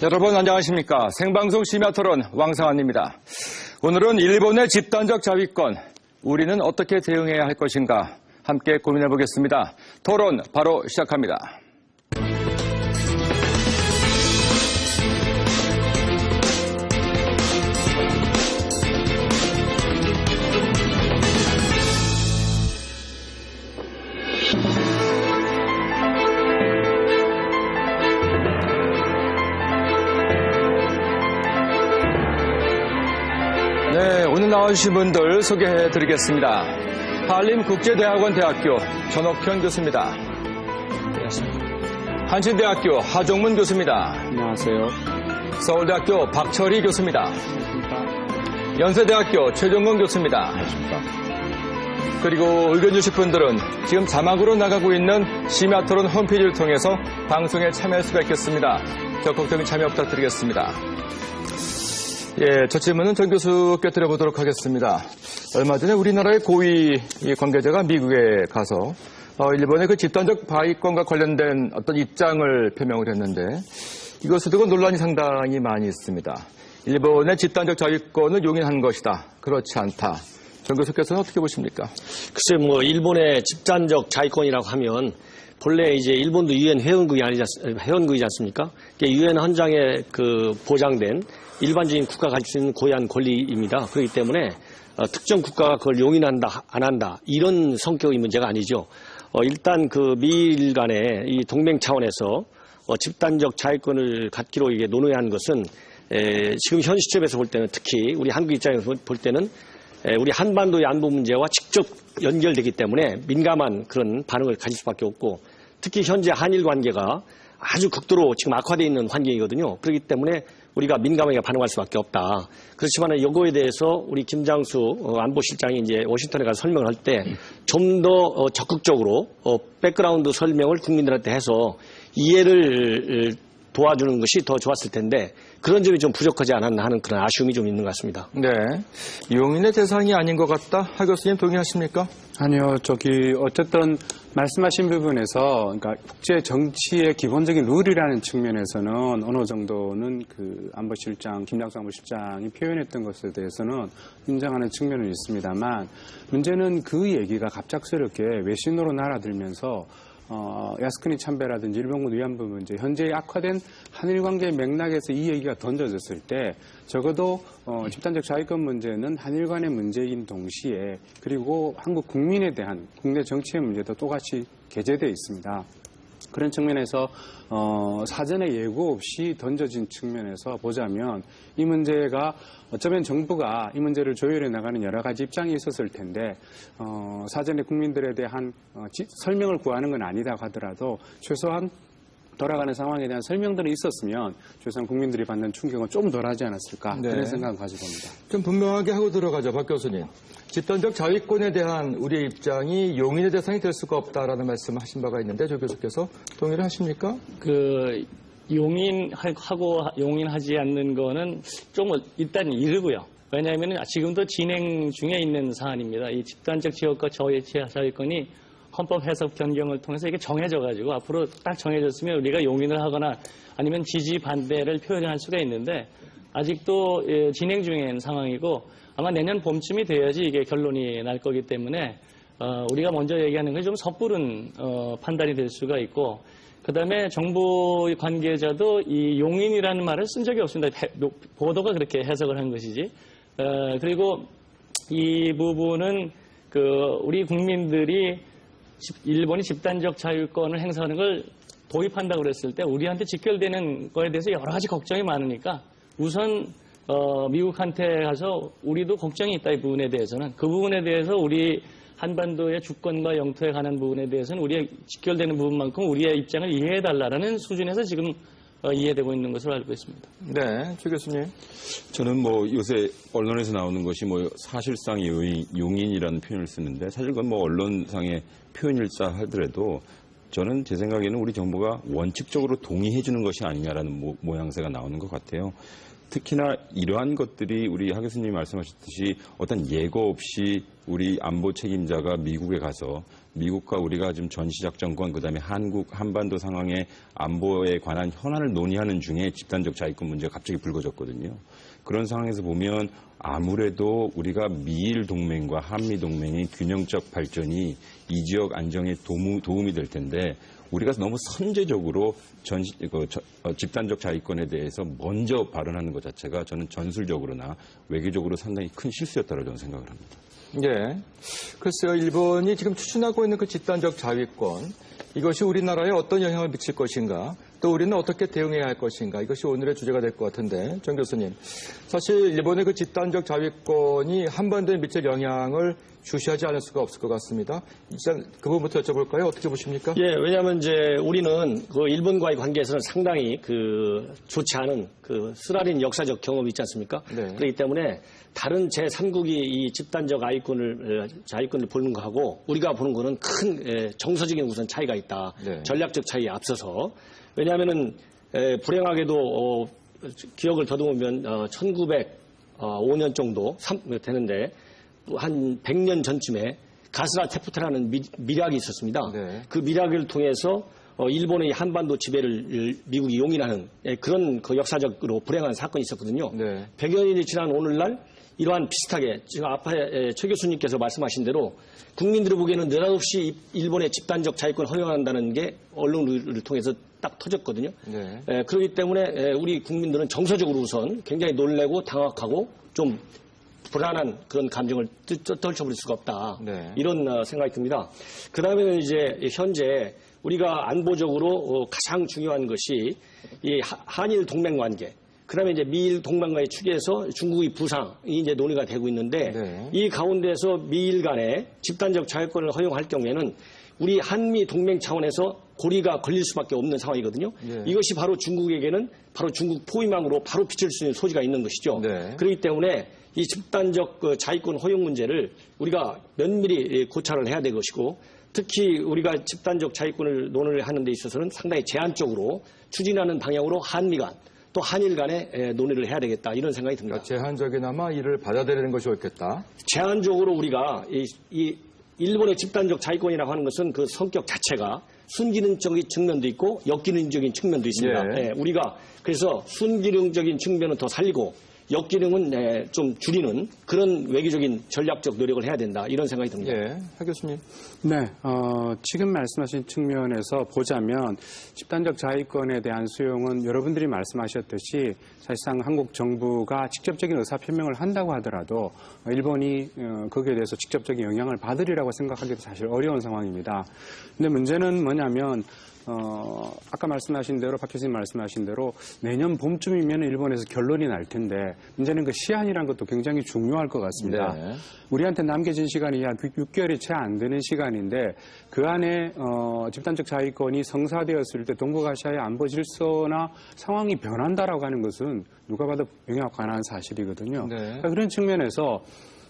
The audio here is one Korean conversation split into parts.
여러분 안녕하십니까. 생방송 심야토론 왕상환입니다. 오늘은 일본의 집단적 자위권, 우리는 어떻게 대응해야 할 것인가 함께 고민해 보겠습니다. 토론 바로 시작합니다. 네, 오늘 나와주신 분들 소개해 드리겠습니다. 한림국제대학원 대학교 전옥현 교수입니다. 안녕하십니까. 한신대학교 하종문 교수입니다. 안녕하세요. 서울대학교 박철희 교수입니다. 안녕하십니까. 연세대학교 최종건 교수입니다. 안녕하십니까. 그리고 의견 주실 분들은 지금 자막으로 나가고 있는 심야토론 홈페이지를 통해서 방송에 참여할 수가 있겠습니다. 적극적인 참여 부탁드리겠습니다. 예, 첫 질문은 전 교수께 드려보도록 하겠습니다. 얼마 전에 우리나라의 고위 관계자가 미국에 가서 일본의 그 집단적 바위권과 관련된 어떤 입장을 표명을 했는데 이것을 두고 논란이 상당히 많이 있습니다. 일본의 집단적 자위권을 용인한 것이다. 그렇지 않다. 전 교수께서는 어떻게 보십니까? 글쎄, 일본의 집단적 자위권이라고 하면 본래 이제 일본도 유엔 회원국이지 않습니까? 유엔 헌장에 보장된 일반적인 국가가 가질 수 있는 고유한 권리입니다. 그렇기 때문에 특정 국가가 그걸 용인한다, 안 한다 이런 성격의 문제가 아니죠. 일단 미일 간의 이 동맹 차원에서 집단적 자위권을 갖기로 이게 논의한 것은 지금 현 시점에서 볼 때는 특히 우리 한국 입장에서 볼 때는 우리 한반도의 안보 문제와 직접 연결되기 때문에 민감한 그런 반응을 가질 수밖에 없고 특히 현재 한일 관계가 아주 극도로 지금 악화되어 있는 환경이거든요. 그렇기 때문에 우리가 민감하게 반응할 수밖에 없다. 그렇지만 이거에 대해서 우리 김장수 안보실장이 이제 워싱턴에 가서 설명을 할 때 좀 더 적극적으로 백그라운드 설명을 국민들한테 해서 이해를 도와주는 것이 더 좋았을 텐데 그런 점이 좀 부족하지 않았나 하는 그런 아쉬움이 좀 있는 것 같습니다. 네, 용인의 대상이 아닌 것 같다. 하 교수님 동의하십니까? 아니요, 어쨌든 말씀하신 부분에서, 그러니까 국제 정치의 기본적인 룰이라는 측면에서는 어느 정도는 안보실장, 김장수 안보실장이 표현했던 것에 대해서는 인정하는 측면은 있습니다만, 문제는 그 얘기가 갑작스럽게 외신으로 날아들면서 야스쿠니 참배라든지 일본군 위안부 문제, 현재 악화된 한일 관계 맥락에서 이 얘기가 던져졌을 때 적어도 집단적 자위권 문제는 한일 간의 문제인 동시에 그리고 한국 국민에 대한 국내 정치의 문제도 똑같이 게재되어 있습니다. 그런 측면에서 사전에 예고 없이 던져진 측면에서 보자면 이 문제가 어쩌면 정부가 이 문제를 조율해 나가는 여러 가지 입장이 있었을 텐데 사전에 국민들에 대한 설명을 구하는 건 아니다고 하더라도 최소한 돌아가는 상황에 대한 설명들이 있었으면 최소한 국민들이 받는 충격은 좀 덜하지 않았을까 네. 그런 생각을 가지고 봅니다. 좀 분명하게 하고 들어가죠, 박 교수님. 집단적 자위권에 대한 우리의 입장이 용인의 대상이 될 수가 없다라는 말씀을 하신 바가 있는데 조 교수께서 동의를 하십니까? 용인하지 않는 거는 좀 일단 이르고요. 왜냐하면 지금도 진행 중에 있는 사안입니다. 이 집단적 지역과 자위권이 헌법 해석 변경을 통해서 이게 정해져가지고 앞으로 딱 정해졌으면 우리가 용인을 하거나 아니면 지지 반대를 표현할 수가 있는데 아직도 진행 중인 상황이고 아마 내년 봄쯤이 돼야지 이게 결론이 날 거기 때문에 우리가 먼저 얘기하는 것이 좀 섣부른 판단이 될 수가 있고 그다음에 정부 관계자도 이 용인이라는 말을 쓴 적이 없습니다. 보도가 그렇게 해석을 한 것이지. 그리고 이 부분은 우리 국민들이 일본이 집단적 자유권을 행사하는 걸 도입한다고 그랬을 때 우리한테 직결되는 거에 대해서 여러 가지 걱정이 많으니까 우선 미국한테 가서 우리도 걱정이 있다 이 부분에 대해서는 그 부분에 대해서 우리 한반도의 주권과 영토에 관한 부분에 대해서는 우리의 직결되는 부분만큼 우리의 입장을 이해해달라는 수준에서 지금 이해되고 있는 것으로 알고 있습니다. 네, 조 교수님. 저는 요새 언론에서 나오는 것이 사실상 용인이라는 표현을 쓰는데 사실 그건 언론상의 표현일자 하더라도 저는 제 생각에는 우리 정부가 원칙적으로 동의해 주는 것이 아니냐라는 모양새가 나오는 것 같아요. 특히나 이러한 것들이 우리 하 교수님이 말씀하셨듯이 어떤 예고 없이 우리 안보 책임자가 미국에 가서 미국과 우리가 지금 전시작전권 그다음에 한반도 상황의 안보에 관한 현안을 논의하는 중에 집단적 자위권 문제가 갑자기 불거졌거든요. 그런 상황에서 보면 아무래도 우리가 미일 동맹과 한미 동맹의 균형적 발전이 이 지역 안정에 도움이 될 텐데 우리가 너무 선제적으로 집단적 자위권에 대해서 먼저 발언하는 것 자체가 저는 전술적으로나 외교적으로 상당히 큰 실수였다고 저는 생각을 합니다. 예. 글쎄요, 일본이 지금 추진하고 있는 그 집단적 자위권, 이것이 우리나라에 어떤 영향을 미칠 것인가, 또 우리는 어떻게 대응해야 할 것인가, 이것이 오늘의 주제가 될 것 같은데, 정 교수님. 사실 일본의 그 집단적 자위권이 한반도에 미칠 영향을 주시하지 않을 수가 없을 것 같습니다. 일단 그 부분부터 여쭤볼까요? 어떻게 보십니까? 예, 왜냐하면 이제 우리는 그 일본과의 관계에서는 상당히 좋지 않은 쓰라린 역사적 경험이 있지 않습니까? 네. 그렇기 때문에 다른 제3국이 이 집단적 자위권을 보는 거하고 우리가 보는 거는 큰 정서적인 우선 차이가 있다. 네. 전략적 차이에 앞서서. 왜냐하면은 불행하게도 기억을 더듬으면 1905년 정도 되는데 한 100년 전쯤에 가스라 테프트라는 미략이 있었습니다. 네. 그 미략을 통해서 일본의 한반도 지배를 미국이 용인하는 그런 역사적으로 불행한 사건이 있었거든요. 네. 100여일이 지난 오늘날 이러한 비슷하게 지금 앞에 최 교수님께서 말씀하신 대로 국민들이 보기에는 느닷없이 일본의 집단적 자위권을 허용한다는 게 언론을 통해서 딱 터졌거든요. 네. 그렇기 때문에 우리 국민들은 정서적으로 우선 굉장히 놀래고 당혹하고 좀 불안한 그런 감정을 떨쳐버릴 수가 없다. 네. 이런 생각이 듭니다. 그 다음에는 이제 현재 우리가 안보적으로 가장 중요한 것이 이 한일 동맹 관계. 그 다음에 이제 미일 동맹과의 축에서 중국의 부상이 이제 논의가 되고 있는데 네. 이 가운데서 미일 간에 집단적 자위권을 허용할 경우에는 우리 한미 동맹 차원에서 고리가 걸릴 수밖에 없는 상황이거든요. 네. 이것이 바로 중국에게는 바로 중국 포위망으로 바로 비칠 수 있는 소지가 있는 것이죠. 네. 그렇기 때문에 이 집단적 자위권 허용 문제를 우리가 면밀히 고찰을 해야 될 것이고 특히 우리가 집단적 자위권을 논의를 하는 데 있어서는 상당히 제한적으로 추진하는 방향으로 한미 간 또 한일 간에 논의를 해야 되겠다 이런 생각이 듭니다. 제한적이나마 이를 받아들이는 것이 옳겠다. 제한적으로 우리가 이 일본의 집단적 자위권이라고 하는 것은 그 성격 자체가 순기능적인 측면도 있고 역기능적인 측면도 있습니다. 예. 우리가 그래서 순기능적인 측면은 더 살리고 역기능은 좀 줄이는 그런 외교적인 전략적 노력을 해야 된다 이런 생각이 듭니다. 예, 하 교수님. 네, 지금 말씀하신 측면에서 보자면 집단적 자위권에 대한 수용은 여러분들이 말씀하셨듯이 사실상 한국 정부가 직접적인 의사표명을 한다고 하더라도 일본이 거기에 대해서 직접적인 영향을 받으리라고 생각하기도 사실 어려운 상황입니다. 근데 문제는 뭐냐면 아까 말씀하신 대로 박 교수님 말씀하신 대로 내년 봄쯤이면 일본에서 결론이 날 텐데 문제는 그 시한이라는 것도 굉장히 중요할 것 같습니다. 네. 우리한테 남겨진 시간이 한 6개월이 채 안 되는 시간인데 그 안에 집단적 자위권이 성사되었을 때 동북아시아의 안보 질서나 상황이 변한다라고 하는 것은 누가 봐도 명확 관한 사실이거든요. 네. 그러니까 그런 측면에서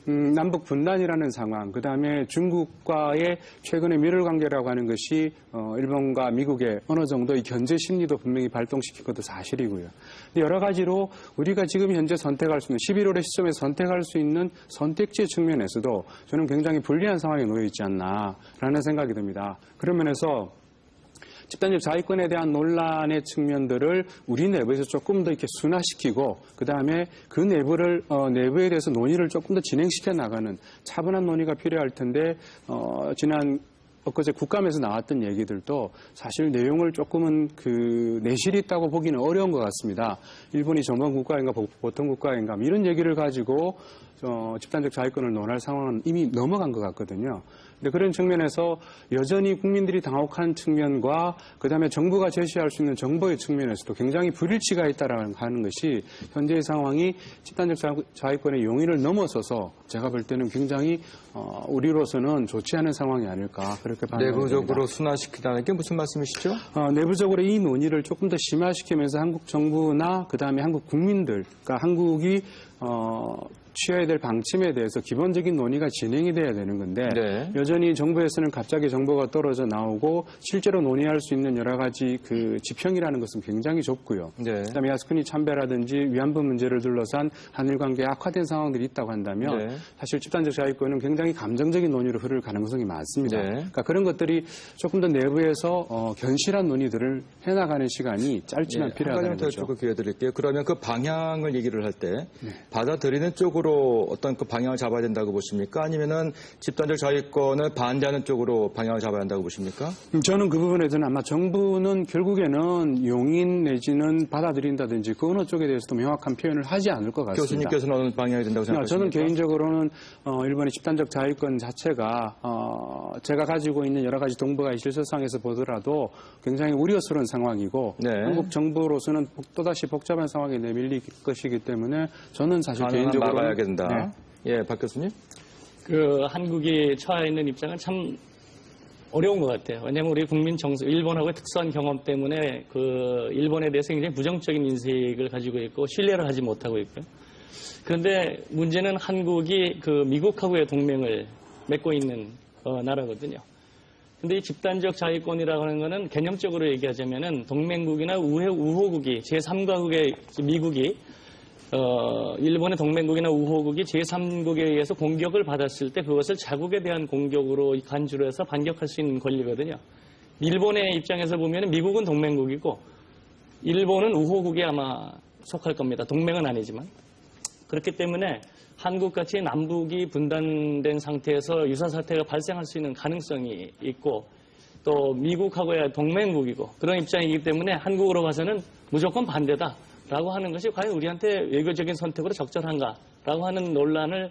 남북 분단이라는 상황, 그 다음에 중국과의 최근의 밀월 관계라고 하는 것이 일본과 미국의 어느 정도의 견제 심리도 분명히 발동시킨 것도 사실이고요. 근데 여러 가지로 우리가 지금 현재 선택할 수 있는 11월의 시점에서 선택할 수 있는 선택지의 측면에서도 저는 굉장히 불리한 상황에 놓여 있지 않나라는 생각이 듭니다. 그런 면에서 집단적 자위권에 대한 논란의 측면들을 우리 내부에서 조금 더 이렇게 순화시키고 그다음에 그 내부에 대해서 논의를 조금 더 진행시켜 나가는 차분한 논의가 필요할 텐데 지난 엊그제 국감에서 나왔던 얘기들도 사실 내용을 조금은 내실이 있다고 보기는 어려운 것 같습니다. 일본이 전범 국가인가 보통 국가인가 이런 얘기를 가지고 집단적 자위권을 논할 상황은 이미 넘어간 것 같거든요. 근데 그런 측면에서 여전히 국민들이 당혹한 측면과 그다음에 정부가 제시할 수 있는 정보의 측면에서도 굉장히 불일치가 있다라는 하는 것이 현재의 상황이 집단적 자위권의 용인을 넘어서서 제가 볼 때는 굉장히 우리로서는 좋지 않은 상황이 아닐까 그렇게 판단합니다. 내부적으로 순화시키다는 게 무슨 말씀이시죠? 내부적으로 이 논의를 조금 더 심화시키면서 한국 정부나 그다음에 한국 국민들, 그러니까 한국이 취해야 될 방침에 대해서 기본적인 논의가 진행이 돼야 되는 건데 네. 여전히 정부에서는 갑자기 정보가 떨어져 나오고 실제로 논의할 수 있는 여러 가지 그 지평이라는 것은 굉장히 좁고요. 네. 그다음에 야스쿠니 참배라든지 위안부 문제를 둘러싼 한일 관계가 악화된 상황들이 있다고 한다면 네. 사실 집단적 자위권은 굉장히 감정적인 논의로 흐를 가능성이 많습니다. 네. 그러니까 그런 것들이 조금 더 내부에서 견실한 논의들을 해나가는 시간이 짧지만 한 필요하다는 가지만 더 거죠. 여쭙고 기회 드릴게요. 그러면 그 방향을 얘기를 할 때 네. 받아들이는 쪽으로 어떤 그 방향을 잡아야 된다고 보십니까? 아니면은 집단적 자위권을 반대하는 쪽으로 방향을 잡아야 한다고 보십니까? 저는 그 부분에서는 아마 정부는 결국에는 용인 내지는 받아들인다든지 그 어느 쪽에 대해서도 명확한 표현을 하지 않을 것 같습니다. 교수님께서는 어느 방향이 된다고 생각하십니까? 저는 개인적으로는 일본의 집단적 자위권 자체가 제가 가지고 있는 여러 가지 동북아의 실서상에서 보더라도 굉장히 우려스러운 상황이고 네. 한국 정부로서는 또다시 복잡한 상황에 내밀릴 것이기 때문에 저는 사실 가능한 개인적으로 막아야 된다. 예, 박 교수님. 그 한국이 처해 있는 입장은 참 어려운 것 같아요. 왜냐하면 우리 국민 정서, 일본하고의 특수한 경험 때문에 그 일본에 대해서 굉장히 부정적인 인식을 가지고 있고 신뢰를 하지 못하고 있고요. 그런데 문제는 한국이 그 미국하고의 동맹을 맺고 있는 나라거든요. 근데 이 집단적 자위권이라고 하는 거는 개념적으로 얘기하자면은 동맹국이나 우호국이 제3가국의 미국이 일본의 동맹국이나 우호국이 제3국에 의해서 공격을 받았을 때 그것을 자국에 대한 공격으로 간주를 해서 반격할 수 있는 권리거든요. 일본의 입장에서 보면 미국은 동맹국이고 일본은 우호국에 아마 속할 겁니다. 동맹은 아니지만. 그렇기 때문에 한국같이 남북이 분단된 상태에서 유사사태가 발생할 수 있는 가능성이 있고 또 미국하고의 동맹국이고 그런 입장이기 때문에 한국으로 봐서는 무조건 반대다라고 하는 것이 과연 우리한테 외교적인 선택으로 적절한가라고 하는 논란을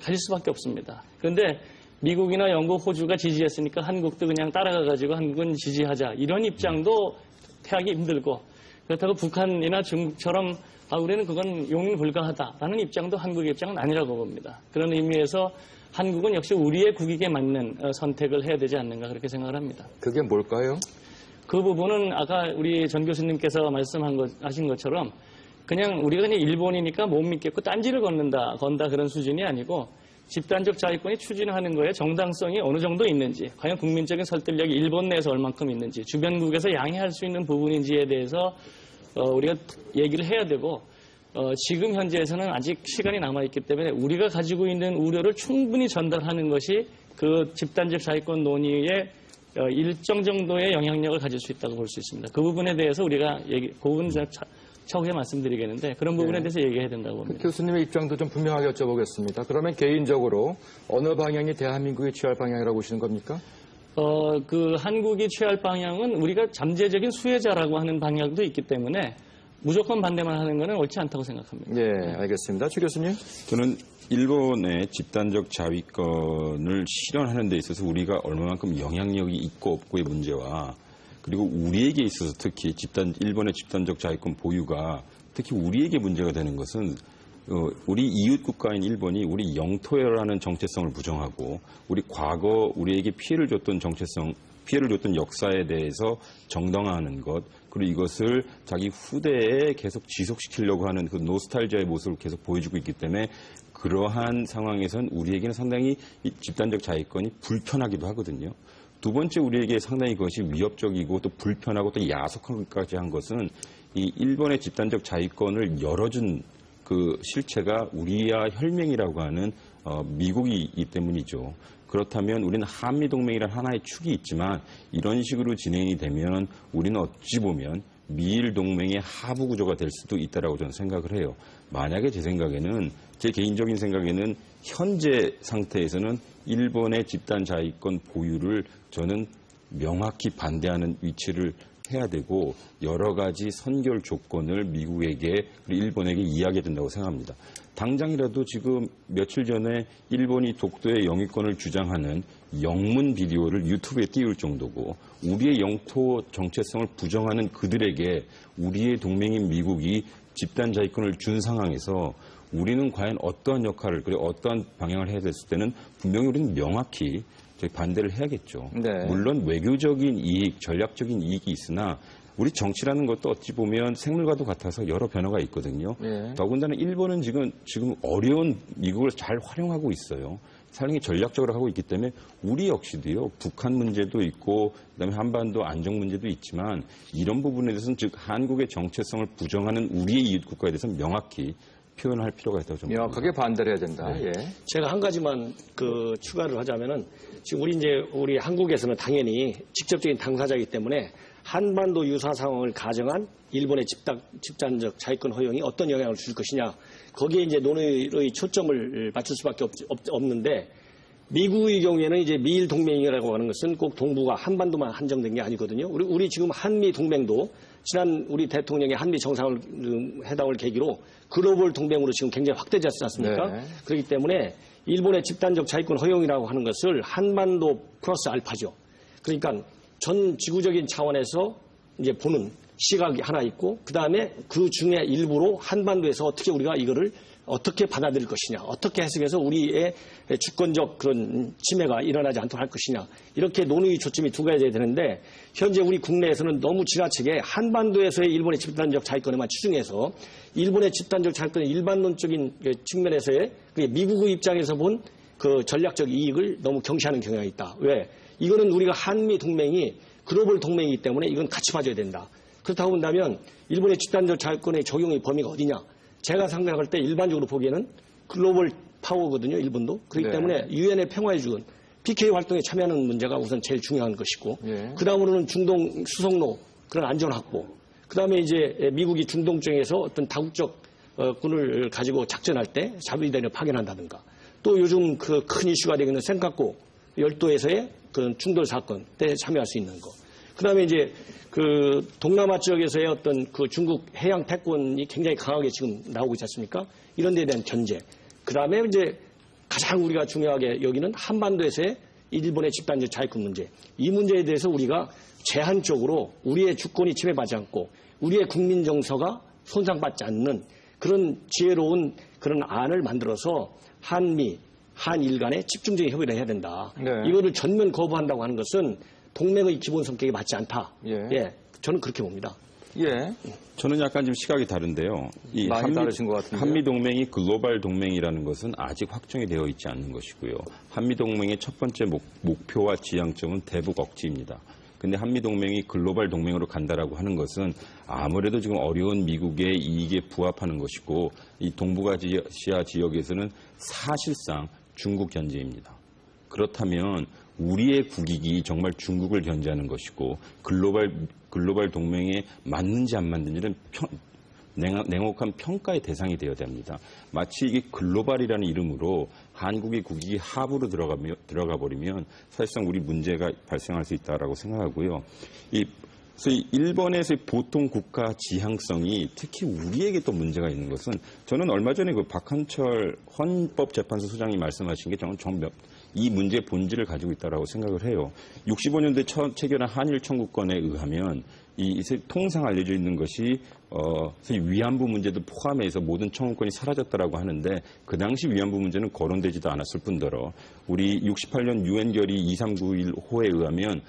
가질 수밖에 없습니다. 그런데 미국이나 영국, 호주가 지지했으니까 한국도 그냥 따라가가지고 한국은 지지하자 이런 입장도 태하기 힘들고 그렇다고 북한이나 중국처럼 우리는 그건 용인 불가하다라는 입장도 한국의 입장은 아니라고 봅니다. 그런 의미에서 한국은 역시 우리의 국익에 맞는 선택을 해야 되지 않는가 그렇게 생각을 합니다. 그게 뭘까요? 그 부분은 아까 우리 전 교수님께서 말씀하신 것처럼 그냥 우리가 그냥 일본이니까 못 믿겠고 딴지를 건다 그런 수준이 아니고 집단적 자위권이 추진하는 거에 정당성이 어느 정도 있는지 과연 국민적인 설득력이 일본 내에서 얼만큼 있는지 주변국에서 양해할 수 있는 부분인지에 대해서 우리가 얘기를 해야 되고 지금 현재에서는 아직 시간이 남아있기 때문에 우리가 가지고 있는 우려를 충분히 전달하는 것이 그 집단적 자위권 논의에 일정 정도의 영향력을 가질 수 있다고 볼 수 있습니다. 그 부분에 대해서 우리가 그 부분 차후에 말씀드리겠는데 그런 부분에 대해서 얘기해야 된다고 봅니다. 교수님의 입장도 좀 분명하게 여쭤보겠습니다. 그러면 개인적으로 어느 방향이 대한민국이 취할 방향이라고 보시는 겁니까? 그 한국이 취할 방향은 우리가 잠재적인 수혜자라고 하는 방향도 있기 때문에 무조건 반대만 하는 것은 옳지 않다고 생각합니다. 예, 알겠습니다. 최 교수님. 저는 일본의 집단적 자위권을 실현하는 데 있어서 우리가 얼마만큼 영향력이 있고 없고의 문제와 그리고 우리에게 있어서 특히 일본의 집단적 자위권 보유가 특히 우리에게 문제가 되는 것은 우리 이웃 국가인 일본이 우리 영토라는 정체성을 부정하고 우리 과거 우리에게 피해를 줬던 역사에 대해서 정당화하는 것 그리고 이것을 자기 후대에 계속 지속시키려고 하는 그 노스탈지아의 모습을 계속 보여주고 있기 때문에 그러한 상황에선 우리에게는 상당히 이 집단적 자위권이 불편하기도 하거든요. 두 번째 우리에게 상당히 그것이 위협적이고 또 불편하고 또 야속하기까지 한 것은 이 일본의 집단적 자위권을 열어준 그 실체가 우리와 혈맹이라고 하는 미국이기 때문이죠. 그렇다면 우리는 한미동맹이라는 하나의 축이 있지만 이런 식으로 진행이 되면 우리는 어찌 보면 미일 동맹의 하부 구조가 될 수도 있다라고 저는 생각을 해요. 만약에 제 개인적인 생각에는 현재 상태에서는 일본의 집단 자위권 보유를 저는 명확히 반대하는 위치를 해야 되고 여러 가지 선결 조건을 미국에게 그리고 일본에게 이야기해야 된다고 생각합니다. 당장이라도 지금 며칠 전에 일본이 독도의 영유권을 주장하는 영문 비디오를 유튜브에 띄울 정도고 우리의 영토 정체성을 부정하는 그들에게 우리의 동맹인 미국이 집단 자위권을 준 상황에서 우리는 과연 어떠한 역할을 그리고 어떠한 방향을 해야 됐을 때는 분명히 우리는 명확히 반대를 해야겠죠. 네. 물론 외교적인 이익, 전략적인 이익이 있으나 우리 정치라는 것도 어찌 보면 생물과도 같아서 여러 변화가 있거든요. 예. 더군다나 일본은 지금 어려운 미국을 잘 활용하고 있어요. 상당히 전략적으로 하고 있기 때문에 우리 역시도요. 북한 문제도 있고 그다음에 한반도 안정 문제도 있지만 이런 부분에 대해서는 즉 한국의 정체성을 부정하는 우리의 이웃 국가에 대해서 명확히 표현할 필요가 있다고 좀 명확하게 반대를 해야 된다. 예. 제가 한 가지만 추가를 하자면은 지금 우리 한국에서는 당연히 직접적인 당사자이기 때문에 한반도 유사 상황을 가정한 일본의 집단적 자위권 허용이 어떤 영향을 줄 것이냐 거기에 이제 논의의 초점을 맞출 수밖에 없는데 미국의 경우에는 이제 미일 동맹이라고 하는 것은 꼭 동북아 한반도만 한정된 게 아니거든요. 우리 지금 한미 동맹도 지난 우리 대통령의 한미 정상회담을 계기로 글로벌 동맹으로 지금 굉장히 확대되지 않습니까? 네. 그렇기 때문에 일본의 집단적 자위권 허용이라고 하는 것을 한반도 플러스 알파죠. 그러니까 전 지구적인 차원에서 이제 보는 시각이 하나 있고 그다음에 그 중에 일부로 한반도에서 어떻게 우리가 이거를 어떻게 받아들일 것이냐, 어떻게 해석해서 우리의 주권적 그런 침해가 일어나지 않도록 할 것이냐 이렇게 논의 초점이 두 가지가 되는데 현재 우리 국내에서는 너무 지나치게 한반도에서의 일본의 집단적 자위권에만 치중해서 일본의 집단적 자위권의 일반론적인 측면에서의 미국의 입장에서 본 그 전략적 이익을 너무 경시하는 경향이 있다. 왜? 이거는 우리가 한미 동맹이 글로벌 동맹이기 때문에 이건 같이 봐줘야 된다. 그렇다고 본다면 일본의 집단적 자위권의 적용의 범위가 어디냐? 제가 생각할 때 일반적으로 보기에는 글로벌 파워거든요, 일본도. 그렇기 네. 때문에 유엔의 평화의 주건, PK 활동에 참여하는 문제가 우선 제일 중요한 것이고, 예. 그 다음으로는 중동 수송로 그런 안전 확보, 그 다음에 이제 미국이 중동 쪽에서 어떤 다국적 군을 가지고 작전할 때 자위대를 파견한다든가, 또 요즘 그 큰 이슈가 되고 있는 센카쿠 열도에서의 그 충돌 사건 때 참여할 수 있는 거. 그 다음에 이제 그 동남아 지역에서의 어떤 그 중국 해양 패권이 굉장히 강하게 지금 나오고 있지 않습니까? 이런 데에 대한 견제. 그 다음에 이제 가장 우리가 중요하게 여기는 한반도에서의 일본의 집단적 자위권 문제. 이 문제에 대해서 우리가 제한적으로 우리의 주권이 침해받지 않고 우리의 국민 정서가 손상받지 않는 그런 지혜로운 그런 안을 만들어서 한미, 한일 간에 집중적인 협의를 해야 된다. 네. 이거를 전면 거부한다고 하는 것은 동맹의 기본 성격에 맞지 않다. 예. 저는 그렇게 봅니다. 예. 저는 약간 좀 시각이 다른데요. 이 많이 다르신 것 같은데요. 한미 동맹이 글로벌 동맹이라는 것은 아직 확정이 되어 있지 않는 것이고요. 한미 동맹의 첫 번째 목표와 지향점은 대북 억지입니다. 근데 한미 동맹이 글로벌 동맹으로 간다라고 하는 것은 아무래도 지금 어려운 미국의 이익에 부합하는 것이고 이 동북아시아 지역에서는 사실상 중국 견제입니다. 그렇다면 우리의 국익이 정말 중국을 견제하는 것이고 글로벌 동맹에 맞는지 안 맞는지는 냉혹한 평가의 대상이 되어야 됩니다. 마치 이게 글로벌이라는 이름으로 한국의 국익이 하부로 들어가 버리면 사실상 우리 문제가 발생할 수 있다라고 생각하고요. 그래서 일본에서의 보통 국가 지향성이 특히 우리에게 또 문제가 있는 것은 저는 얼마 전에 그 박한철 헌법재판소 소장이 말씀하신 게 저는 이 문제의 본질을 가지고 있다고 생각을 해요. 65년도에 처음 체결한 한일 청구권에 의하면 통상 알려져 있는 것이 위안부 문제도 포함해서 모든 청구권이 사라졌다라고 하는데 그 당시 위안부 문제는 거론되지도 않았을 뿐더러 우리 68년 유엔 결의 2391호에 의하면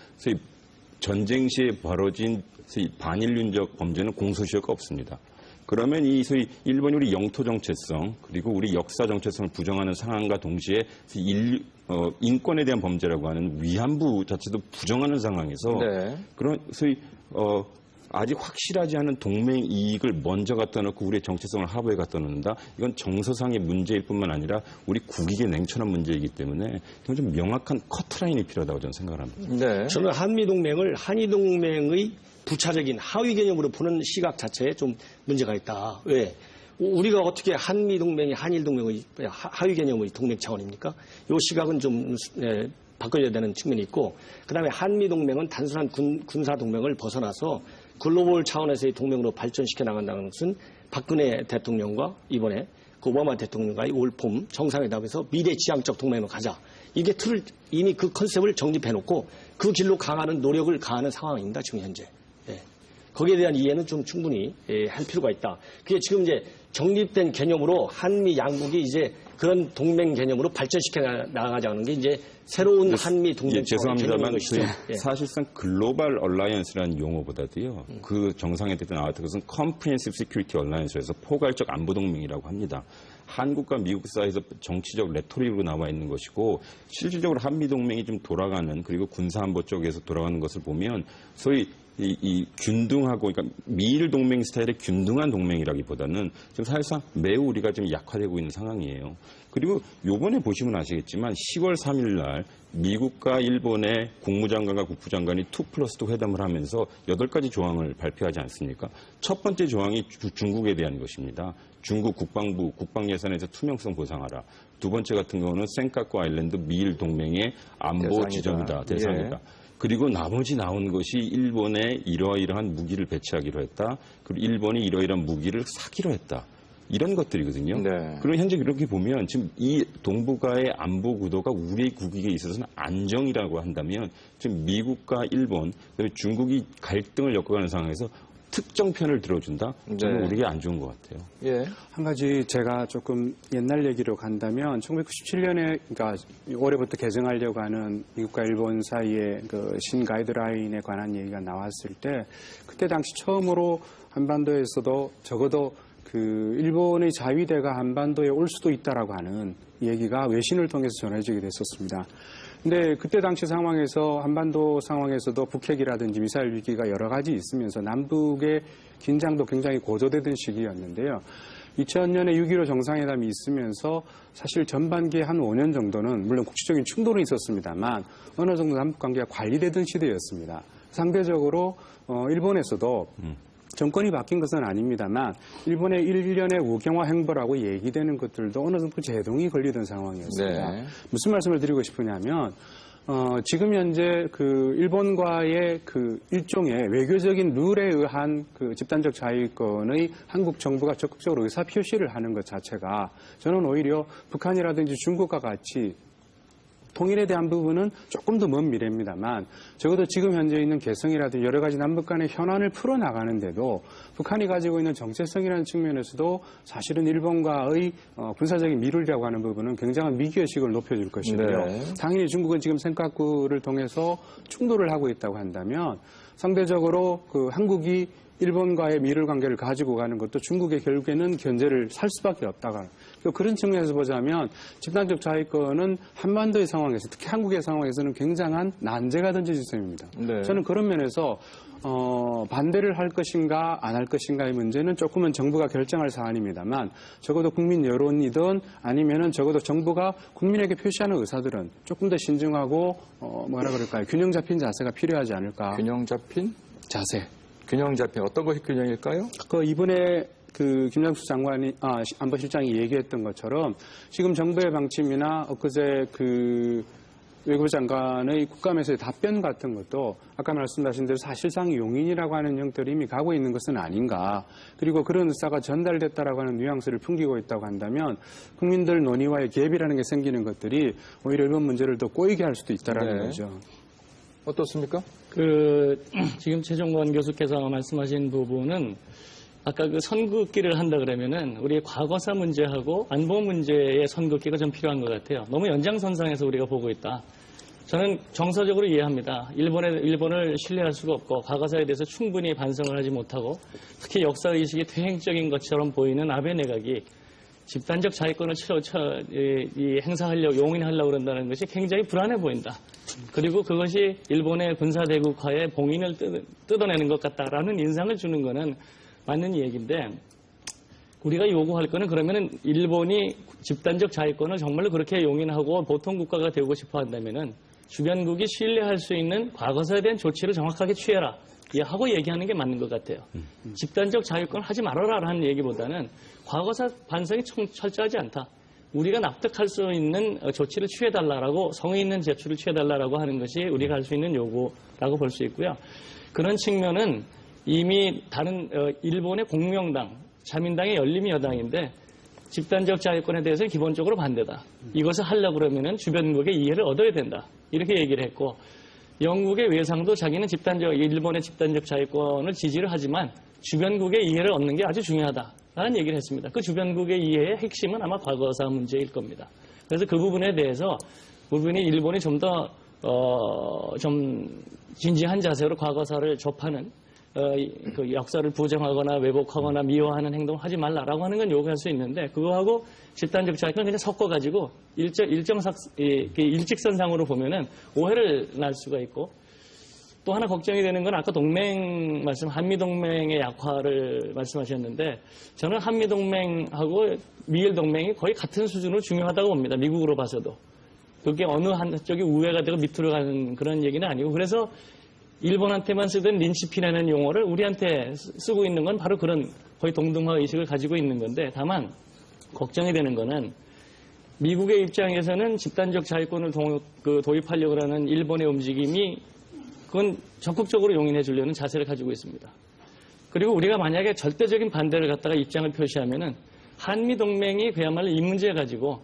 전쟁 시에 벌어진 반인륜적 범죄는 공소시효가 없습니다. 그러면 이 소위 일본이 우리 영토 정체성 그리고 우리 역사 정체성을 부정하는 상황과 동시에 인권에 대한 범죄라고 하는 위안부 자체도 부정하는 상황에서 네. 그런 소위 아직 확실하지 않은 동맹 이익을 먼저 갖다 놓고 우리의 정체성을 하부에 갖다 놓는다. 이건 정서상의 문제일 뿐만 아니라 우리 국익의 냉철한 문제이기 때문에 이건 좀 명확한 커트라인이 필요하다고 저는 생각을 합니다. 네. 저는 한미동맹을 한일동맹의 부차적인 하위 개념으로 보는 시각 자체에 좀 문제가 있다. 왜? 우리가 어떻게 한미동맹이 한일동맹의 하위 개념의 동맹 차원입니까? 이 시각은 좀 바꿔야 되는 측면이 있고 그다음에 한미동맹은 단순한 군사동맹을 벗어나서 글로벌 차원에서의 동맹으로 발전시켜 나간다는 것은 박근혜 대통령과 이번에 오바마 대통령과의 올 봄 정상회담에서 미래 지향적 동맹으로 가자. 이게 이미 그 컨셉을 정립해놓고 그 길로 강하는 노력을 가하는 상황입니다. 지금 현재. 예. 거기에 대한 이해는 좀 충분히 할 필요가 있다. 그게 지금 이제 정립된 개념으로 한미 양국이 이제 그런 동맹 개념으로 발전시켜 나가자는 게 이제 새로운 한미 동맹 죄송합니다만 것이죠. 사실상 글로벌 얼라이언스라는 용어보다도요. 그 정상에 나왔던 것은 컴프리헨시브 시큐리티 얼라이언스에서 포괄적 안보 동맹이라고 합니다. 한국과 미국 사이에서 정치적 레토릭으로 나와 있는 것이고 실질적으로 한미 동맹이 좀 돌아가는 그리고 군사안보 쪽에서 돌아가는 것을 보면 소위 이 균등하고 그러니까 미일 동맹 스타일의 균등한 동맹이라기보다는 지금 사실상 매우 우리가 좀 약화되고 있는 상황이에요. 그리고 요번에 보시면 아시겠지만 10월 3일 날 미국과 일본의 국무장관과 국부장관이 2+2 회담을 하면서 8가지 조항을 발표하지 않습니까? 첫 번째 조항이 중국에 대한 것입니다. 중국 국방부 국방예산에서 투명성 보상하라. 두 번째 같은 경우는 센카쿠 아일랜드 미일 동맹의 안보 지점이다. 대상이다. 그리고 나머지 나온 것이 일본에 이러이러한 무기를 배치하기로 했다. 그리고 일본이 이러이러한 무기를 사기로 했다. 이런 것들이거든요. 네. 그리고 현재 이렇게 보면 지금 이 동북아의 안보 구도가 우리의 국익에 있어서는 안정이라고 한다면 지금 미국과 일본, 그다음에 중국이 갈등을 엮어가는 상황에서 특정 편을 들어준다? 저는 네. 우리에게 안 좋은 것 같아요. 예. 한 가지 제가 조금 옛날 얘기로 간다면 1997년에 그러니까 올해부터 개정하려고 하는 미국과 일본 사이의 그 신 가이드라인에 관한 얘기가 나왔을 때 그때 당시 처음으로 한반도에서도 적어도 그 일본의 자위대가 한반도에 올 수도 있다라고 하는 얘기가 외신을 통해서 전해지게 됐었습니다. 근데 그때 당시 상황에서 한반도 상황에서도 북핵이라든지 미사일 위기가 여러 가지 있으면서 남북의 긴장도 굉장히 고조되던 시기였는데요. 2000년에 6.15 정상회담이 있으면서 사실 전반기에 한 5년 정도는 물론 국지적인 충돌은 있었습니다만 어느 정도 남북관계가 관리되던 시대였습니다. 상대적으로 일본에서도 정권이 바뀐 것은 아닙니다만 일본의 일련의 우경화 행보라고 얘기되는 것들도 어느 정도 제동이 걸리던 상황이었습니다. 네. 무슨 말씀을 드리고 싶으냐면 지금 현재 그 일본과의 그 일종의 외교적인 룰에 의한 그 집단적 자위권의 한국 정부가 적극적으로 의사 표시를 하는 것 자체가 저는 오히려 북한이라든지 중국과 같이 통일에 대한 부분은 조금 더 먼 미래입니다만 적어도 지금 현재 있는 개성이라든지 여러 가지 남북 간의 현안을 풀어나가는데도 북한이 가지고 있는 정체성이라는 측면에서도 사실은 일본과의 군사적인 미룰이라고 하는 부분은 굉장한 미기의식을 높여줄 것이고요. 네. 당연히 중국은 지금 센카쿠를 통해서 충돌을 하고 있다고 한다면 상대적으로 그 한국이 일본과의 미룰 관계를 가지고 가는 것도 중국의 결국에는 견제를 살 수밖에 없다가 그런 측면에서 보자면 집단적 자위권은 한반도의 상황에서 특히 한국의 상황에서는 굉장한 난제가 던져질 셈입니다. 네. 저는 그런 면에서 반대를 할 것인가 안 할 것인가의 문제는 조금은 정부가 결정할 사안입니다만 적어도 국민 여론이든 아니면은 적어도 정부가 국민에게 표시하는 의사들은 조금 더 신중하고 뭐라 그럴까요? 균형 잡힌 자세가 필요하지 않을까? 균형 잡힌? 자세. 균형 잡힌 어떤 것이 균형일까요? 이번에 그 김장수 장관이 안보실장이 얘기했던 것처럼 지금 정부의 방침이나 엊그제 그 외교부 장관의 국감에서의 답변 같은 것도 아까 말씀하신 대로 사실상 용인이라고 하는 형태로 이미 가고 있는 것은 아닌가. 그리고 그런 의사가 전달됐다라고 하는 뉘앙스를 풍기고 있다고 한다면 국민들 논의와의 갭이라는 게 생기는 것들이 오히려 이번 문제를 더 꼬이게 할 수도 있다라는 네. 거죠. 어떻습니까? 지금 최종관 교수께서 말씀하신 부분은 아까 그 선긋기를 한다 그러면은 우리의 과거사 문제하고 안보 문제의 선긋기가 좀 필요한 것 같아요. 너무 연장선상에서 우리가 보고 있다. 저는 정서적으로 이해합니다. 일본을 신뢰할 수가 없고 과거사에 대해서 충분히 반성을 하지 못하고 특히 역사의식이 퇴행적인 것처럼 보이는 아베 내각이 집단적 자위권을 행사하려고 용인하려고 그런다는 것이 굉장히 불안해 보인다. 그리고 그것이 일본의 군사대국화의 봉인을 뜯어내는 것 같다라는 인상을 주는 것은 맞는 얘기인데 우리가 요구할 거는 그러면은 일본이 집단적 자위권을 정말로 그렇게 용인하고 보통 국가가 되고 싶어 한다면은 주변국이 신뢰할 수 있는 과거사에 대한 조치를 정확하게 취해라. 하고 얘기하는 게 맞는 것 같아요. 집단적 자위권을 하지 말아라라는 얘기보다는 과거사 반성이 철저하지 않다. 우리가 납득할 수 있는 조치를 취해달라라고 성의 있는 제출을 취해달라라고 하는 것이 우리가 할 수 있는 요구라고 볼 수 있고요. 그런 측면은 이미 다른 일본의 공명당, 자민당의 열림여당인데 집단적 자위권에 대해서는 기본적으로 반대다. 이것을 하려고 그러면은 주변국의 이해를 얻어야 된다. 이렇게 얘기를 했고 영국의 외상도 자기는 일본의 집단적 자위권을 지지를 하지만 주변국의 이해를 얻는 게 아주 중요하다라는 얘기를 했습니다. 그 주변국의 이해의 핵심은 아마 과거사 문제일 겁니다. 그래서 그 부분에 대해서 일본이 좀 더 좀 진지한 자세로 과거사를 접하는 그 역사를 부정하거나 왜곡하거나 미화하는 행동을 하지 말라라고 하는 건 요구할 수 있는데 그거하고 집단적 자위권 그냥 섞어가지고 일직선상으로 보면은 오해를 날 수가 있고 또 하나 걱정이 되는 건 아까 한미동맹의 약화를 말씀하셨는데 저는 한미동맹하고 미일동맹이 거의 같은 수준으로 중요하다고 봅니다. 미국으로 봐서도. 그게 어느 한쪽이 우회가 되고 밑으로 가는 그런 얘기는 아니고 그래서 일본한테만 쓰던 린치피라는 용어를 우리한테 쓰고 있는 건 바로 그런 거의 동등화 의식을 가지고 있는 건데 다만 걱정이 되는 거는 미국의 입장에서는 집단적 자위권을 도입하려고 하는 일본의 움직임이 그건 적극적으로 용인해 주려는 자세를 가지고 있습니다. 그리고 우리가 만약에 절대적인 반대를 갖다가 입장을 표시하면은 한미 동맹이 그야말로 이 문제 가지고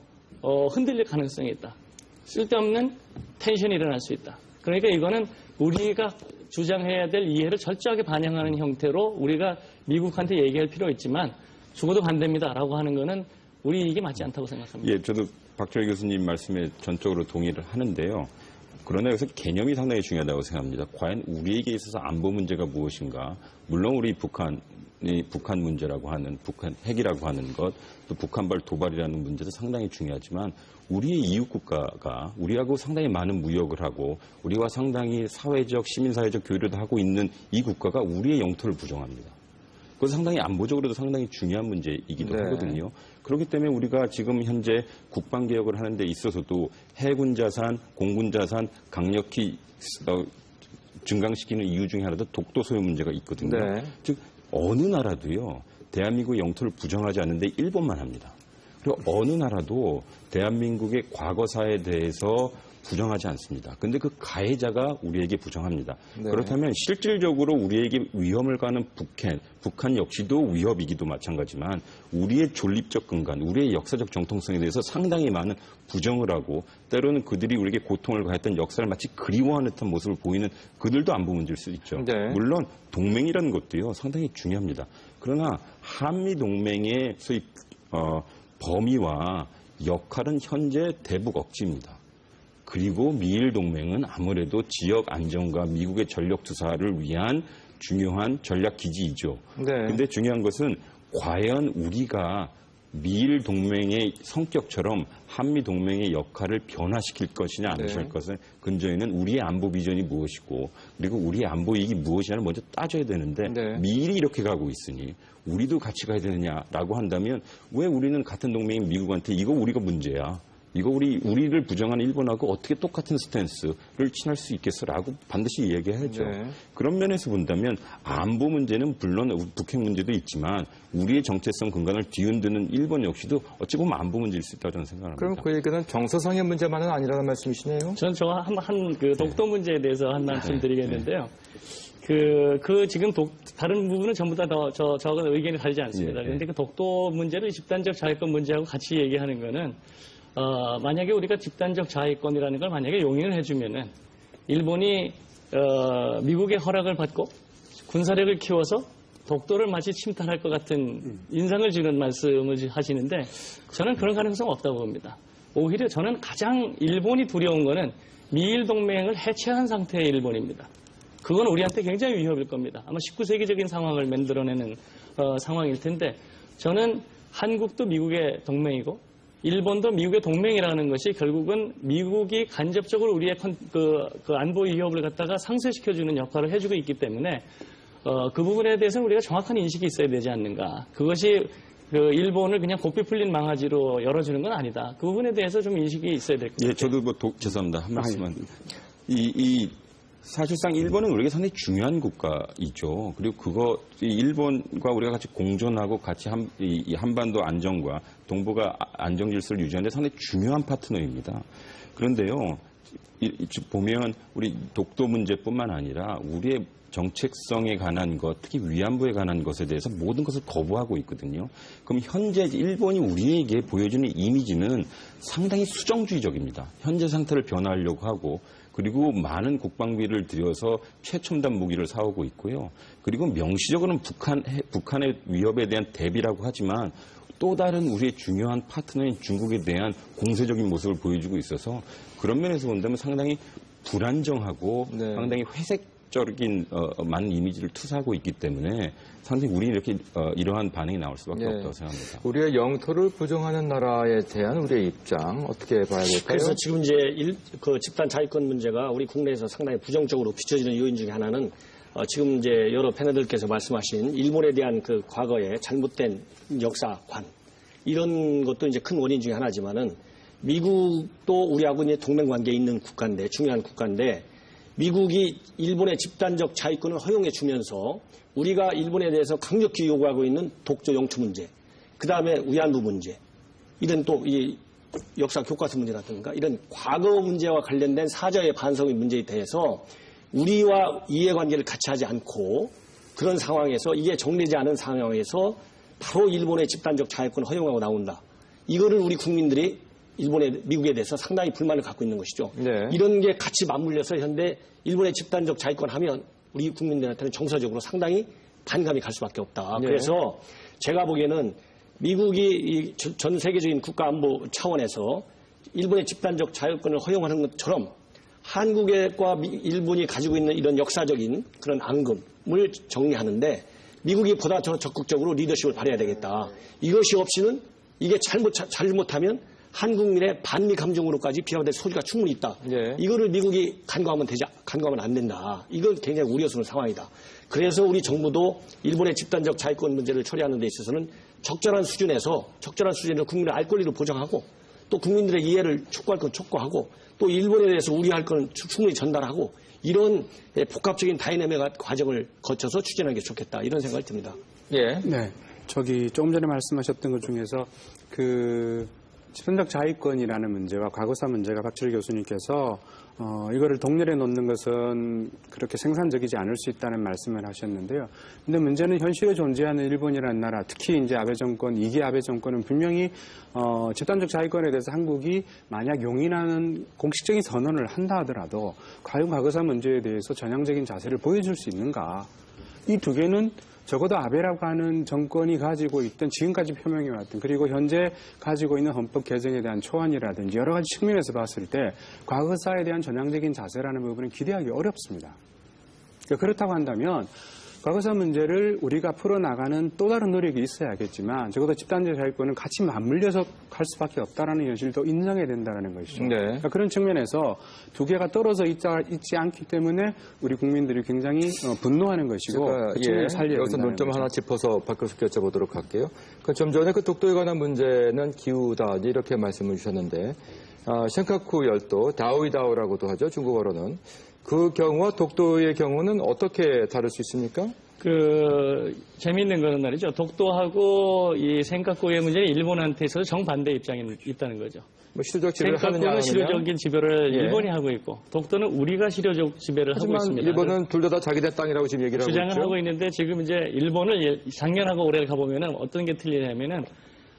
흔들릴 가능성이 있다. 쓸데없는 텐션이 일어날 수 있다. 그러니까 이거는 우리가 주장해야 될 이해를 철저하게 반영하는 형태로 우리가 미국한테 얘기할 필요 있지만 죽어도 반대입니다라고 하는 거는 우리 이익이 맞지 않다고 생각합니다. 예, 저도 박철희 교수님 말씀에 전적으로 동의를 하는데요. 그러나 여기서 개념이 상당히 중요하다고 생각합니다. 과연 우리에게 있어서 안보 문제가 무엇인가? 물론 우리 북한 문제라고 하는 북한 핵이라고 하는 것, 또 북한발 도발이라는 문제도 상당히 중요하지만 우리의 이웃 국가가 우리하고 상당히 많은 무역을 하고 우리와 상당히 사회적, 시민사회적 교류도 하고 있는 이 국가가 우리의 영토를 부정합니다. 그것은 상당히 안보적으로도 상당히 중요한 문제이기도 하거든요. 그렇기 때문에 우리가 지금 현재 국방개혁을 하는 데 있어서도 해군 자산, 공군 자산 강력히 증강시키는 이유 중에 하나도 독도 소유 문제가 있거든요. 즉 어느 나라도요. 대한민국의 영토를 부정하지 않는데 일본만 합니다. 그리고 어느 나라도 대한민국의 과거사에 대해서 부정하지 않습니다. 그런데 그 가해자가 우리에게 부정합니다. 그렇다면 실질적으로 우리에게 위험을 가는 북한 역시도 위협이기도 마찬가지지만 우리의 존립적 근간, 우리의 역사적 정통성에 대해서 상당히 많은 부정을 하고 때로는 그들이 우리에게 고통을 가했던 역사를 마치 그리워하는 듯한 모습을 보이는 그들도 안보 문제일 수 있죠. 물론 동맹이라는 것도요 상당히 중요합니다. 그러나 한미 동맹의 소위 범위와 역할은 현재 대북 억지입니다. 그리고 미일 동맹은 아무래도 지역 안정과 미국의 전력 투사를 위한 중요한 전략 기지이죠. 그런데 중요한 것은 과연 우리가 미일 동맹의 성격처럼 한미 동맹의 역할을 변화시킬 것이냐 아니할 것을 근저에는 우리의 안보 비전이 무엇이고 그리고 우리의 안보 이익이 무엇이냐를 먼저 따져야 되는데 미일이 이렇게 가고 있으니 우리도 같이 가야 되느냐라고 한다면 왜 우리는 같은 동맹인 미국한테 이거 우리가 문제야. 이거 우리를 부정하는 일본하고 어떻게 똑같은 스탠스를 취할 수 있겠어라고 반드시 이야기해야죠. 그런 면에서 본다면 안보 문제는 물론 북핵 문제도 있지만 우리의 정체성 근간을 뒤흔드는 일본 역시도 어찌 보면 안보 문제일 수 있다고 저는 생각합니다. 그럼 그 얘기는 정서성의 문제만은 아니라는 말씀이시네요? 저는 그 독도 문제에 대해서 한 말씀 드리겠는데요. 지금 다른 부분은 전부 다 저하고 의견이 다르지 않습니다. 그런데 그 독도 문제를 집단적 자위권 문제하고 같이 얘기하는 거는 만약에 우리가 집단적 자위권이라는 걸 만약에 용인을 해주면은 일본이 미국의 허락을 받고 군사력을 키워서 독도를 마치 침탈할 것 같은 인상을 주는 말씀을 하시는데 저는 그런 가능성 없다고 봅니다. 오히려 저는 가장 일본이 두려운 거는 미일 동맹을 해체한 상태의 일본입니다. 그건 우리한테 굉장히 위협일 겁니다. 아마 19세기적인 상황을 만들어내는 상황일 텐데 저는 한국도 미국의 동맹이고 일본도 미국의 동맹이라는 것이 결국은 미국이 간접적으로 우리의 그 안보 위협을 갖다가 상쇄시켜주는 역할을 해주고 있기 때문에 그 부분에 대해서는 우리가 정확한 인식이 있어야 되지 않는가. 그것이 일본을 그냥 고삐 풀린 망아지로 열어주는 건 아니다. 그 부분에 대해서 좀 인식이 있어야 될 것 같아요. 예, 저도 죄송합니다. 한 말씀만. 사실상 일본은 우리에게 상당히 중요한 국가이죠. 그리고 일본과 우리가 같이 공존하고 같이 한반도 안정과 동북아 안정 질서를 유지하는 데 상당히 중요한 파트너입니다. 그런데요, 보면 우리 독도 문제뿐만 아니라 우리의 정책성에 관한 것, 특히 위안부에 관한 것에 대해서 모든 것을 거부하고 있거든요. 그럼 현재 일본이 우리에게 보여주는 이미지는 상당히 수정주의적입니다. 현재 상태를 변화하려고 하고 그리고 많은 국방비를 들여서 최첨단 무기를 사오고 있고요. 그리고 명시적으로는 북한의 위협에 대한 대비라고 하지만 또 다른 우리의 중요한 파트너인 중국에 대한 공세적인 모습을 보여주고 있어서 그런 면에서 본다면 상당히 불안정하고 네. 상당히 회색적인 많은 이미지를 투사하고 있기 때문에 상당히 우리는 이렇게 이러한 반응이 나올 수밖에 네. 없다고 생각합니다. 우리의 영토를 부정하는 나라에 대한 우리의 입장 어떻게 봐야 될까요? 그래서 지금 이제 그 집단 자위권 문제가 우리 국내에서 상당히 부정적으로 비춰지는 요인 중에 하나는 지금 이제 여러 패널들께서 말씀하신 일본에 대한 그 과거의 잘못된 역사관 이런 것도 이제 큰 원인 중에 하나지만은 미국도 우리하고 이제 동맹 관계에 있는 국가인데 중요한 국가인데 미국이 일본의 집단적 자위권을 허용해 주면서 우리가 일본에 대해서 강력히 요구하고 있는 독도 영토 문제, 그 다음에 위안부 문제, 이런 또 이 역사 교과서 문제라든가 이런 과거 문제와 관련된 사저의 반성의 문제에 대해서 우리와 이해관계를 같이 하지 않고 그런 상황에서 이게 정리되지 않은 상황에서 바로 일본의 집단적 자위권을 허용하고 나온다. 이거를 우리 국민들이 미국에 대해서 상당히 불만을 갖고 있는 것이죠. 네. 이런 게 같이 맞물려서 현재 일본의 집단적 자위권 하면 우리 국민들한테는 정서적으로 상당히 반감이 갈 수밖에 없다. 네. 그래서 제가 보기에는 미국이 전 세계적인 국가안보 차원에서 일본의 집단적 자유권을 허용하는 것처럼 한국과 일본이 가지고 있는 이런 역사적인 그런 앙금을 정리하는데 미국이 보다 더 적극적으로 리더십을 발휘해야 되겠다. 이것이 없이는 이게 잘못하면 한국민의 반미 감정으로까지 비화될 소지가 충분히 있다. 예. 이거를 미국이 간과하면 안 된다. 이건 굉장히 우려스러운 상황이다. 그래서 우리 정부도 일본의 집단적 자위권 문제를 처리하는 데 있어서는 적절한 수준에서 국민의 알 권리를 보장하고 또 국민들의 이해를 촉구할 건 촉구하고 또 일본에 대해서 우려할 건 충분히 전달하고 이런 복합적인 다이내믹 과정을 거쳐서 추진하는 게 좋겠다. 이런 생각이 듭니다. 예. 네. 조금 전에 말씀하셨던 것 중에서 집단적 자위권이라는 문제와 과거사 문제가 박철 교수님께서 이거를 동렬에 놓는 것은 그렇게 생산적이지 않을 수 있다는 말씀을 하셨는데요. 근데 문제는 현실에 존재하는 일본이라는 나라, 특히 이제 아베 정권, 2기 아베 정권은 분명히 집단적 자위권에 대해서 한국이 만약 용인하는 공식적인 선언을 한다 하더라도 과연 과거사 문제에 대해서 전향적인 자세를 보여줄 수 있는가? 이 두 개는 적어도 아베라고 하는 정권이 가지고 있던 지금까지 표명해왔던 그리고 현재 가지고 있는 헌법 개정에 대한 초안이라든지 여러 가지 측면에서 봤을 때 과거사에 대한 전향적인 자세라는 부분은 기대하기 어렵습니다. 그렇다고 한다면 과거사 문제를 우리가 풀어나가는 또 다른 노력이 있어야겠지만 적어도 집단적 자위권은 같이 맞물려서 갈 수밖에 없다는 현실도 인정해야 된다는 것이죠. 네. 그러니까 그런 측면에서 두 개가 떨어져 있지 않기 때문에 우리 국민들이 굉장히 분노하는 것이고 그 측면을 살려야 여기서 된다는 논점 거죠. 하나 짚어서 박 교수께 여쭤보도록 할게요. 좀 전에 그 독도에 관한 문제는 기후다 이렇게 말씀을 주셨는데 셴카쿠 열도 다오이다오라고도 하죠. 중국어로는. 그 경우와 독도의 경우는 어떻게 다를 수 있습니까? 재미있는 거는 말이죠. 독도하고 이 센카쿠의 문제는 일본한테 있어서 정반대 입장이 있다는 거죠. 뭐 실효적 지배를 하느냐 안 센카쿠는 하느냐. 실효적인 지배를 예. 일본이 하고 있고, 독도는 우리가 실효적 지배를 하고 하지만 있습니다. 일본은 둘 다 자기네 땅이라고 지금 얘기를 하고 주장을 있죠. 하고 있는데 지금 이제 일본을 작년하고 올해를 가보면은 어떤 게 틀리냐면은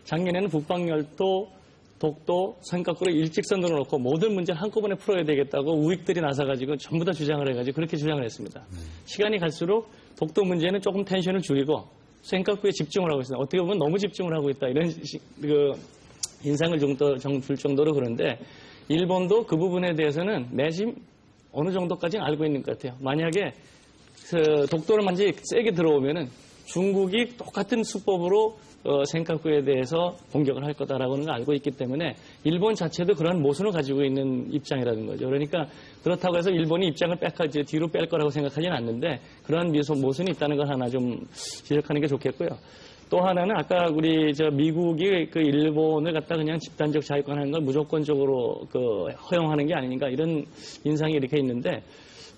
작년에는 북방열도 독도, 센카쿠를 일직선으로 놓고 모든 문제를 한꺼번에 풀어야 되겠다고 우익들이 나서가지고 전부 다 주장을 해가지고 그렇게 주장을 했습니다. 시간이 갈수록 독도 문제는 조금 텐션을 줄이고 센카쿠에 집중을 하고 있습니다. 어떻게 보면 너무 집중을 하고 있다 이런 인상을 줄 정도로 그런데 일본도 그 부분에 대해서는 내심 어느 정도까지는 알고 있는 것 같아요. 만약에 독도를 만약에 세게 들어오면은 중국이 똑같은 수법으로 센카쿠에 대해서 공격을 할 거다라고는 걸 알고 있기 때문에 일본 자체도 그런 모순을 가지고 있는 입장이라는 거죠. 그러니까 그렇다고 해서 일본이 입장을 뒤로 뺄 거라고 생각하지는 않는데 그런 모순이 있다는 걸 하나 좀 지적하는 게 좋겠고요. 또 하나는 아까 우리 미국이 그 일본을 갖다 그냥 집단적 자위권 하는 걸 무조건적으로 허용하는 게 아닌가 이런 인상이 이렇게 있는데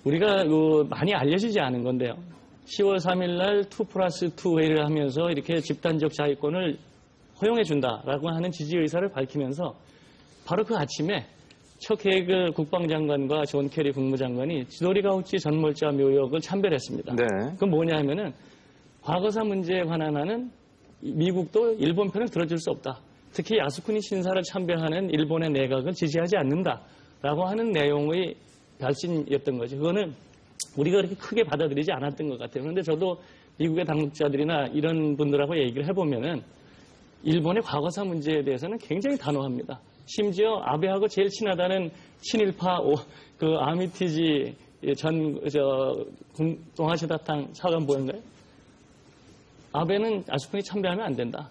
우리가 많이 알려지지 않은 건데요. 10월 3일 날 2+2 회의를 하면서 이렇게 집단적 자위권을 허용해 준다라고 하는 지지 의사를 밝히면서 바로 그 아침에 척 헤이그 국방장관과 존 캐리 국무장관이 지도리가우치 전몰자 묘역을 참배했습니다. 네. 그건 뭐냐 하면은 과거사 문제에 관한 한은 미국도 일본 편을 들어줄 수 없다. 특히 야스쿠니 신사를 참배하는 일본의 내각을 지지하지 않는다라고 하는 내용의 발신이었던 거죠. 그거는 우리가 그렇게 크게 받아들이지 않았던 것 같아요. 그런데 저도 미국의 당국자들이나 이런 분들하고 얘기를 해보면은 일본의 과거사 문제에 대해서는 굉장히 단호합니다. 심지어 아베하고 제일 친하다는 친일파 그 아미티지 동아시아다탕 사관보인가요? 아베는 아수콘이 참배하면 안 된다.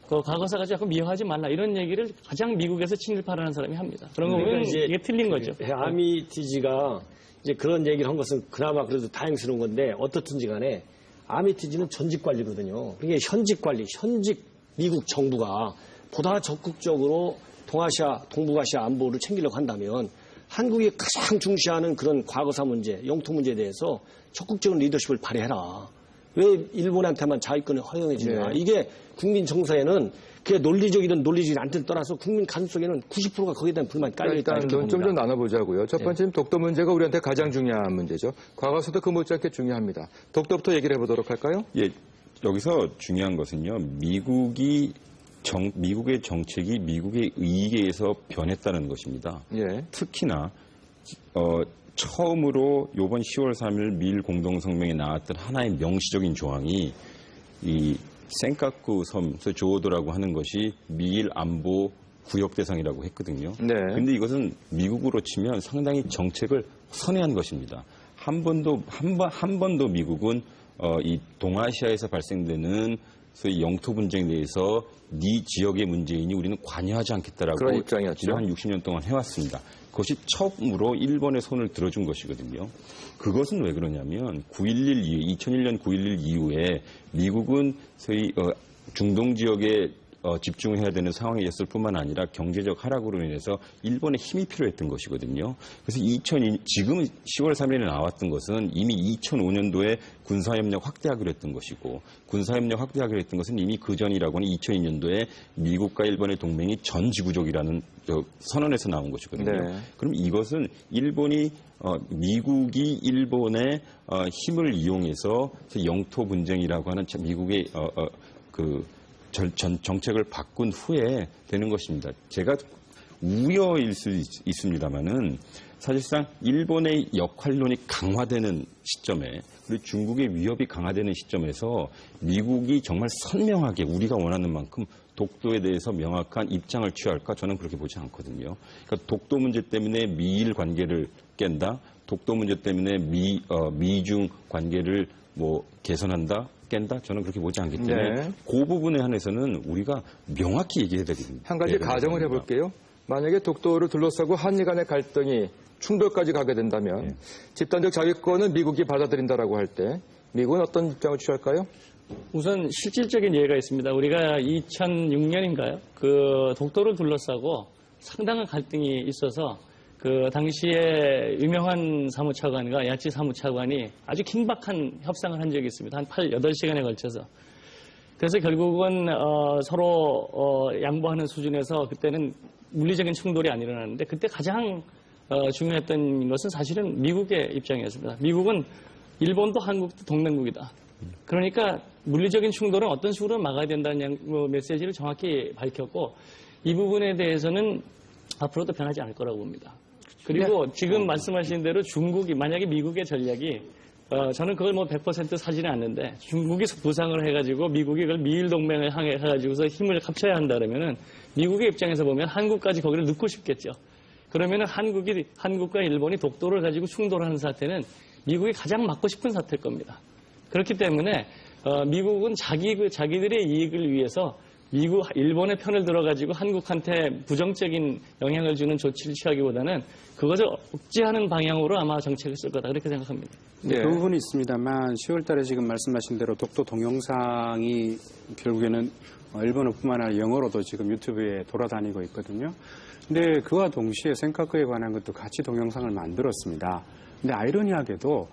그 과거사가 자꾸 미화하지 말라 이런 얘기를 가장 미국에서 친일파라는 사람이 합니다. 그런 거 보면 이게 틀린 거죠. 아미티지가 이제 그런 얘기를 한 것은 그나마 그래도 다행스러운 건데 어떻든지 간에 아미티지는 전직 관리거든요. 그게 현직 관리, 현직 미국 정부가 보다 적극적으로 동아시아, 동북아시아 안보를 챙기려고 한다면 한국이 가장 중시하는 그런 과거사 문제, 영토 문제에 대해서 적극적인 리더십을 발휘해라. 왜 일본한테만 자위권을 허용해주냐. 네. 이게 국민 정서에는 그게 논리적이든 논리적이든 않든 떠나서 국민 가슴속에는 90%가 거기에 대한 불만이 깔려있다. 일단 이렇게 논점 봅니다. 좀 나눠보자고요. 첫 번째는 독도 문제가 우리한테 가장 중요한 문제죠. 과거사도 그 못지않게 중요합니다. 독도부터 얘기를 해보도록 할까요? 예, 여기서 중요한 것은요. 미국의 정책이 미국의 이익에 의해서 변했다는 것입니다. 예. 특히나 처음으로 이번 10월 3일 미일 공동성명에 나왔던 하나의 명시적인 조항이 이 센카쿠 섬, 조오도라고 하는 것이 미일 안보 구역 대상이라고 했거든요. 네. 근데 이것은 미국으로 치면 상당히 정책을 선회한 것입니다. 한 번도 미국은 이 동아시아에서 발생되는 소위 영토 분쟁에 대해서 네 지역의 문제이니 우리는 관여하지 않겠다라고 그런 입장이었죠. 지난 한 60년 동안 해왔습니다. 그것이 처음으로 일본의 손을 들어준 것이거든요. 그것은 왜 그러냐면 2001년 9.11 이후에 미국은 소위 중동 지역에 집중해야 되는 상황이었을 뿐만 아니라 경제적 하락으로 인해서 일본의 힘이 필요했던 것이거든요. 그래서 지금 10월 3일에 나왔던 것은 이미 2005년도에 군사협력 확대하기로 했던 것이고 군사협력 확대하기로 했던 것은 이미 그 전이라고는 2002년도에 미국과 일본의 동맹이 전지구적이라는 선언에서 나온 것이거든요. 네. 그럼 이것은 미국이 일본의 힘을 이용해서 있어서 분쟁이라고 하는 미국의 정책을 바꾼 후에 되는 것입니다. 제가 우려일 수 있습니다만은 사실상 일본의 역할론이 강화되는 시점에 그리고 중국의 위협이 강화되는 시점에서 미국이 정말 선명하게 우리가 원하는 만큼 독도에 대해서 명확한 입장을 취할까 저는 그렇게 보지 않거든요. 그러니까 독도 문제 때문에 미일 관계를 깬다. 독도 문제 때문에 미중 관계를 개선한다. 깬다? 저는 그렇게 보지 않기 때문에 네. 그 부분에 한해서는 우리가 명확히 얘기해야 되거든요. 한 가지 가정을 해볼게요. 만약에 독도를 둘러싸고 한일 간의 갈등이 충돌까지 가게 된다면 집단적 자위권은 미국이 받아들인다라고 할 때 미국은 어떤 입장을 취할까요? 우선 실질적인 예가 있습니다. 우리가 2006년인가요? 그 독도를 둘러싸고 상당한 갈등이 있어서 그 당시에 유명한 사무차관과 야치 사무차관이 아주 긴박한 협상을 한 적이 있습니다. 한 8-8시간에 걸쳐서. 그래서 결국은 서로 양보하는 수준에서 그때는 물리적인 충돌이 안 일어났는데 그때 가장 중요했던 것은 사실은 미국의 입장이었습니다. 미국은 일본도 한국도 동맹국이다. 그러니까 물리적인 충돌은 어떤 식으로 막아야 된다는 메시지를 정확히 밝혔고 이 부분에 대해서는 앞으로도 변하지 않을 거라고 봅니다. 그리고 지금 말씀하신 대로 중국이 만약에 미국의 전략이 저는 그걸 100% 사지는 않는데 중국이 부상을 해가지고 미국이 그걸 미일 동맹을 해가지고서 힘을 합쳐야 한다 그러면은 미국의 입장에서 보면 한국까지 거기를 넣고 싶겠죠. 그러면은 한국과 일본이 독도를 가지고 충돌하는 사태는 미국이 가장 막고 싶은 사태일 겁니다. 그렇기 때문에 미국은 자기들의 이익을 위해서 일본의 편을 들어가지고 한국한테 부정적인 영향을 주는 조치를 취하기보다는 그것을 억제하는 방향으로 아마 정책을 쓸 거다 그렇게 생각합니다. 네. 그 부분이 있습니다만 10월 달에 지금 말씀하신 대로 독도 동영상이 결국에는 일본어뿐만 아니라 영어로도 지금 유튜브에 돌아다니고 있거든요. 근데 그와 동시에 센카쿠에 관한 것도 같이 동영상을 만들었습니다. 근데 아이러니하게도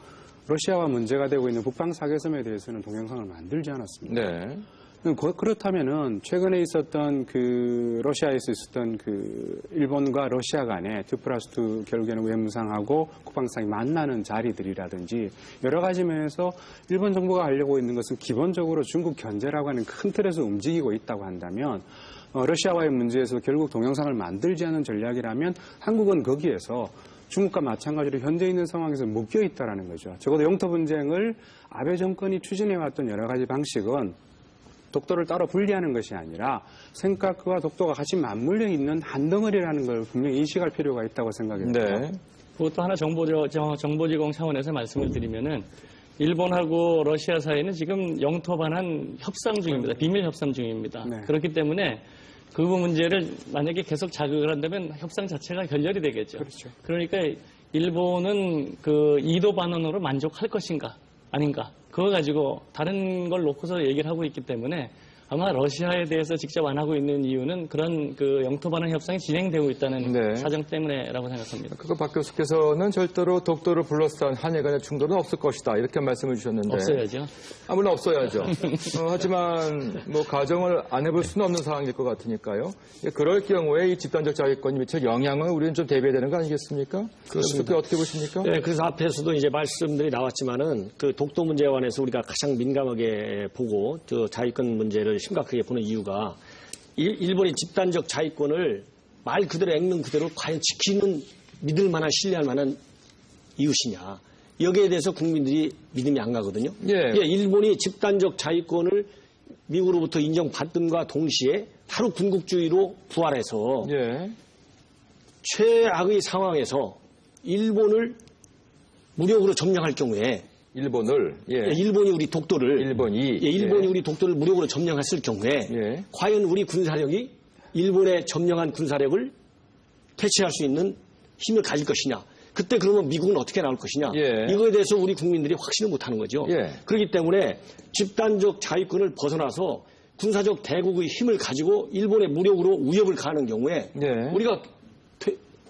러시아와 문제가 되고 있는 북방 사계섬에 대해서는 동영상을 만들지 않았습니다. 네. 그렇다면은 최근에 있었던 러시아에서 있었던 일본과 러시아 간의 2+2 결국에는 외무상하고 국방상이 만나는 자리들이라든지 여러 가지 면에서 일본 정부가 하려고 있는 것은 기본적으로 중국 견제라고 하는 큰 틀에서 움직이고 있다고 한다면 러시아와의 문제에서 결국 동영상을 만들지 않은 전략이라면 한국은 거기에서 중국과 마찬가지로 현재 있는 상황에서 묶여 있다라는 거죠. 적어도 영토 분쟁을 아베 정권이 추진해왔던 여러 가지 방식은 독도를 따로 분리하는 것이 아니라 생각과 독도가 같이 맞물려 있는 한 덩어리라는 걸 분명히 인식할 필요가 있다고 생각해요. 네. 그것도 하나 정보제공 차원에서 말씀을 드리면은 일본하고 러시아 사이는 지금 영토 반환 협상 중입니다. 비밀 협상 중입니다. 네. 그렇기 때문에 그 문제를 만약에 계속 자극을 한다면 협상 자체가 결렬이 되겠죠. 그렇죠. 그러니까 일본은 그 이도 반환으로 만족할 것인가 아닌가 그거 가지고 다른 걸 놓고서 얘기를 하고 있기 때문에 아마 러시아에 대해서 직접 안 하고 있는 이유는 그런 그 영토 반환 협상이 진행되고 있다는 네. 사정 때문에라고 생각합니다. 그거 박 교수께서는 절대로 독도를 불러싼 한일 간의 충돌은 없을 것이다. 이렇게 말씀을 주셨는데. 없어야죠. 물론 없어야죠. 하지만 뭐 가정을 안 해볼 수는 없는 상황일 것 같으니까요. 그럴 경우에 이 집단적 자위권이 미칠 영향을 우리는 좀 대비해야 되는 거 아니겠습니까? 그렇게 어떻게 보십니까? 네, 그래서 앞에서도 이제 말씀들이 나왔지만은 그 독도 문제에 관해서 우리가 가장 민감하게 보고 그 자위권 문제를 심각하게 보는 이유가 일본이 집단적 자위권을 말 그대로 액면 그대로 과연 지키는 믿을 만한 신뢰할 만한 이웃이냐. 여기에 대해서 국민들이 믿음이 안 가거든요. 예. 일본이 집단적 자위권을 미국으로부터 인정받음과 동시에 바로 군국주의로 부활해서 예. 최악의 상황에서 일본을 무력으로 점령할 경우에 일본을. 예. 일본이 우리 독도를 일본이. 일본이 예. 우리 독도를 무력으로 점령했을 경우에 예. 과연 우리 군사력이 일본의 점령한 군사력을 퇴치할 수 있는 힘을 가질 것이냐. 그때 그러면 미국은 어떻게 나올 것이냐. 예. 이거에 대해서 우리 국민들이 확신을 못하는 거죠. 예. 그렇기 때문에 집단적 자위권을 벗어나서 군사적 대국의 힘을 가지고 일본의 무력으로 위협을 가하는 경우에 예. 우리가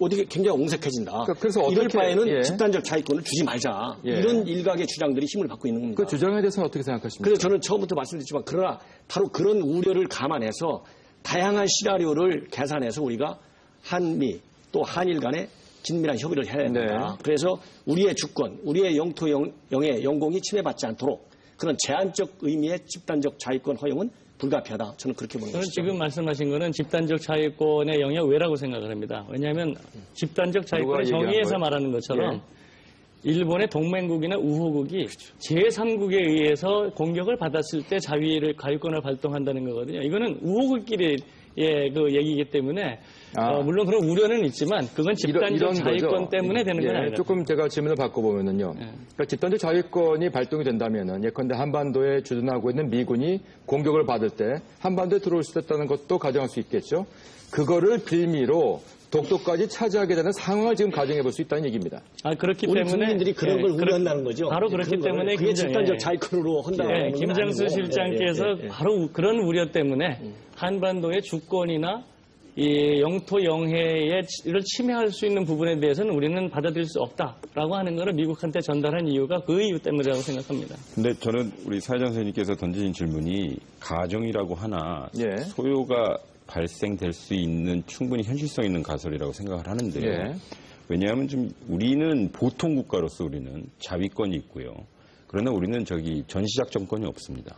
어떻게 굉장히 옹색해진다. 그래서 이럴 어떻게, 바에는 예. 집단적 자위권을 주지 말자. 예. 이런 일각의 주장들이 힘을 받고 있는 겁니다. 그 주장에 대해서는 어떻게 생각하십니까? 그래서 저는 처음부터 말씀드렸지만 그러나 바로 그런 우려를 감안해서 다양한 시나리오를 계산해서 우리가 한미 또 한일 간에 긴밀한 협의를 해야 된다. 네. 그래서 우리의 주권, 우리의 영토 영의 영공이 침해받지 않도록 그런 제한적 의미의 집단적 자위권 허용은 불가피하다. 저는 그렇게 보는 저는 것이죠. 지금 말씀하신 거는 집단적 자위권의 영역 외라고 생각을 합니다. 왜냐하면 집단적 자위권의 누가 얘기한 정의에서 거예요? 말하는 것처럼 예. 일본의 동맹국이나 우호국이 제3국에 의해서 공격을 받았을 때 자위권을 발동한다는 거거든요. 이거는 우호국끼리의 그 얘기이기 때문에 물론 그런 우려는 있지만 그건 집단적 이런 자위권 거죠. 때문에 되는 건 예, 아니다. 조금 제가 질문을 바꿔보면은요. 그러니까 집단적 자위권이 발동이 된다면은 예컨대 한반도에 주둔하고 있는 미군이 공격을 받을 때 한반도에 들어올 수 있다는 것도 가정할 수 있겠죠. 그거를 빌미로 독도까지 차지하게 되는 상황을 지금 가정해 볼 수 있다는 얘기입니다. 그렇기 우리 때문에 국민들이 그런 걸 우려한다는 거죠. 바로 그렇기 때문에 그게 집단적 예. 자위권으로 한다는 건 김장수 아니고. 실장께서 예. 바로 그런 우려 때문에 한반도의 주권이나 이 영토 영해를 침해할 수 있는 부분에 대해서는 우리는 받아들일 수 없다라고 하는 것을 미국한테 전달한 이유가 그 이유 때문이라고 생각합니다. 근데 저는 우리 사회장 선생님께서 던진 질문이 가정이라고 하나 예. 소요가 발생될 수 있는 충분히 현실성 있는 가설이라고 생각을 하는데요. 예. 왜냐하면 좀 우리는 보통 국가로서 우리는 자위권이 있고요. 그러나 우리는 전시작전권이 없습니다.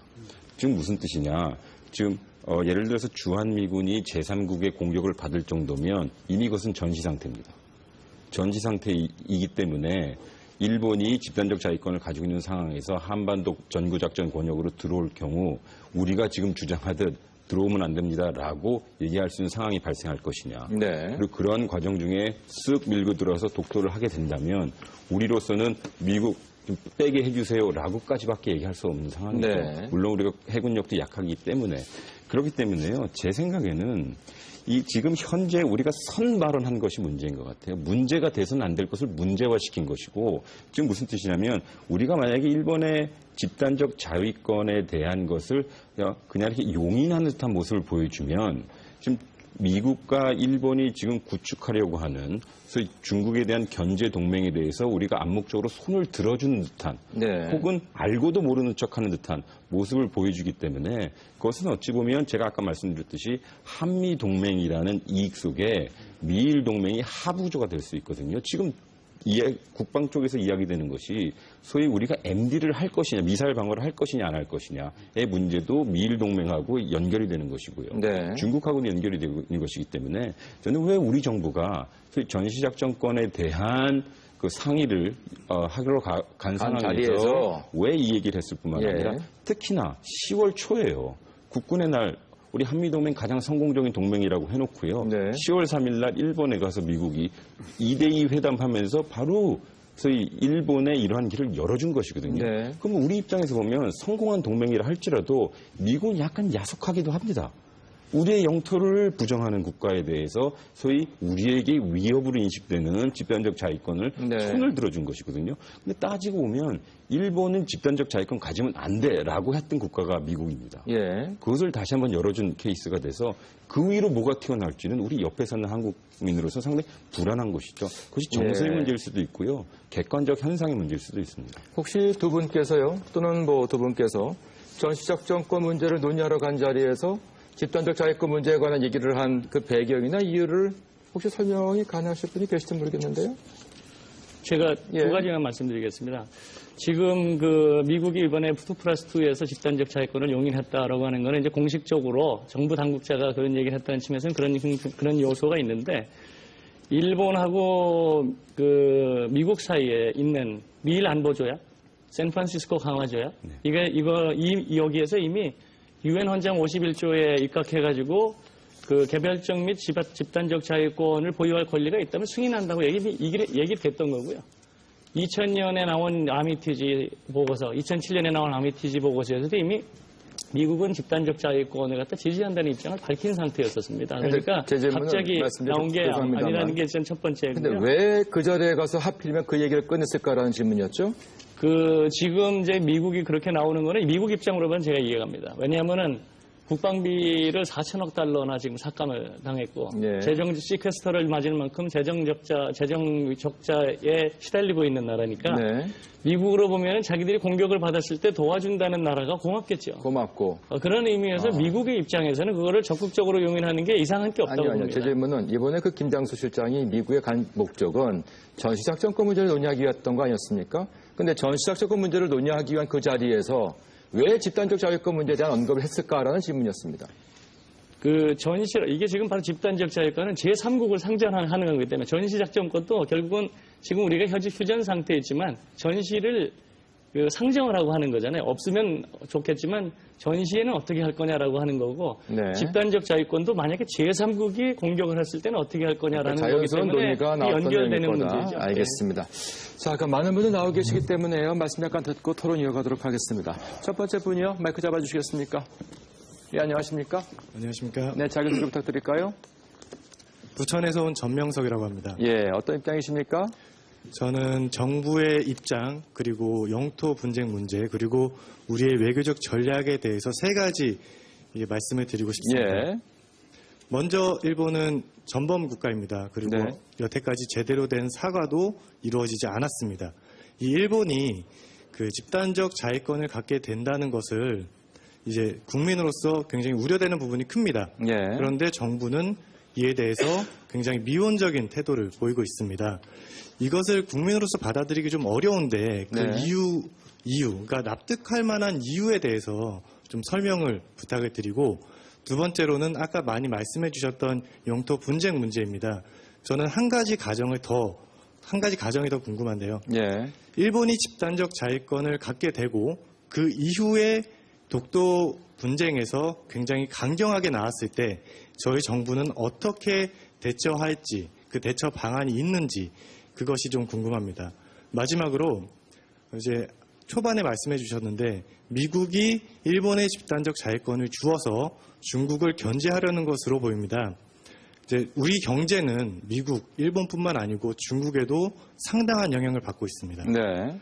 지금 무슨 뜻이냐? 지금 예를 들어서 주한미군이 제3국의 공격을 받을 정도면 이미 그것은 전시 상태입니다. 전시 상태이기 때문에 일본이 집단적 자위권을 가지고 있는 상황에서 한반도 전구작전 권역으로 들어올 경우 우리가 지금 주장하듯 들어오면 안 됩니다라고 얘기할 수 있는 상황이 발생할 것이냐. 네. 그리고 그런 과정 중에 쓱 밀고 들어서 독도를 하게 된다면 우리로서는 미국 좀 빼게 해주세요라고까지밖에 얘기할 수 없는 상황이죠. 네. 물론 우리가 해군력도 약하기 때문에 그렇기 때문에요. 제 생각에는 이 지금 현재 우리가 선발언한 것이 문제인 것 같아요. 문제가 돼서는 안 될 것을 문제화시킨 것이고 지금 무슨 뜻이냐면 우리가 만약에 일본의 집단적 자위권에 대한 것을 그냥 이렇게 용인하는 듯한 모습을 보여주면 지금 미국과 일본이 지금 구축하려고 하는 소위 중국에 대한 견제 동맹에 대해서 우리가 암묵적으로 손을 들어주는 듯한 네. 혹은 알고도 모르는 척하는 듯한 모습을 보여주기 때문에 그것은 어찌 보면 제가 아까 말씀드렸듯이 한미 동맹이라는 이익 속에 미일 동맹이 하부구조가 될 수 있거든요. 지금 국방 쪽에서 이야기되는 것이 소위 우리가 MD를 할 것이냐, 미사일 방어를 할 것이냐 안 할 것이냐의 문제도 미일 동맹하고 연결이 되는 것이고요. 네. 중국하고는 연결이 되는 것이기 때문에 저는 왜 우리 정부가 소위 전시작전권에 대한 그 상의를 하러 간 상황에서 자리에서 왜 이 얘기를 했을 뿐만 예. 아니라 특히나 10월 초에요. 국군의 날 우리 한미동맹 가장 성공적인 동맹이라고 해놓고요. 네. 10월 3일 날 일본에 가서 미국이 2대2 회담하면서 바로 소위 일본에 이러한 길을 열어준 것이거든요. 네. 그럼 우리 입장에서 보면 성공한 동맹이라 할지라도 미국은 약간 야속하기도 합니다. 우리의 영토를 부정하는 국가에 대해서 소위 우리에게 위협으로 인식되는 집단적 자위권을 네. 손을 들어준 것이거든요. 근데 따지고 보면 일본은 집단적 자위권 가지면 안 돼라고 했던 국가가 미국입니다. 예. 그것을 다시 한번 열어준 케이스가 돼서 그 위로 뭐가 튀어나올지는 우리 옆에 사는 한국민으로서 상당히 불안한 것이죠. 그것이 정서의 예. 문제일 수도 있고요. 객관적 현상의 문제일 수도 있습니다. 혹시 두 분께서요, 또는 뭐 두 분께서 전시작전권 문제를 논의하러 간 자리에서 집단적 자위권 문제에 관한 얘기를 한 그 배경이나 이유를 혹시 설명이 가능하실 분이 계실지 모르겠는데요. 제가 예. 두 가지만 말씀드리겠습니다. 지금 그 미국이 이번에 2+2에서 집단적 자위권을 용인했다라고 하는 거는 이제 공식적으로 정부 당국자가 그런 얘기를 했다는 측면에서는 그런 요소가 있는데 일본하고 그 미국 사이에 있는 미일 안보 조약, 샌프란시스코 강화 조약, 여기에서 이미 유엔 헌장 51조에 입각해가지고 그 개별적 및 집단적 자위권을 보유할 권리가 있다면 승인한다고 얘기를 했던 거고요. 2000년에 나온 아미티지 보고서, 2007년에 나온 아미티지 보고서에서도 이미 미국은 집단적 자위권을 갖다 지지한다는 입장을 밝힌 상태였었습니다. 그러니까 제 질문은 갑자기 나온 게 죄송합니다만. 아니라는 게 첫 번째고요. 근데 왜 그 자리에 가서 하필이면 그 얘기를 꺼냈을까라는 질문이었죠. 지금 이제 미국이 그렇게 나오는 거는 미국 입장으로 보면 제가 이해갑니다. 왜냐하면은 국방비를 4천억 달러나 지금 삭감을 당했고 예. 재정 시퀘스터를 맞을 만큼 재정 적자에 시달리고 있는 나라니까 네. 미국으로 보면 자기들이 공격을 받았을 때 도와준다는 나라가 고맙겠죠. 고맙고. 그런 의미에서 미국의 입장에서는 그거를 적극적으로 용인하는 게 이상한 게 없다고 아니요. 봅니다. 제 질문은 이번에 그 김장수 실장이 미국에 간 목적은 전시작전권 문제를 논의하기 위했던 거 아니었습니까? 근데 전시작전권 문제를 논의하기 위한 그 자리에서 왜 집단적 자위권 문제에 대한 언급을 했을까라는 질문이었습니다. 이게 지금 바로 집단적 자위권은 제3국을 상정하는 거기 때문에 전시작전권도 결국은 지금 우리가 현재 휴전 상태이지만 전시를 상정을 하고 하는 거잖아요. 없으면 좋겠지만 전시에는 어떻게 할 거냐라고 하는 거고 네. 집단적 자위권도 만약에 제3국이 공격을 했을 때는 어떻게 할 거냐라는 거기 자연스러운 때문에 논의가 나왔던 연결되는 거다. 문제죠. 알겠습니다. 자, 그럼 많은 분들 나오고 계시기 때문에요. 말씀 약간 듣고 토론 이어가도록 하겠습니다. 첫 번째 분이요. 마이크 잡아주시겠습니까? 예, 안녕하십니까? 안녕하십니까. 네, 자기소개 부탁드릴까요? 부천에서 온 전명석이라고 합니다. 예, 어떤 입장이십니까? 저는 정부의 입장, 그리고 영토 분쟁 문제, 그리고 우리의 외교적 전략에 대해서 세 가지 말씀을 드리고 싶습니다. 예. 먼저 일본은 전범 국가입니다. 그리고 네. 여태까지 제대로 된 사과도 이루어지지 않았습니다. 이 일본이 그 집단적 자위권을 갖게 된다는 것을 이제 국민으로서 굉장히 우려되는 부분이 큽니다. 예. 그런데 정부는 이에 대해서 굉장히 미온적인 태도를 보이고 있습니다. 이것을 국민으로서 받아들이기 좀 어려운데 그 네. 그러니까 납득할 만한 이유에 대해서 좀 설명을 부탁을 드리고 두 번째로는 아까 많이 말씀해 주셨던 영토 분쟁 문제입니다. 저는 한 가지 가정이 더 궁금한데요. 예. 일본이 집단적 자위권을 갖게 되고 그 이후에 독도 분쟁에서 굉장히 강경하게 나왔을 때 저희 정부는 어떻게 대처할지 그 대처 방안이 있는지 그것이 좀 궁금합니다. 마지막으로 이제 초반에 말씀해 주셨는데 미국이 일본의 집단적 자위권을 주어서 중국을 견제하려는 것으로 보입니다. 이제 우리 경제는 미국, 일본뿐만 아니고 중국에도 상당한 영향을 받고 있습니다. 네.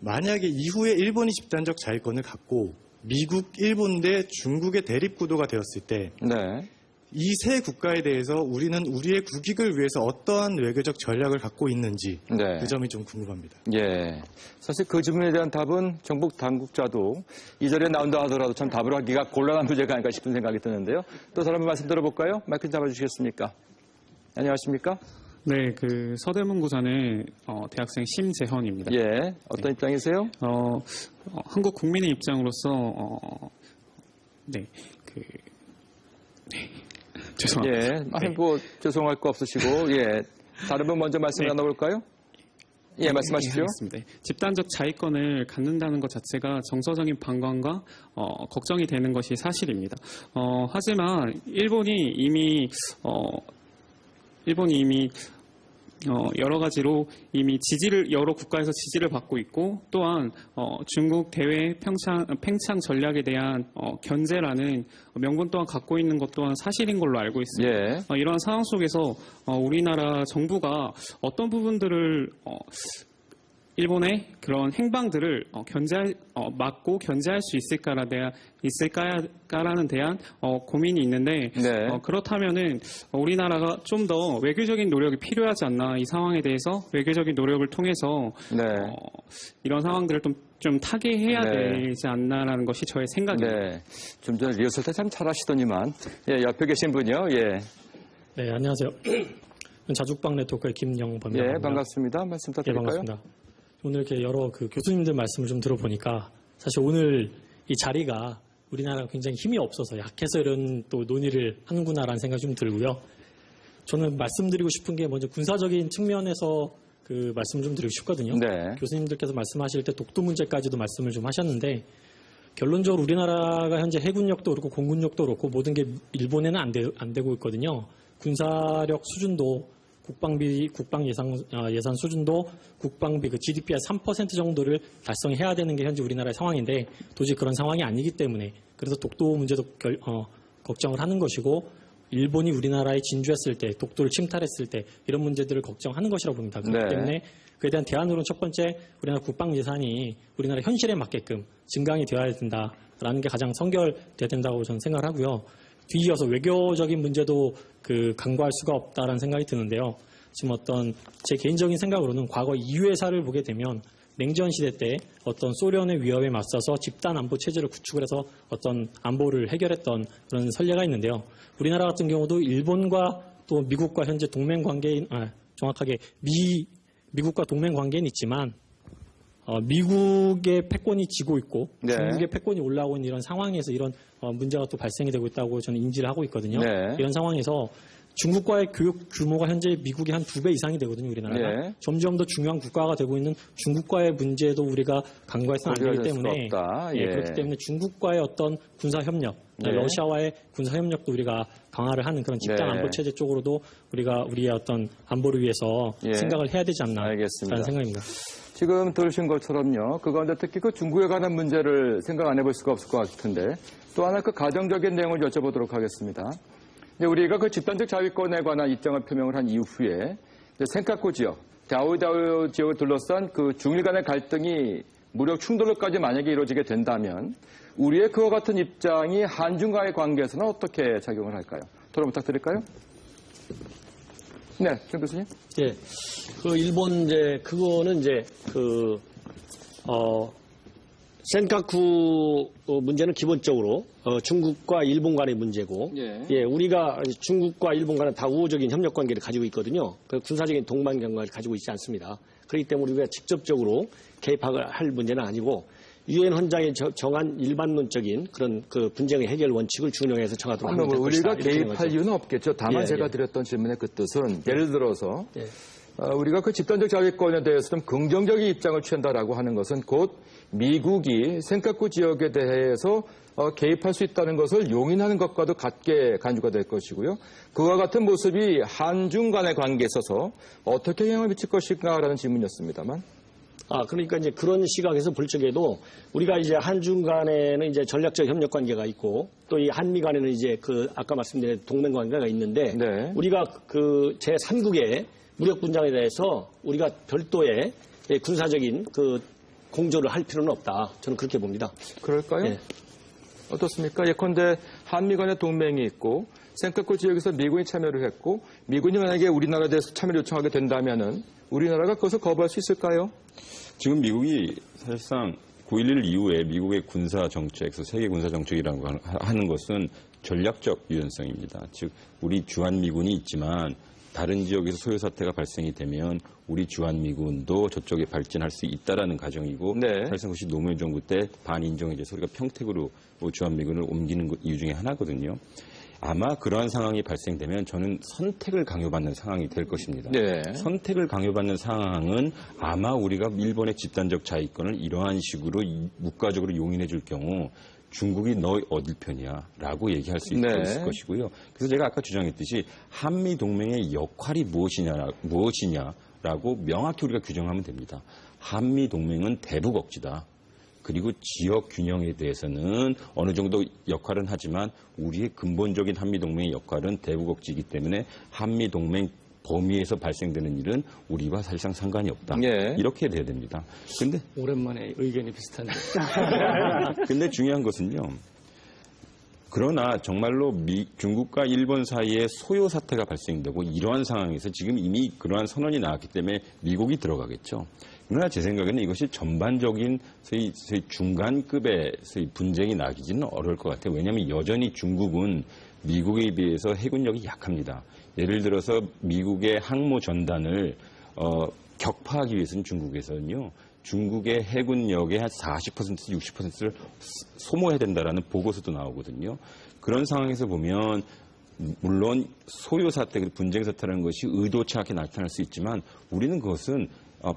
만약에 이후에 일본이 집단적 자위권을 갖고 미국, 일본 대 중국의 대립 구도가 되었을 때 네. 이 세 국가에 대해서 우리는 우리의 국익을 위해서 어떠한 외교적 전략을 갖고 있는지 네. 그 점이 좀 궁금합니다. 예. 사실 그 질문에 대한 답은 정부 당국자도 이 자리에 나온다 하더라도 참 답을 하기가 곤란한 문제가 아닐까 싶은 생각이 드는데요. 또 다른 분 말씀 들어볼까요? 마이크 잡아주시겠습니까? 안녕하십니까? 네, 그 서대문구산의 대학생 심재현입니다. 예, 어떤 입장이세요? 한국 국민의 입장으로서 죄송합니다. 예, 뭐 죄송할 거 없으시고 예, 다른 분 먼저 말씀 나눠볼까요? 예, 말씀하십시오. 하겠습니다. 집단적 자위권을 갖는다는 것 자체가 정서적인 방관과 걱정이 되는 것이 사실입니다. 하지만 일본이 이미 여러 가지로 이미 여러 국가에서 지지를 받고 있고, 또한 중국 대외 팽창 전략에 대한 견제라는 명분 또한 갖고 있는 것 또한 사실인 걸로 알고 있습니다. 예. 이러한 상황 속에서 우리나라 정부가 어떤 부분들을 일본의 그런 행방들을 막고 견제할 수 있을까라는 대한 고민이 있는데, 네. 그렇다면은 우리나라가 좀 더 외교적인 노력이 필요하지 않나, 이 상황에 대해서 외교적인 노력을 통해서 네. 이런 상황들을 좀 타개해야 네. 되지 않나라는 것이 저의 생각입니다. 네. 좀 전에 리허설 때 참 잘하시더니만. 예, 옆에 계신 분이요. 예. 네, 안녕하세요. 자죽방 네트워크의 김영범입니다. 예, 반갑습니다. 말씀 네, 부탁드릴까요? 반갑습니다. 오늘 이렇게 여러 교수님들 말씀을 좀 들어보니까 사실 오늘 이 자리가 우리나라가 굉장히 힘이 없어서 약해서 이런 또 논의를 하는구나라는 생각이 좀 들고요. 저는 말씀드리고 싶은 게 먼저 군사적인 측면에서 그 말씀을 좀 드리고 싶거든요. 네. 교수님들께서 말씀하실 때 독도 문제까지도 말씀을 좀 하셨는데, 결론적으로 우리나라가 현재 해군력도 그렇고 공군력도 그렇고 모든 게 일본에는 안 되고 있거든요. 군사력 수준도 국방 예산 수준도 국방비 그 GDP의 3% 정도를 달성해야 되는 게 현재 우리나라의 상황인데 도저히 그런 상황이 아니기 때문에, 그래서 독도 문제도 걱정을 하는 것이고, 일본이 우리나라에 진주했을 때, 독도를 침탈했을 때 이런 문제들을 걱정하는 것이라고 봅니다. 그렇기 네. 때문에 그에 대한 대안으로는 첫 번째, 우리나라 국방 예산이 우리나라 현실에 맞게끔 증강이 되어야 된다라는 게 가장 선결돼야 된다고 저는 생각을 하고요. 뒤이어서 외교적인 문제도 간과할 수가 없다라는 생각이 드는데요. 지금 어떤 제 개인적인 생각으로는 과거 이유회사를 보게 되면 냉전 시대 때 어떤 소련의 위협에 맞서서 집단 안보 체제를 구축을 해서 어떤 안보를 해결했던 그런 선례가 있는데요. 우리나라 같은 경우도 일본과 또 미국과 현재 동맹 관계인, 정확하게 미국과 동맹 관계는 있지만 미국의 패권이 지고 있고 네. 중국의 패권이 올라오고 있는 이런 상황에서 이런 문제가 또 발생이 되고 있다고 저는 인지를 하고 있거든요. 네. 이런 상황에서 중국과의 교육 규모가 현재 미국의 한 2배 이상이 되거든요, 우리나라가. 네. 점점 더 중요한 국가가 되고 있는 중국과의 문제도 우리가 간과해서는 안 되기 때문에, 예. 그렇기 때문에 중국과의 어떤 군사협력, 네. 러시아와의 군사협력도 우리가 강화를 하는 그런 집단 네. 안보 체제 쪽으로도 우리가 우리의 어떤 안보를 위해서 예. 생각을 해야 되지 않나 알겠습니다. 라는 생각입니다. 지금 들으신 것처럼요. 그 가운데 특히 그 중국에 관한 문제를 생각 안 해볼 수가 없을 것 같은데, 또 하나 그 가정적인 내용을 여쭤보도록 하겠습니다. 우리가 그 집단적 자위권에 관한 입장을 표명을 한 이후에 센카쿠 지역, 다오다오 지역을 둘러싼 그 중일 간의 갈등이 무력 충돌로까지 만약에 이루어지게 된다면 우리의 그와 같은 입장이 한중과의 관계에서는 어떻게 작용을 할까요? 토론 부탁드릴까요? 네, 정 교수님. 예. 일본 그거는 센카쿠 문제는 기본적으로 중국과 일본 간의 문제고, 예. 우리가 중국과 일본 간은 다 우호적인 협력 관계를 가지고 있거든요. 군사적인 동반 관계를 가지고 있지 않습니다. 그렇기 때문에 우리가 직접적으로 개입할 문제는 아니고, 유엔 헌장에 정한 일반론적인 그런 분쟁의 해결 원칙을 준용해서 정하도록 하면 될 것이다. 우리가 개입할 이유는 없겠죠. 다만 예, 제가 예. 드렸던 질문의 그 뜻은 예를 들어서 예. 우리가 그 집단적 자위권에 대해서 좀 긍정적인 입장을 취한다라고 하는 것은 곧 미국이 센카쿠 지역에 대해서 개입할 수 있다는 것을 용인하는 것과도 같게 간주가 될 것이고요. 그와 같은 모습이 한중 간의 관계에 있어서 어떻게 영향을 미칠 것인가라는 질문이었습니다만. 그러니까 이제 그런 시각에서 볼 적에도 우리가 이제 한중 간에는 이제 전략적 협력 관계가 있고, 또 이 한미 간에는 이제 아까 말씀드린 동맹 관계가 있는데, 네. 우리가 제3국의 무력 분장에 대해서 우리가 별도의 군사적인 공조를 할 필요는 없다. 저는 그렇게 봅니다. 그럴까요? 예. 어떻습니까? 예컨대 한미 간의 동맹이 있고 센카쿠 지역에서 미군이 참여를 했고, 미군이 만약에 우리나라에 대해서 참여를 요청하게 된다면은 우리나라가 그것을 거부할 수 있을까요? 지금 미국이 사실상 9.11 이후에 미국의 군사 정책, 세계 군사 정책이라고 하는 것은 전략적 유연성입니다. 즉 우리 주한미군이 있지만 다른 지역에서 소요 사태가 발생이 되면 우리 주한미군도 저쪽에 발전할 수 있다라는 가정이고 네. 사실상 그것이 노무현 정부 때 반인정해져서 우리가 평택으로 주한미군을 옮기는 이유 중에 하나거든요. 아마 그러한 상황이 발생되면 저는 선택을 강요받는 상황이 될 것입니다. 네. 선택을 강요받는 상황은 아마 우리가 일본의 집단적 자위권을 이러한 식으로 국가적으로 용인해 줄 경우 중국이 너 어딜 편이야 라고 얘기할 수 있을 네. 것이고요. 그래서 제가 아까 주장했듯이 한미동맹의 역할이 무엇이냐라고 명확히 우리가 규정하면 됩니다. 한미동맹은 대북 억지다. 그리고 지역 균형에 대해서는 어느 정도 역할은 하지만 우리의 근본적인 한미동맹의 역할은 대북 억지이기 때문에 한미동맹 범위에서 발생되는 일은 우리와 사실상 상관이 없다. 예. 이렇게 돼야 됩니다. 근데 오랜만에 의견이 비슷한데. 근데 중요한 것은요. 그러나 정말로 중국과 일본 사이에 소요 사태가 발생되고 이러한 상황에서 지금 이미 그러한 선언이 나왔기 때문에 미국이 들어가겠죠. 그러나 제 생각에는 이것이 전반적인 소위 중간급의 소위 분쟁이 나기지는 어려울 것 같아요. 왜냐하면 여전히 중국은 미국에 비해서 해군력이 약합니다. 예를 들어서 미국의 항모 전단을 격파하기 위해서는 중국에서는요. 중국의 해군력의 한 40%, 60%를 소모해야 된다라는 보고서도 나오거든요. 그런 상황에서 보면 물론 소요 사태, 분쟁 사태라는 것이 의도치 않게 나타날 수 있지만 우리는 그것은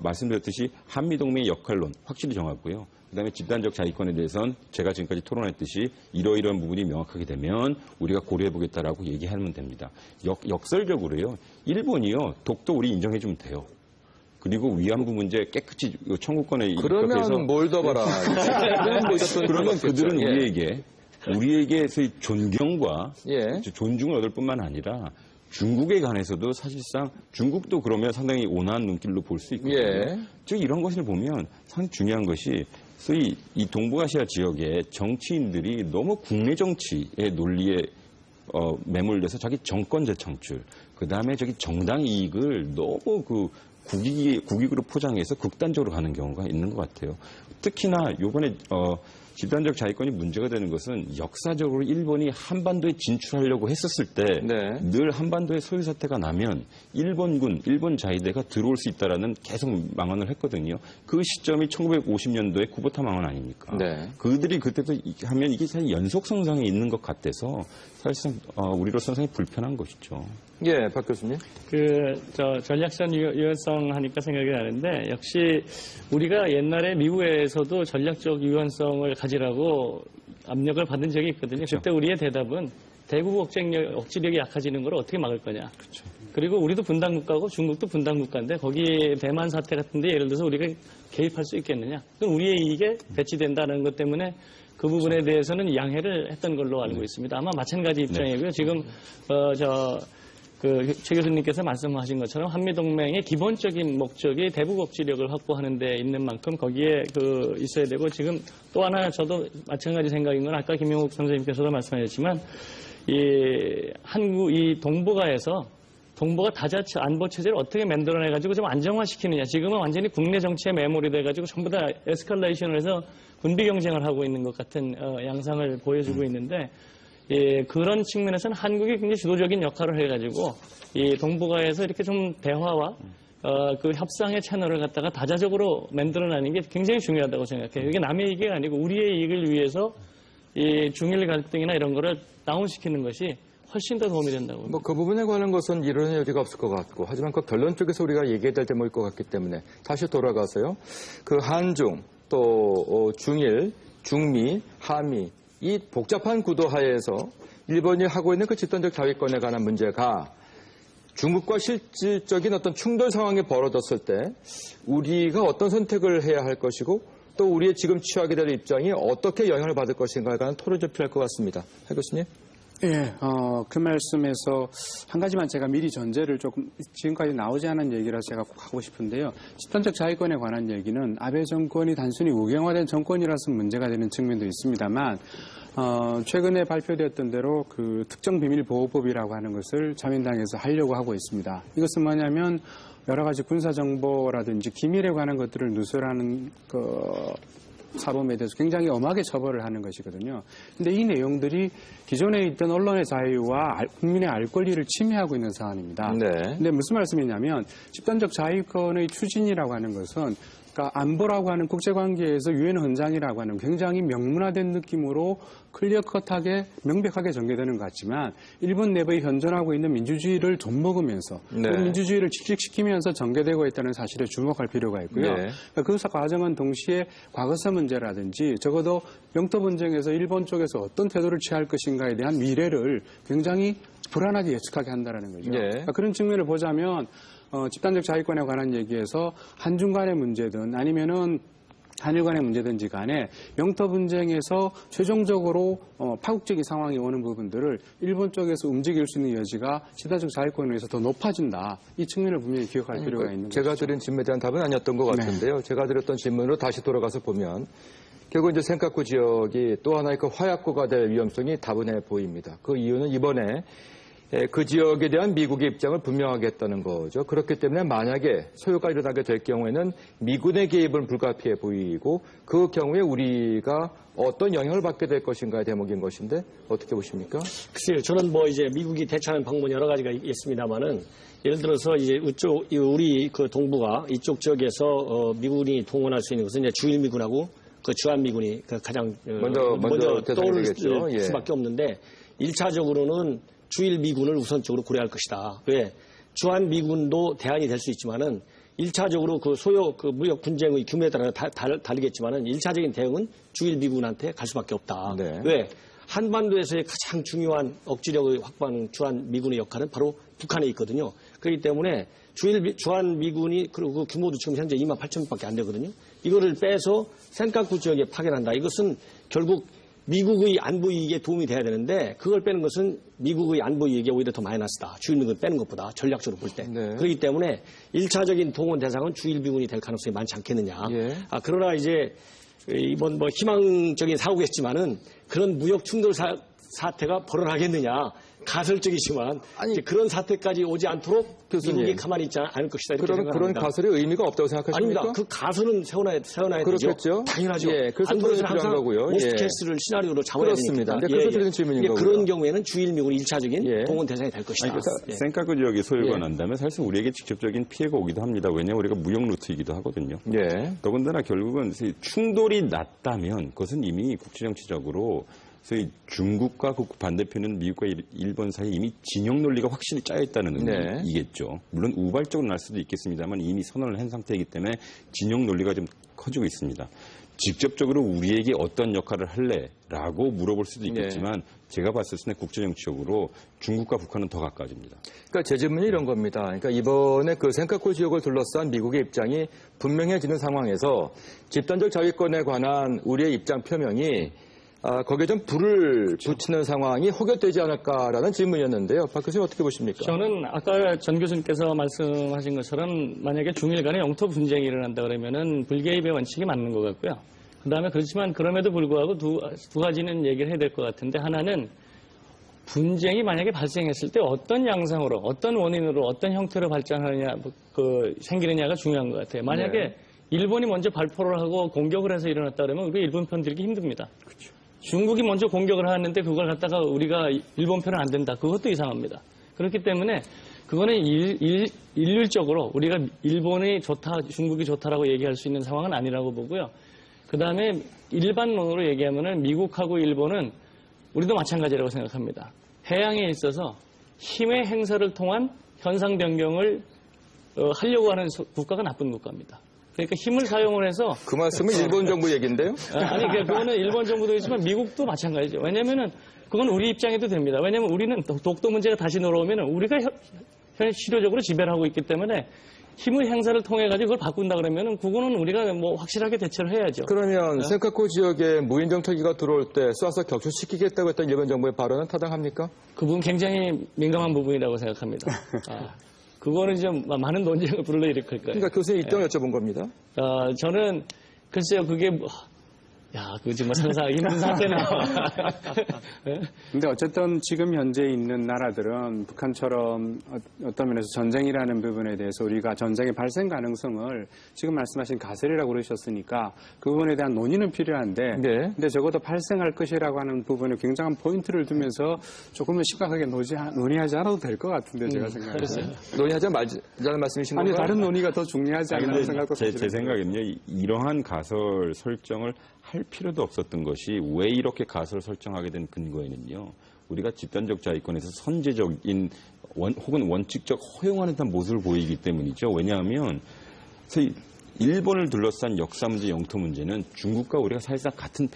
말씀드렸듯이 한미동맹의 역할론 확실히 정하고요. 그다음에 집단적 자위권에 대해서는 제가 지금까지 토론했듯이 이러이러한 부분이 명확하게 되면 우리가 고려해보겠다라고 얘기하면 됩니다. 역설적으로요. 일본이요. 독도 우리 인정해주면 돼요. 그리고 위안부 문제 깨끗이 청구권에 그러면 뭘 더 봐라. 그러면 그들은 예. 우리에게 소위 존경과 예. 존중을 얻을 뿐만 아니라 중국에 관해서도 사실상 중국도 그러면 상당히 온화한 눈길로 볼 수 있거든요. 예. 즉 이런 것을 보면 상당히 중요한 것이 소위 이 동북아시아 지역의 정치인들이 너무 국내 정치의 논리에 매몰돼서 자기 정권 재창출, 그다음에 저기 정당 이익을 너무 국익으로 포장해서 극단적으로 가는 경우가 있는 것 같아요. 특히나 이번에 집단적 자위권이 문제가 되는 것은 역사적으로 일본이 한반도에 진출하려고 했었을 때 늘 한반도에 소요 사태가 나면 일본군, 일본 자위대가 들어올 수 있다라는 계속 망언을 했거든요. 그 시점이 1950년도에 쿠보타 망언 아닙니까? 네. 그들이 그때도 하면 이게 사실 연속성상에 있는 것 같아서 사실상 우리로서는 상당히 불편한 것이죠. 예, 박 교수님. 전략선 유연성 하니까 생각이 나는데, 역시 우리가 옛날에 미국에서도 전략적 유연성을 가지라고 압력을 받은 적이 있거든요. 그렇죠. 그때 우리의 대답은 대국 억지력이 약해지는 걸 어떻게 막을 거냐. 그렇죠. 그리고 우리도 분단국가고 중국도 분단국가인데 거기에 대만 사태 같은데 예를 들어서 우리가 개입할 수 있겠느냐. 그건 우리의 이익에 배치된다는 것 때문에 그 부분에 대해서는 양해를 했던 걸로 알고 있습니다. 아마 마찬가지 입장이고요. 지금 최 교수님께서 말씀하신 것처럼 한미동맹의 기본적인 목적이 대북 억지력을 확보하는 데 있는 만큼 거기에 있어야 되고, 지금 또 하나 저도 마찬가지 생각인 건 아까 김용욱 선생님께서도 말씀하셨지만 이 동북아에서 동북아 다자체 안보 체제를 어떻게 만들어내가지고 좀 안정화시키느냐. 지금은 완전히 국내 정치에 매몰이 돼가지고 전부 다 에스컬레이션을 해서 군비 경쟁을 하고 있는 것 같은 양상을 보여주고 있는데, 그런 측면에서는 한국이 굉장히 주도적인 역할을 해가지고 이 동북아에서 이렇게 좀 대화와 그 협상의 채널을 갖다가 다자적으로 만들어내는 게 굉장히 중요하다고 생각해요. 이게 남의 이익이 아니고 우리의 이익을 위해서 이 중일 갈등이나 이런 거를 다운시키는 것이 훨씬 더 도움이 된다고. 그 부분에 관한 것은 이론의 여지가 없을 것 같고, 하지만 그 결론 쪽에서 우리가 얘기해야 될 대목일 것 같기 때문에 다시 돌아가서요. 한중, 또 중일, 중미, 한미, 이 복잡한 구도 하에서 일본이 하고 있는 그 집단적 자위권에 관한 문제가 중국과 실질적인 어떤 충돌 상황이 벌어졌을 때 우리가 어떤 선택을 해야 할 것이고, 또 우리의 지금 취하게 될 입장이 어떻게 영향을 받을 것인가에 관한 토론이 좀 필요할 것 같습니다. 박 교수님. 예, 그 말씀에서 한 가지만 제가 미리 전제를 조금 지금까지 나오지 않은 얘기라 제가 꼭 하고 싶은데요. 집단적 자위권에 관한 얘기는 아베 정권이 단순히 우경화된 정권이라서 문제가 되는 측면도 있습니다만, 최근에 발표되었던 대로 그 특정비밀보호법이라고 하는 것을 자민당에서 하려고 하고 있습니다. 이것은 뭐냐면 여러 가지 군사정보라든지 기밀에 관한 것들을 누설하는 사범에 대해서 굉장히 엄하게 처벌을 하는 것이거든요. 근데 이 내용들이 기존에 있던 언론의 자유와 국민의 알 권리를 침해하고 있는 사안입니다. 네. 근데 무슨 말씀이냐면 집단적 자위권의 추진이라고 하는 것은 그러니까 안보라고 하는 국제관계에서 유엔 헌장이라고 하는 굉장히 명문화된 느낌으로 클리어컷하게 명백하게 전개되는 것 같지만 일본 내부에 현존하고 있는 민주주의를 좀먹으면서 네. 그 민주주의를 직식시키면서 전개되고 있다는 사실에 주목할 필요가 있고요. 네. 그 과정은 동시에 과거사 문제라든지 적어도 영토 분쟁에서 일본 쪽에서 어떤 태도를 취할 것인가에 대한 미래를 굉장히 불안하게 예측하게 한다는 거죠. 네. 그러니까 그런 측면을 보자면 집단적 자위권에 관한 얘기에서 한중 간의 문제든 아니면은 한일 간의 문제든지 간에 영토 분쟁에서 최종적으로 파국적인 상황이 오는 부분들을 일본 쪽에서 움직일 수 있는 여지가 집단적 자위권에 의해서 더 높아진다. 이 측면을 분명히 기억할 필요가 있는 제가 것이죠. 드린 질문에 대한 답은 아니었던 것 같은데요. 제가 드렸던 질문으로 다시 돌아가서 보면 결국 이제 센카쿠 지역이 또 하나의 그 화약고가 될 위험성이 다분해 보입니다. 그 이유는 이번에 그 지역에 대한 미국의 입장을 분명하게 했다는 거죠. 그렇기 때문에 만약에 소요가 일어나게 될 경우에는 미군의 개입은 불가피해 보이고 그 경우에 우리가 어떤 영향을 받게 될 것인가의 대목인 것인데 어떻게 보십니까? 글쎄요, 저는 뭐 이제 미국이 대처하는 방법이 여러 가지가 있습니다만은 예를 들어서 이제 우리 그 동부가 이쪽 지역에서 미군이 동원할 수 있는 것은 이제 주일미군하고 그 주한미군이 가장 먼저 떠오를 되겠죠. 예. 수밖에 없는데 1차적으로는 주일미군을 우선적으로 고려할 것이다. 왜? 주한미군도 대안이 될 수 있지만은 1차적으로 그 소요 그 무역 분쟁의 규모에 따라 다르겠지만은 1차적인 대응은 주일미군한테 갈 수밖에 없다. 네. 왜? 한반도에서의 가장 중요한 억지력을 확보하는 주한미군의 역할은 바로 북한에 있거든요. 그렇기 때문에 주한미군이 그리고 그 규모도 지금 현재 28,000명밖에 안 되거든요. 이거를 빼서 센카쿠 지역에 파견한다. 이것은 결국 미국의 안보 이익에 도움이 돼야 되는데 그걸 빼는 것은 미국의 안보 이익에 오히려 더 마이너스다. 주일미군 빼는 것보다 전략적으로 볼 때. 네. 그렇기 때문에 1차적인 동원 대상은 주일미군이 될 가능성이 많지 않겠느냐. 예. 그러나 이제 이번 뭐 희망적인 사고겠지만은 그런 무역 충돌 사태가 벌어나겠느냐. 가설적이지만 이제 그런 사태까지 오지 않도록 교수님. 미국이 가만히 있지 않을 것이다. 이렇게 그러면 그런 생각합니다. 가설의 의미가 없다고 생각하십니까? 아닙니다. 그 가설은 세워놔야 그렇겠죠. 되죠. 당연하죠. 예, 그래서 안 그래서 토론이 필요한 항상 거고요. 모스트 예. 케이스를 시나리오로 잡아야 그렇습니다. 되니까. 네, 그래서 드리는 질문인 거고요. 그런 경우에는 주일미군이 1차적인 예. 동원 대상이 될 것이다. 예. 센카쿠 지역이 소요가 예. 난다면 사실 우리에게 직접적인 피해가 오기도 합니다. 왜냐하면 우리가 무역 루트이기도 하거든요. 예. 더군다나 결국은 충돌이 났다면 그것은 이미 국제정치적으로 소위 중국과 그 반대편은 미국과 일본 사이에 이미 진영 논리가 확실히 짜여 있다는 네. 의미이겠죠. 물론 우발적으로 날 수도 있겠습니다만 이미 선언을 한 상태이기 때문에 진영 논리가 좀 커지고 있습니다. 직접적으로 우리에게 어떤 역할을 할래라고 물어볼 수도 있겠지만 제가 봤을 때 국제정치적으로 중국과 북한은 더 가까워집니다. 그러니까 제 질문이 이런 겁니다. 그러니까 이번에 그 센카쿠 지역을 둘러싼 미국의 입장이 분명해지는 상황에서 집단적 자위권에 관한 우리의 입장 표명이 거기에 좀 불을 붙이는 상황이 혹여되지 않을까라는 질문이었는데요. 박 교수님 어떻게 보십니까? 저는 아까 전 교수님께서 말씀하신 것처럼 만약에 중일 간에 영토 분쟁이 일어난다 그러면은 불개입의 원칙이 맞는 것 같고요. 그다음에 그렇지만 그럼에도 불구하고 두 가지는 얘기를 해야 될 것 같은데 하나는 분쟁이 만약에 발생했을 때 어떤 양상으로 어떤 원인으로 어떤 형태로 발전하느냐 생기느냐가 중요한 것 같아요. 만약에 일본이 먼저 발포를 하고 공격을 해서 일어났다 그러면 우리 일본 편 들기 힘듭니다. 그렇죠. 중국이 먼저 공격을 하는데 그걸 갖다가 우리가 일본 편은 안 된다. 그것도 이상합니다. 그렇기 때문에 그거는 일률적으로 우리가 일본이 좋다, 중국이 좋다라고 얘기할 수 있는 상황은 아니라고 보고요. 그 다음에 일반론으로 얘기하면은 미국하고 일본은 우리도 마찬가지라고 생각합니다. 해양에 있어서 힘의 행사를 통한 현상 변경을 하려고 하는 국가가 나쁜 국가입니다. 그러니까 힘을 사용을 해서 그 말씀은 일본 정부 얘기인데요. 아니 그거는 일본 정부도 있지만 미국도 마찬가지죠. 왜냐하면은 그건 우리 입장에도 됩니다. 왜냐하면 우리는 독도 문제가 다시 놀아오면은 우리가 실효적으로 지배를 하고 있기 때문에 힘의 행사를 통해 가지고 그걸 바꾼다 그러면은 그거는 우리가 뭐 확실하게 대처를 해야죠. 그러면 센카쿠 지역에 무인 정찰기가 들어올 때 쏴서 격추시키겠다고 했던 일본 정부의 발언은 타당합니까? 그 부분 굉장히 민감한 부분이라고 생각합니다. 그거는 좀 많은 논쟁을 불러일으킬 거예요. 그러니까 교수님 입장을 여쭤본 겁니다. 저는 글쎄요 그게 야, 그거 정말 상상하기 힘든 상태네요. 근데 어쨌든 지금 현재 있는 나라들은 북한처럼 어떤 면에서 전쟁이라는 부분에 대해서 우리가 전쟁의 발생 가능성을 지금 말씀하신 가설이라고 그러셨으니까 그 부분에 대한 논의는 필요한데 네. 근데 적어도 발생할 것이라고 하는 부분에 굉장한 포인트를 두면서 조금은 심각하게 논의하지 않아도 될 것 같은데 제가 생각해요. 논의하지 말자는 말씀이신 아니 건가요? 다른 논의가 더 중요하지 않나 생각도 제 사실은 생각에는요, 이러한 가설 설정을 할 필요도 없었던 것이 왜 이렇게 가설을 설정하게 된 근거에는요, 우리가 집단적 자위권에서 선제적인 혹은 원칙적 허용하는 듯한 모습을 보이기 때문이죠. 왜냐하면 일본을 둘러싼 역사 문제, 영토 문제는 중국과 우리가 사실상 같은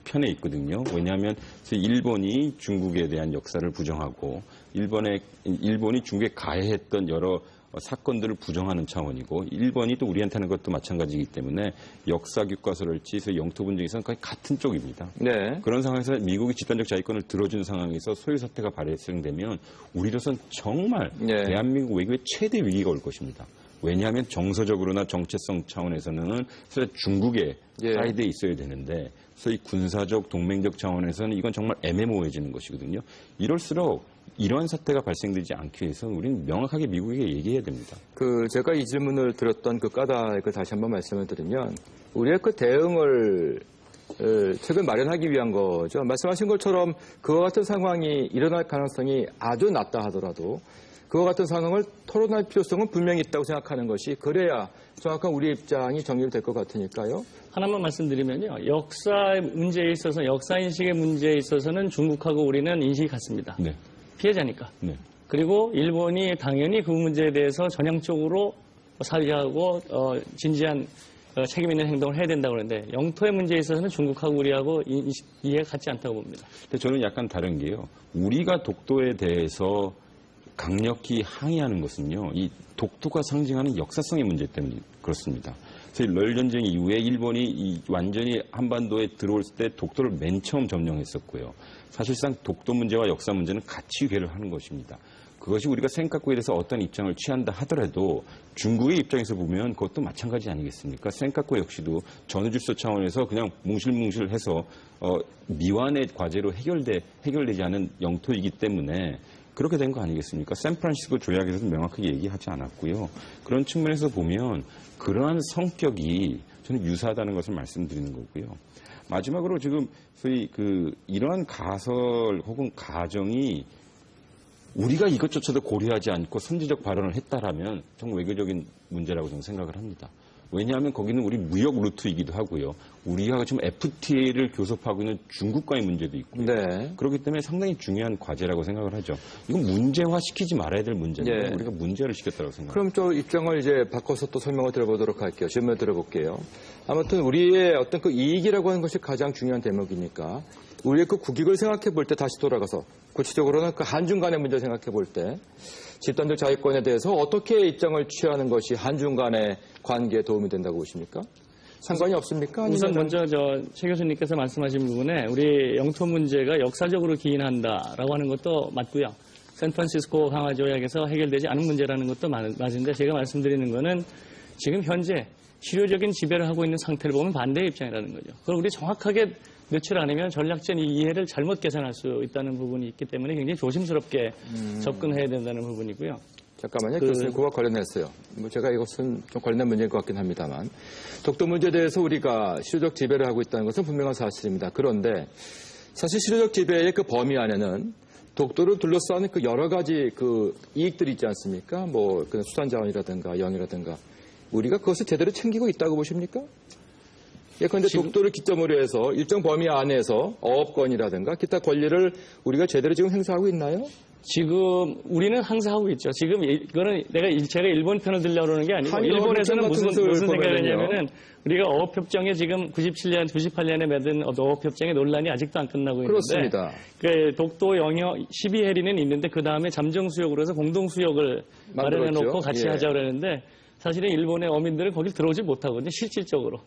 편에 있거든요. 왜냐하면 일본이 중국에 대한 역사를 부정하고 일본이 중국에 가해했던 여러 사건들을 부정하는 차원이고 일본이 또 우리한테 하는 것도 마찬가지이기 때문에 역사 교과서를지 영토 분쟁에서는 거의 같은 쪽입니다. 네. 그런 상황에서 미국이 집단적 자위권을 들어준 상황에서 소요 사태가 발생되면 우리로선 정말 네. 대한민국 외교의 최대 위기가 올 것입니다. 왜냐하면 정서적으로나 정체성 차원에서는 사실 중국의 예. 사이드에 있어야 되는데 소위 군사적 동맹적 차원에서는 이건 정말 애매모호해지는 것이거든요. 이럴수록 이러한 사태가 발생되지 않기 위해서 우리는 명확하게 미국에게 얘기해야 됩니다. 제가 이 질문을 드렸던 그 까닭을 다시 한번 말씀을 드리면 우리의 그 대응을 책을 마련하기 위한 거죠. 말씀하신 것처럼 그와 같은 상황이 일어날 가능성이 아주 낮다 하더라도 그와 같은 상황을 토론할 필요성은 분명히 있다고 생각하는 것이 그래야 정확한 우리의 입장이 정리될 것 같으니까요. 하나만 말씀드리면요. 역사 문제에 있어서, 역사인식의 문제에 있어서는 중국하고 우리는 인식이 같습니다. 네. 피해자니까. 네. 그리고 일본이 당연히 그 문제에 대해서 전향적으로 사죄하고 진지한 책임 있는 행동을 해야 된다고 그러는데 영토의 문제에 있어서는 중국하고 우리하고 이해가 같지 않다고 봅니다. 근데 저는 약간 다른 게요. 우리가 독도에 대해서 강력히 항의하는 것은요, 이 독도가 상징하는 역사성의 문제 때문에 그렇습니다. 그래서 널 전쟁 이후에 일본이 완전히 한반도에 들어올 때 독도를 맨 처음 점령했었고요. 사실상 독도 문제와 역사 문제는 같이 괴를 하는 것입니다. 그것이 우리가 센카쿠에 대해서 어떤 입장을 취한다 하더라도 중국의 입장에서 보면 그것도 마찬가지 아니겠습니까? 센카쿠 역시도 전후질서 차원에서 그냥 뭉실뭉실해서 미완의 과제로 해결되지 않은 영토이기 때문에 그렇게 된 거 아니겠습니까? 샌프란시스코 조약에서도 명확하게 얘기하지 않았고요. 그런 측면에서 보면 그러한 성격이 저는 유사하다는 것을 말씀드리는 거고요. 마지막으로 지금 소위 이러한 가설 혹은 가정이 우리가 이것조차도 고려하지 않고 선제적 발언을 했다라면 정말 외교적인 문제라고 저는 생각을 합니다. 왜냐하면 거기는 우리 무역 루트이기도 하고요. 우리가 지금 FTA를 교섭하고 있는 중국과의 문제도 있고요. 네. 그렇기 때문에 상당히 중요한 과제라고 생각을 하죠. 이건 문제화시키지 말아야 될 문제인데 네. 우리가 문제를 시켰다고 생각합니다. 그럼 저 입장을 이제 바꿔서 또 설명을 드려보도록 할게요. 질문을 드려볼게요. 아무튼 우리의 어떤 그 이익이라고 하는 것이 가장 중요한 대목이니까 우리의 그 국익을 생각해 볼 때 다시 돌아가서 구체적으로는 그 한중 간의 문제 생각해 볼 때 집단적 자위권에 대해서 어떻게 입장을 취하는 것이 한중 간의 관계에 도움이 된다고 보십니까? 상관이 없습니까? 우선 아니면 먼저 최 교수님께서 말씀하신 부분에 우리 영토 문제가 역사적으로 기인한다라고 하는 것도 맞고요. 샌프란시스코 강화 조약에서 해결되지 않은 문제라는 것도 맞은데 제가 말씀드리는 거는 지금 현재 실효적인 지배를 하고 있는 상태를 보면 반대의 입장이라는 거죠. 그걸 우리 정확하게 며칠 안이면 전략적 이해를 잘못 계산할 수 있다는 부분이 있기 때문에 굉장히 조심스럽게 접근해야 된다는 부분이고요. 잠깐만요. 교수님, 그와 관련했어요. 제가 이것은 좀 관련된 문제인 것 같긴 합니다만. 독도 문제에 대해서 우리가 실효적 지배를 하고 있다는 것은 분명한 사실입니다. 그런데 사실 실효적 지배의 그 범위 안에는 독도를 둘러싸는 그 여러 가지 그 이익들이 있지 않습니까? 그 수산자원이라든가 영이라든가. 우리가 그것을 제대로 챙기고 있다고 보십니까? 예컨대 독도를 기점으로 해서 일정 범위 안에서 어업권이라든가 기타 권리를 우리가 제대로 지금 행사하고 있나요? 지금 우리는 항상 하고 있죠. 지금 이거는 제가 일본 편을 들려고 그러는 게 아니고 일본에서는 무슨 생각을 하냐면은 우리가 어업협정에 지금 98년에 맺은 어업협정의 논란이 아직도 안 끝나고 있는데 그렇습니다. 그 독도 영역 12해리는 있는데 그 다음에 잠정수역으로 해서 공동수역을 마련해놓고 같이 예. 하자고 그러는데 사실은 일본의 어민들은 거길 들어오지 못하거든요. 실질적으로.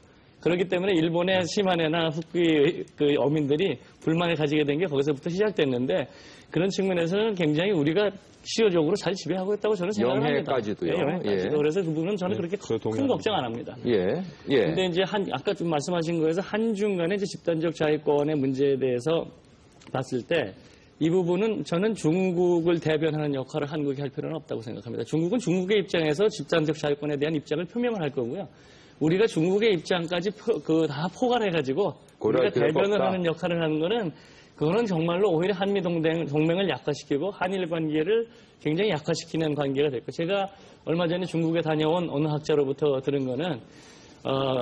그렇기 때문에 일본의 시마네나 후쿠이 그 어민들이 불만을 가지게 된 게 거기서부터 시작됐는데 그런 측면에서는 굉장히 우리가 시효적으로 잘 지배하고 있다고 저는 생각을 합니다. 영해까지도요. 네, 영해까지도. 예. 그래서 그 부분은 저는 그렇게 그거 큰 동의합니다. 걱정 안 합니다. 예. 예. 근데 이제 아까 좀 말씀하신 거에서 한중 간의 이제 집단적 자위권의 문제에 대해서 봤을 때 이 부분은 저는 중국을 대변하는 역할을 한국이 할 필요는 없다고 생각합니다. 중국은 중국의 입장에서 집단적 자위권에 대한 입장을 표명을 할 거고요. 우리가 중국의 입장까지 다 포괄해가지고 우리가 대변을 하는 역할을 하는 거는 그거는 정말로 오히려 한미 동맹을 약화시키고 한일 관계를 굉장히 약화시키는 관계가 될 거예요. 제가 얼마 전에 중국에 다녀온 어느 학자로부터 들은 거는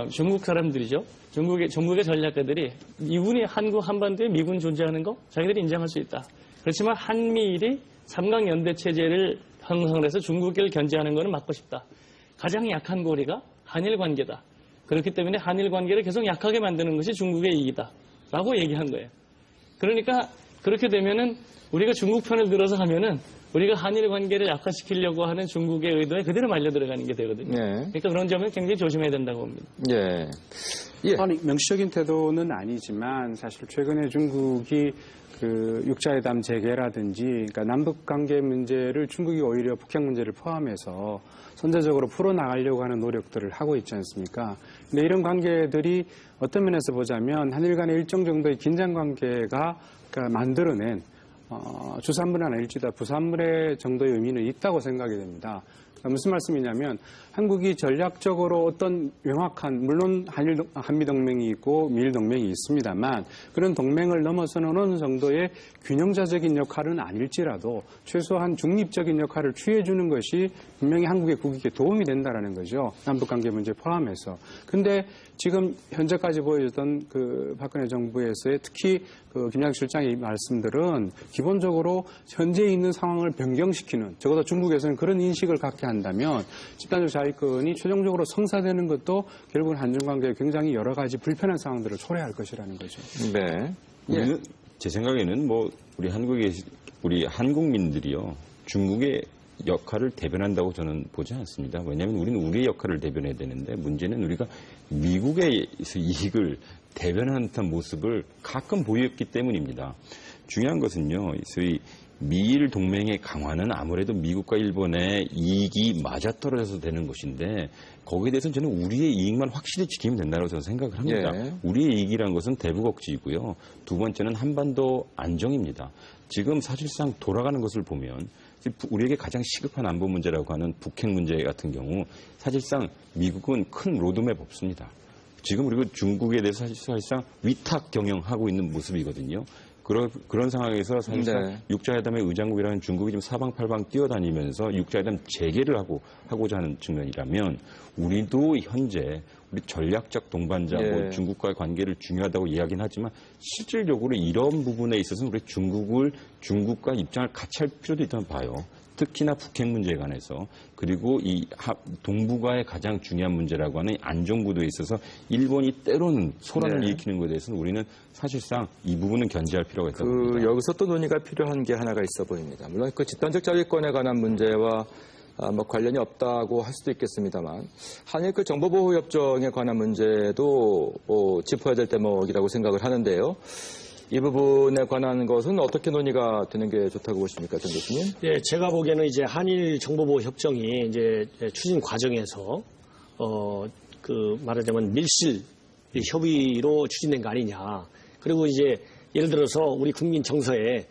중국 사람들이죠. 중국의 전략가들이 이분이 한국 한반도에 미군 존재하는 거 자기들이 인정할 수 있다. 그렇지만 한미일이 삼강연대 체제를 형성을 해서 중국을 견제하는 거는 막고 싶다. 가장 약한 고리가 한일 관계다. 그렇기 때문에 한일 관계를 계속 약하게 만드는 것이 중국의 이익이다. 라고 얘기한 거예요. 그러니까 그렇게 되면은 우리가 중국 편을 들어서 하면은 우리가 한일 관계를 약화시키려고 하는 중국의 의도에 그대로 말려 들어가는 게 되거든요. 네. 그러니까 그런 점을 굉장히 조심해야 된다고 봅니다. 예. 예. 아니, 명시적인 태도는 아니지만 사실 최근에 중국이 그 육자회담 재개라든지 그러니까 남북 관계 문제를 중국이 오히려 북핵 문제를 포함해서 선제적으로 풀어나가려고 하는 노력들을 하고 있지 않습니까? 근데 이런 관계들이 어떤 면에서 보자면 한일 간의 일정 정도의 긴장 관계가 그러니까 만들어낸 주산물 하나 일주다 부산물의 정도의 의미는 있다고 생각이 됩니다. 그러니까 무슨 말씀이냐면 한국이 전략적으로 어떤 명확한 물론 한미 동맹이 있고 미일 동맹이 있습니다만 그런 동맹을 넘어서는 어느 정도의 균형자적인 역할은 아닐지라도 최소한 중립적인 역할을 취해주는 것이 분명히 한국의 국익에 도움이 된다라는 거죠. 남북관계 문제 포함해서. 근데 지금 현재까지 보여줬던 그 박근혜 정부에서의 특히 그 김양식 실장의 말씀들은 기본적으로 현재 있는 상황을 변경시키는 적어도 중국에서는 그런 인식을 갖게 한다면 집단적 자위권이 최종적으로 성사되는 것도 결국은 한중관계에 굉장히 여러 가지 불편한 상황들을 초래할 것이라는 거죠. 네. 우리는 제 생각에는 뭐 우리 한국민들이요 중국의 역할을 대변한다고 저는 보지 않습니다. 왜냐하면 우리는 우리의 역할을 대변해야 되는데 문제는 우리가 미국의 이익을 대변하는 듯한 모습을 가끔 보였기 때문입니다. 중요한 것은요, 소위 미일 동맹의 강화는 아무래도 미국과 일본의 이익이 맞아떨어져서 되는 것인데 거기에 대해서는 저는 우리의 이익만 확실히 지키면 된다고 저는 생각을 합니다. 예. 우리의 이익이라는 것은 대북억지이고요. 두 번째는 한반도 안정입니다. 지금 사실상 돌아가는 것을 보면 우리에게 가장 시급한 안보 문제라고 하는 북핵 문제 같은 경우 사실상 미국은 큰 로드맵 없습니다. 지금 그리고 중국에 대해서 사실상 위탁 경영하고 있는 모습이거든요. 그런 상황에서 사실상 육자회담의 의장국이라는 중국이 지금 사방팔방 뛰어다니면서 육자회담 재개를 하고자 하는 측면이라면 우리도 현재 우리 전략적 동반자 뭐 중국과의 관계를 중요하다고 이야기는 하지만 실질적으로 이런 부분에 있어서는 우리 중국과 입장을 같이 할 필요도 있다고 봐요. 특히나 북핵 문제에 관해서 그리고 이 동북아의 가장 중요한 문제라고 하는 안정구도에 있어서 일본이 때로는 소란을 일으키는 것에 대해서는 우리는 사실상 이 부분은 견제할 필요가 있다고 봅니다. 여기서 또 논의가 필요한 게 하나가 있어 보입니다. 물론 그 집단적 자위권에 관한 문제와 뭐 관련이 없다고 할 수도 있겠습니다만 한일 그 정보보호협정에 관한 문제도 짚어야 될 대목이라고 생각을 하는데요. 이 부분에 관한 것은 어떻게 논의가 되는 게 좋다고 보십니까, 전 교수님? 예, 제가 보기에는 이제 한일 정보보호 협정이 이제 추진 과정에서 말하자면 밀실 협의로 추진된 거 아니냐. 그리고 이제 예를 들어서 우리 국민 정서에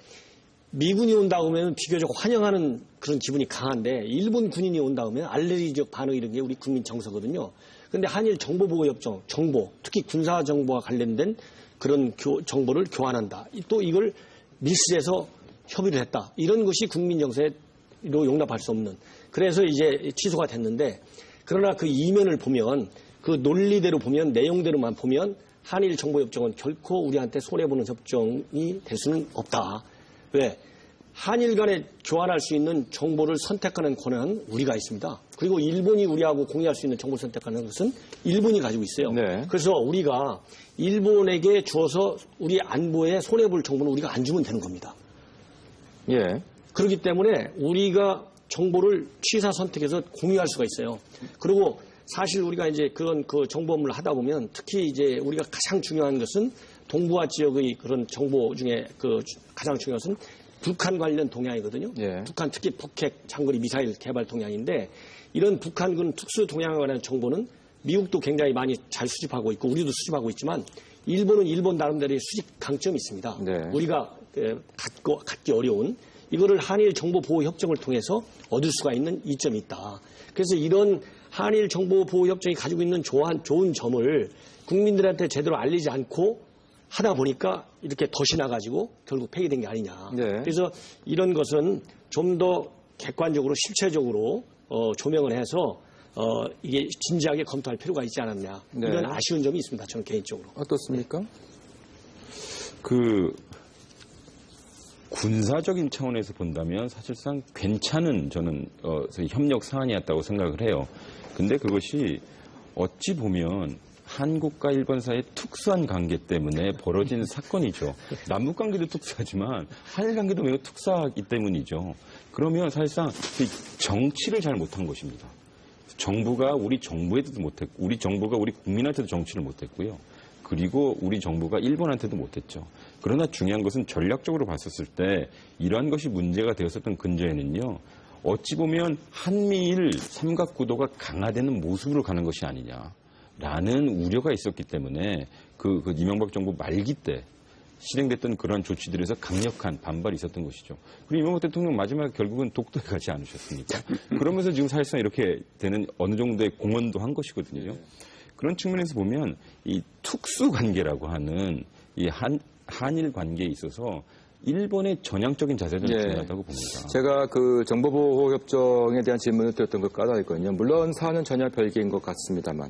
미군이 온다고 하면 비교적 환영하는 그런 기분이 강한데 일본 군인이 온다고 하면 알레르기적 반응 이런 게 우리 국민 정서거든요. 그런데 한일 정보보호 협정, 정보, 특히 군사 정보와 관련된 그런 정보를 교환한다. 또 이걸 밀실에서 협의를 했다. 이런 것이 국민 정서로 용납할 수 없는. 그래서 이제 취소가 됐는데 그러나 그 이면을 보면 그 논리대로 보면 내용대로만 보면 한일 정보협정은 결코 우리한테 손해보는 협정이 될 수는 없다. 왜? 한일 간에 교환할 수 있는 정보를 선택하는 권한은 우리가 있습니다. 그리고 일본이 우리하고 공유할 수 있는 정보를 선택하는 것은 일본이 가지고 있어요. 네. 그래서 우리가 일본에게 주어서 우리 안보에 손해볼 정보는 우리가 안 주면 되는 겁니다. 예. 그렇기 때문에 우리가 정보를 취사 선택해서 공유할 수가 있어요. 그리고 사실 우리가 이제 그런 그 정보 업무를 하다 보면 특히 이제 우리가 가장 중요한 것은 동북아 지역의 그런 정보 중에 그 가장 중요한 것은 북한 관련 동향이거든요. 예. 북한 특히 북핵 장거리 미사일 개발 동향인데 이런 북한군 특수 동향에 관한 정보는 미국도 굉장히 많이 잘 수집하고 있고 우리도 수집하고 있지만 일본은 일본 나름대로의 수집 강점이 있습니다. 네. 우리가 갖기 어려운 이거를 한일 정보 보호 협정을 통해서 얻을 수가 있는 이점이 있다. 그래서 이런 한일 정보 보호 협정이 가지고 있는 좋은 점을 국민들한테 제대로 알리지 않고 하다 보니까 이렇게 덫이 나가지고 결국 폐기된 게 아니냐. 네. 그래서 이런 것은 좀 더 객관적으로 실체적으로 조명을 해서 이게 진지하게 검토할 필요가 있지 않았냐. 네. 이런 아쉬운 점이 있습니다. 저는 개인적으로. 어떻습니까? 그 군사적인 차원에서 본다면 사실상 괜찮은 저는 협력 사안이었다고 생각을 해요. 근데 그것이 어찌 보면 한국과 일본 사이의 특수한 관계 때문에 벌어진 사건이죠. 남북 관계도 특수하지만 한일 관계도 매우 특수하기 때문이죠. 그러면 사실상 그 정치를 잘 못한 것입니다. 정부가 우리 정부에도 못했고, 우리 정부가 우리 국민한테도 정치를 못했고요. 그리고 우리 정부가 일본한테도 못했죠. 그러나 중요한 것은 전략적으로 봤었을 때 이러한 것이 문제가 되었었던 근저에는요. 어찌 보면 한미일 삼각구도가 강화되는 모습으로 가는 것이 아니냐라는 우려가 있었기 때문에 그 이명박 정부 말기 때 실행됐던 그러한 조치들에서 강력한 반발이 있었던 것이죠. 그리고 이명박 대통령 마지막에 결국은 독도에 가지 않으셨습니까? 그러면서 지금 사실상 이렇게 되는 어느 정도의 공헌도 한 것이거든요. 그런 측면에서 보면 이 특수 관계라고 하는 이 한일 관계에 있어서 일본의 전향적인 자세는 중요하다고 봅니다. 제가 그 정보보호협정에 대한 질문을 드렸던 걸 까다했거든요. 물론 사안은 전혀 별개인 것 같습니다만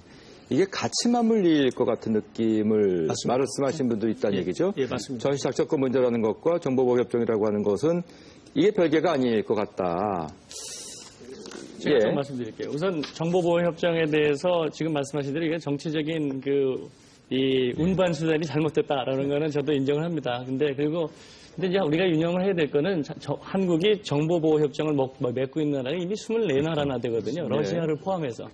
이게 같이 맞물릴 것 같은 느낌을 맞습니다. 말씀하신 분도 있다는 얘기죠. 예, 맞습니다. 전시작전권 문제라는 것과 정보보호협정이라고 하는 것은 이게 별개가 아닐 것 같다. 제가 예. 좀 말씀드릴게요. 우선 정보보호협정에 대해서 지금 말씀하신 대로 이게 정치적인 이 운반 수단이 잘못됐다라는 거는 저도 인정을 합니다. 근데 이제 우리가 유념을 해야 될 거는 한국이 정보보호협정을 맺고 있는 나라가 이미 24나라나 되거든요. 러시아를 포함해서.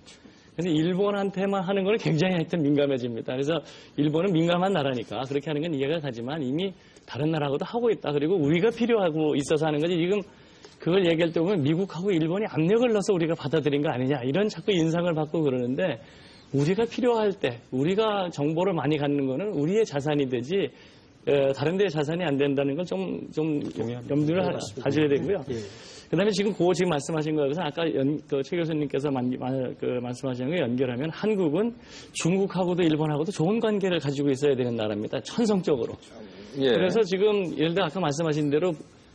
근데 일본한테만 하는 거는 굉장히 하여튼 민감해집니다. 그래서 일본은 민감한 나라니까 그렇게 하는 건 이해가 가지만 이미 다른 나라하고도 하고 있다. 그리고 우리가 필요하고 있어서 하는 거지 지금 그걸 얘기할 때 보면 미국하고 일본이 압력을 넣어서 우리가 받아들인 거 아니냐 이런 자꾸 인상을 받고 그러는데 우리가 필요할 때 우리가 정보를 많이 갖는 거는 우리의 자산이 되지 다른 데의 자산이 안 된다는 건 좀 염두를 가져야 되고요. 그다음에 지금 지금 말씀하신 거에서 아까 최 교수님께서 말씀하신 거 연결하면 한국은 중국하고도 일본하고도 좋은 관계를 가지고 있어야 되는 나라입니다. 천성적으로. 예. 그래서 지금 예를 들어 아까 말씀하신 대로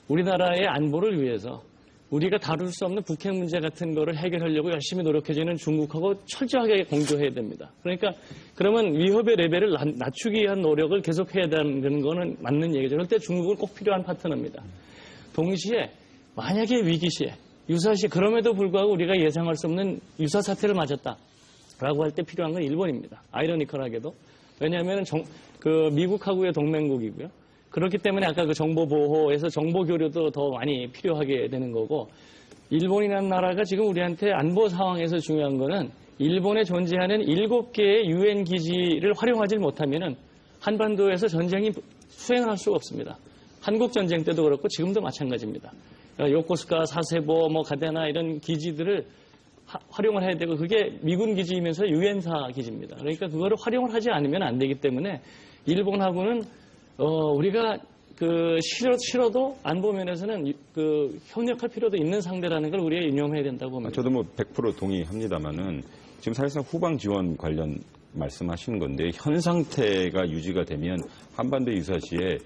우리나라의 안보를 위해서 우리가 다룰 수 없는 북핵 문제 같은 거를 해결하려고 열심히 노력해주는 중국하고 철저하게 공조해야 됩니다. 그러니까 그러면 위협의 레벨을 낮추기 위한 노력을 계속해야 되는 거는 맞는 얘기죠. 그럴 때 중국은 꼭 필요한 파트너입니다. 동시에 만약에 위기 시에 유사시 그럼에도 불구하고 우리가 예상할 수 없는 유사 사태를 맞았다라고 할 때 필요한 건 일본입니다. 아이러니컬하게도. 왜냐하면 미국하고의 동맹국이고요. 그렇기 때문에 아까 그 정보 보호에서 정보 교류도 더 많이 필요하게 되는 거고 일본이라는 나라가 지금 우리한테 안보 상황에서 중요한 거는 일본에 존재하는 7개의 유엔 기지를 활용하지 못하면은 한반도에서 전쟁이 수행할 수가 없습니다. 한국 전쟁 때도 그렇고 지금도 마찬가지입니다. 요코스카, 사세보, 가데나 이런 기지들을 활용을 해야 되고 그게 미군 기지이면서 유엔사 기지입니다. 그러니까 그거를 활용을 하지 않으면 안 되기 때문에 일본하고는 우리가 싫어도 안보 면에서는 협력할 필요도 있는 상대라는 걸 우리가 유념해야 된다고 봅니다. 저도 100% 동의합니다만은 지금 사실상 후방 지원 관련 말씀하시는 건데 현 상태가 유지가 되면 한반도 유사시에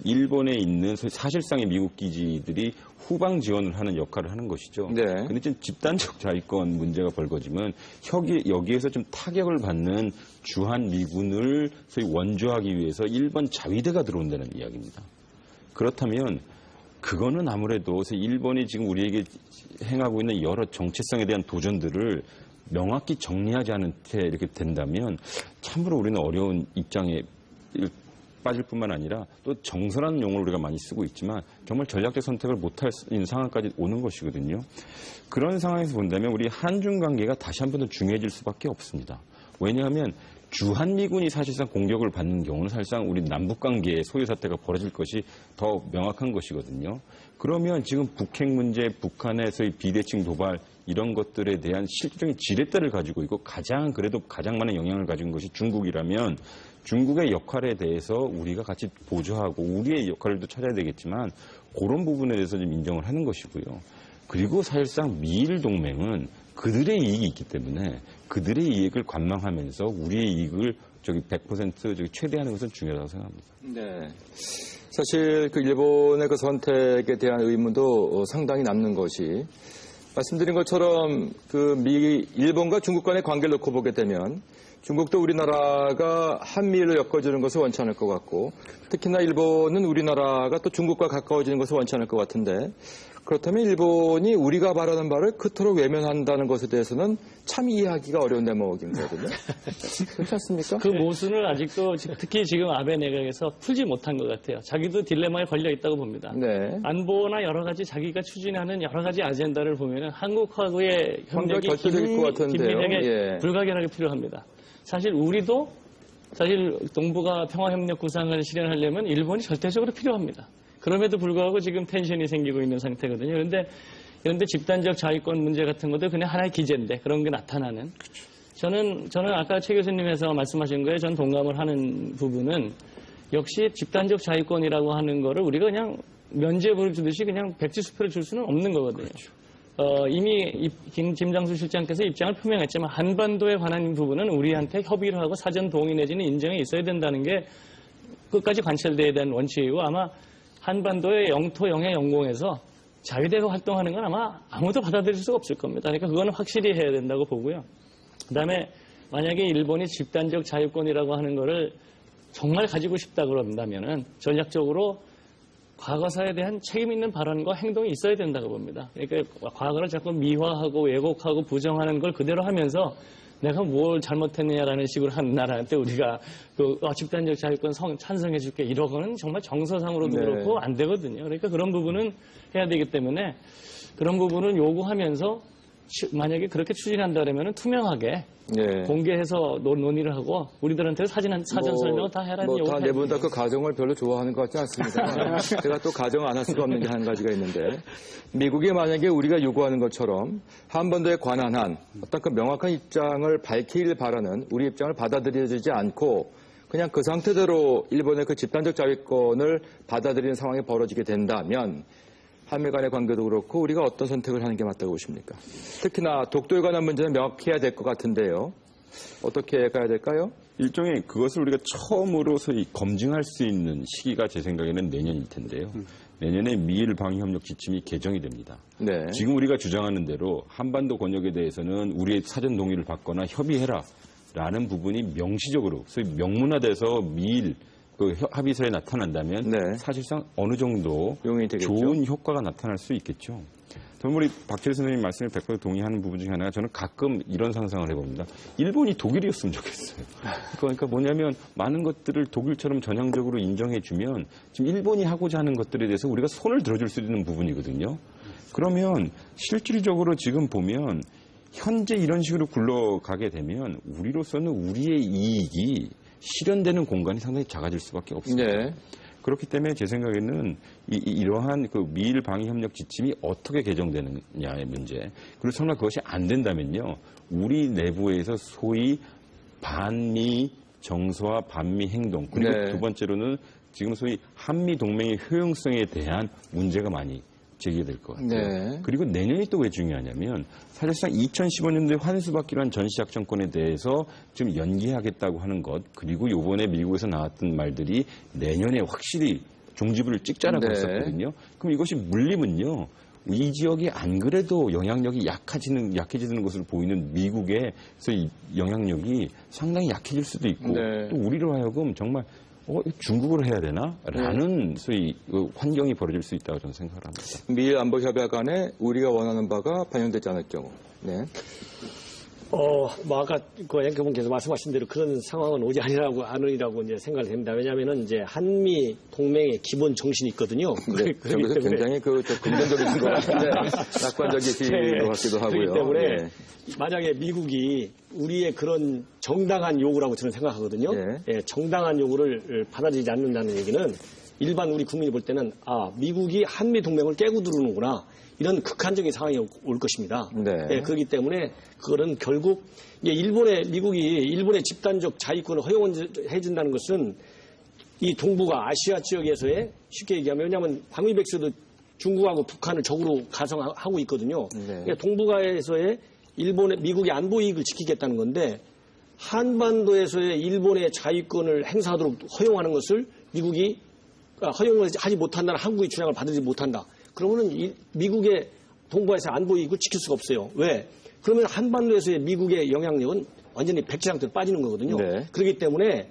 일본에 있는 사실상의 미국 기지들이 후방 지원을 하는 역할을 하는 것이죠. 네. 그런데 지금 집단적 자위권 문제가 벌어지면 여기에서 좀 타격을 받는 주한 미군을 소위 원조하기 위해서 일본 자위대가 들어온다는 이야기입니다. 그렇다면 그거는 아무래도 일본이 지금 우리에게 행하고 있는 여러 정체성에 대한 도전들을 명확히 정리하지 않은 채 이렇게 된다면 참으로 우리는 어려운 입장에 빠질 뿐만 아니라 또 정서라는 용어를 우리가 많이 쓰고 있지만 정말 전략적 선택을 못할 수 있는 상황까지 오는 것이거든요. 그런 상황에서 본다면 우리 한중 관계가 다시 한 번 더 중요해질 수밖에 없습니다. 왜냐하면 주한미군이 사실상 공격을 받는 경우는 사실상 우리 남북관계의 소요 사태가 벌어질 것이 더 명확한 것이거든요. 그러면 지금 북핵 문제, 북한에서의 비대칭 도발 이런 것들에 대한 실질적인 지렛대를 가지고 있고 가장 많은 영향을 가진 것이 중국이라면 중국의 역할에 대해서 우리가 같이 보조하고 우리의 역할도 찾아야 되겠지만 그런 부분에 대해서 좀 인정을 하는 것이고요. 그리고 사실상 미일 동맹은 그들의 이익이 있기 때문에 그들의 이익을 관망하면서 우리의 이익을 100% 최대화하는 것은 중요하다고 생각합니다. 네. 사실 그 일본의 그 선택에 대한 의문도 상당히 남는 것이 말씀드린 것처럼 일본과 중국 간의 관계를 놓고 보게 되면 중국도 우리나라가 한미일로 엮어주는 것을 원치 않을 것 같고 특히나 일본은 우리나라가 또 중국과 가까워지는 것을 원치 않을 것 같은데 그렇다면 일본이 우리가 바라는 바를 그토록 외면한다는 것에 대해서는 참 이해하기가 어려운 대목이거든요. 그렇지 않습니까? 그 모순을 아직도 특히 지금 아베 내각에서 풀지 못한 것 같아요. 자기도 딜레마에 걸려 있다고 봅니다. 네. 안보나 여러 가지 자기가 추진하는 여러 가지 아젠다를 보면은 한국하고의 협력이 결핍될 것 같은데요. 긴밀하게 예. 불가결하게 필요합니다. 사실 우리도 동북아 평화협력 구상을 실현하려면 일본이 절대적으로 필요합니다. 그럼에도 불구하고 지금 텐션이 생기고 있는 상태거든요. 그런데 집단적 자위권 문제 같은 것도 그냥 하나의 기제인데 그런 게 나타나는. 저는 아까 최 교수님께서 말씀하신 거에 전 동감을 하는 부분은 역시 집단적 자위권이라고 하는 거를 우리가 그냥 면죄부를 주듯이 그냥 백지수표를 줄 수는 없는 거거든요. 이미 김장수 실장께서 입장을 표명했지만 한반도에 관한 부분은 우리한테 협의를 하고 사전 동의 내지는 인정이 있어야 된다는 게 끝까지 관철돼야 되는 원칙이고 아마 한반도의 영토 영해 영공에서 자위대가 활동하는 건 아마 아무도 받아들일 수가 없을 겁니다. 그러니까 그거는 확실히 해야 된다고 보고요. 그다음에 만약에 일본이 집단적 자유권이라고 하는 거를 정말 가지고 싶다 그런다면은 전략적으로 과거사에 대한 책임 있는 발언과 행동이 있어야 된다고 봅니다. 그러니까 과거를 자꾸 미화하고 왜곡하고 부정하는 걸 그대로 하면서 내가 뭘 잘못했느냐라는 식으로 한 나라한테 우리가 집단적 자유권 찬성해줄게 이러고는 정말 정서상으로도 네. 그렇고 안 되거든요. 그러니까 그런 부분은 해야 되기 때문에 그런 부분은 요구하면서 만약에 그렇게 추진한다 그러면 투명하게 네. 공개해서 논의를 하고 우리들한테 사전 설명을 다 해라는 요구를 네 분 다 그 가정을 별로 좋아하는 것 같지 않습니다. 제가 또 가정 안 할 수가 없는 게 한 가지가 있는데 미국이 만약에 우리가 요구하는 것처럼 한반도에 관한 한 어떤 그 명확한 입장을 밝히길 바라는 우리 입장을 받아들여지지 않고 그냥 그 상태대로 일본의 그 집단적 자위권을 받아들이는 상황이 벌어지게 된다면 한미 간의 관계도 그렇고 우리가 어떤 선택을 하는 게 맞다고 보십니까? 특히나 독도에 관한 문제는 명확해야 될 것 같은데요. 어떻게 가야 될까요? 일종의 그것을 우리가 처음으로 소위 검증할 수 있는 시기가 제 생각에는 내년일 텐데요. 내년에 미일 방위협력 지침이 개정이 됩니다. 네. 지금 우리가 주장하는 대로 한반도 권역에 대해서는 우리의 사전 동의를 받거나 협의해라 라는 부분이 명시적으로 소위 명문화돼서 미일 그 합의서에 나타난다면 네. 사실상 어느 정도 용인이 되겠죠. 좋은 효과가 나타날 수 있겠죠. 저는 우리 박철 선생님 말씀에 100% 동의하는 부분 중에 하나가 저는 가끔 이런 상상을 해봅니다. 일본이 독일이었으면 좋겠어요. 그러니까 뭐냐면 많은 것들을 독일처럼 전향적으로 인정해주면 지금 일본이 하고자 하는 것들에 대해서 우리가 손을 들어줄 수 있는 부분이거든요. 그러면 실질적으로 지금 보면 현재 이런 식으로 굴러가게 되면 우리로서는 우리의 이익이 실현되는 공간이 상당히 작아질 수밖에 없습니다. 네. 그렇기 때문에 제 생각에는 이러한 그 미일 방위협력 지침이 어떻게 개정되느냐의 문제, 그리고 설마 그것이 안 된다면요, 우리 내부에서 소위 반미 정서와 반미 행동, 그리고 네. 두 번째로는 지금 소위 한미 동맹의 효용성에 대한 문제가 많이 제기될 것 같아요. 네. 그리고 내년이 또 왜 중요하냐면 사실상 2015년도에 환수받기로 전시작전권에 대해서 좀 연기하겠다고 하는 것, 그리고 이번에 미국에서 나왔던 말들이 내년에 확실히 종지부를 찍자라고 네. 했었거든요. 그럼 이것이 물리면요, 이 지역이 안 그래도 영향력이 약해지는 것으로 보이는 미국의 영향력이 상당히 약해질 수도 있고 네. 또 우리로 하여금 정말 중국으로 해야 되나? 라는 소위 환경이 벌어질 수 있다고 저는 생각을 합니다. 미일 안보협약 안에 우리가 원하는 바가 반영되지 않을 경우. 네. 뭐 아까 그 앵커분께서 말씀하신 대로 그런 상황은 오지 않으리라고 이제 생각을 됩니다. 왜냐하면은 이제 한미 동맹의 기본 정신이 있거든요. 네, 그래서 굉장히 좀 긍정적인 것 같은데 낙관적이신 것 같기도 하고요. 그렇기 때문에 예. 만약에 미국이 우리의 그런 정당한 요구라고 저는 생각하거든요. 예, 정당한 요구를 받아들이지 않는다는 얘기는 일반 우리 국민이 볼 때는 미국이 한미 동맹을 깨고 들어오는구나. 이런 극한적인 상황이 올 것입니다. 네. 예, 그렇기 때문에 그거는 결국 미국이 일본의 집단적 자위권을 허용해 준다는 것은 이 동북아 아시아 지역에서의 쉽게 얘기하면 왜냐하면 방위백서도 중국하고 북한을 적으로 가성하고 있거든요. 네. 그러니까 동북아에서의 미국의 안보 이익을 지키겠다는 건데 한반도에서의 일본의 자위권을 행사하도록 허용하는 것을 미국이 허용을 하지 못한다는 한국의 주장을 받아들이지 못한다. 그러면은 미국의 동북아에서 안보 이익을 지킬 수가 없어요. 왜? 그러면 한반도에서의 미국의 영향력은 완전히 백지 상태로 빠지는 거거든요. 네. 그렇기 때문에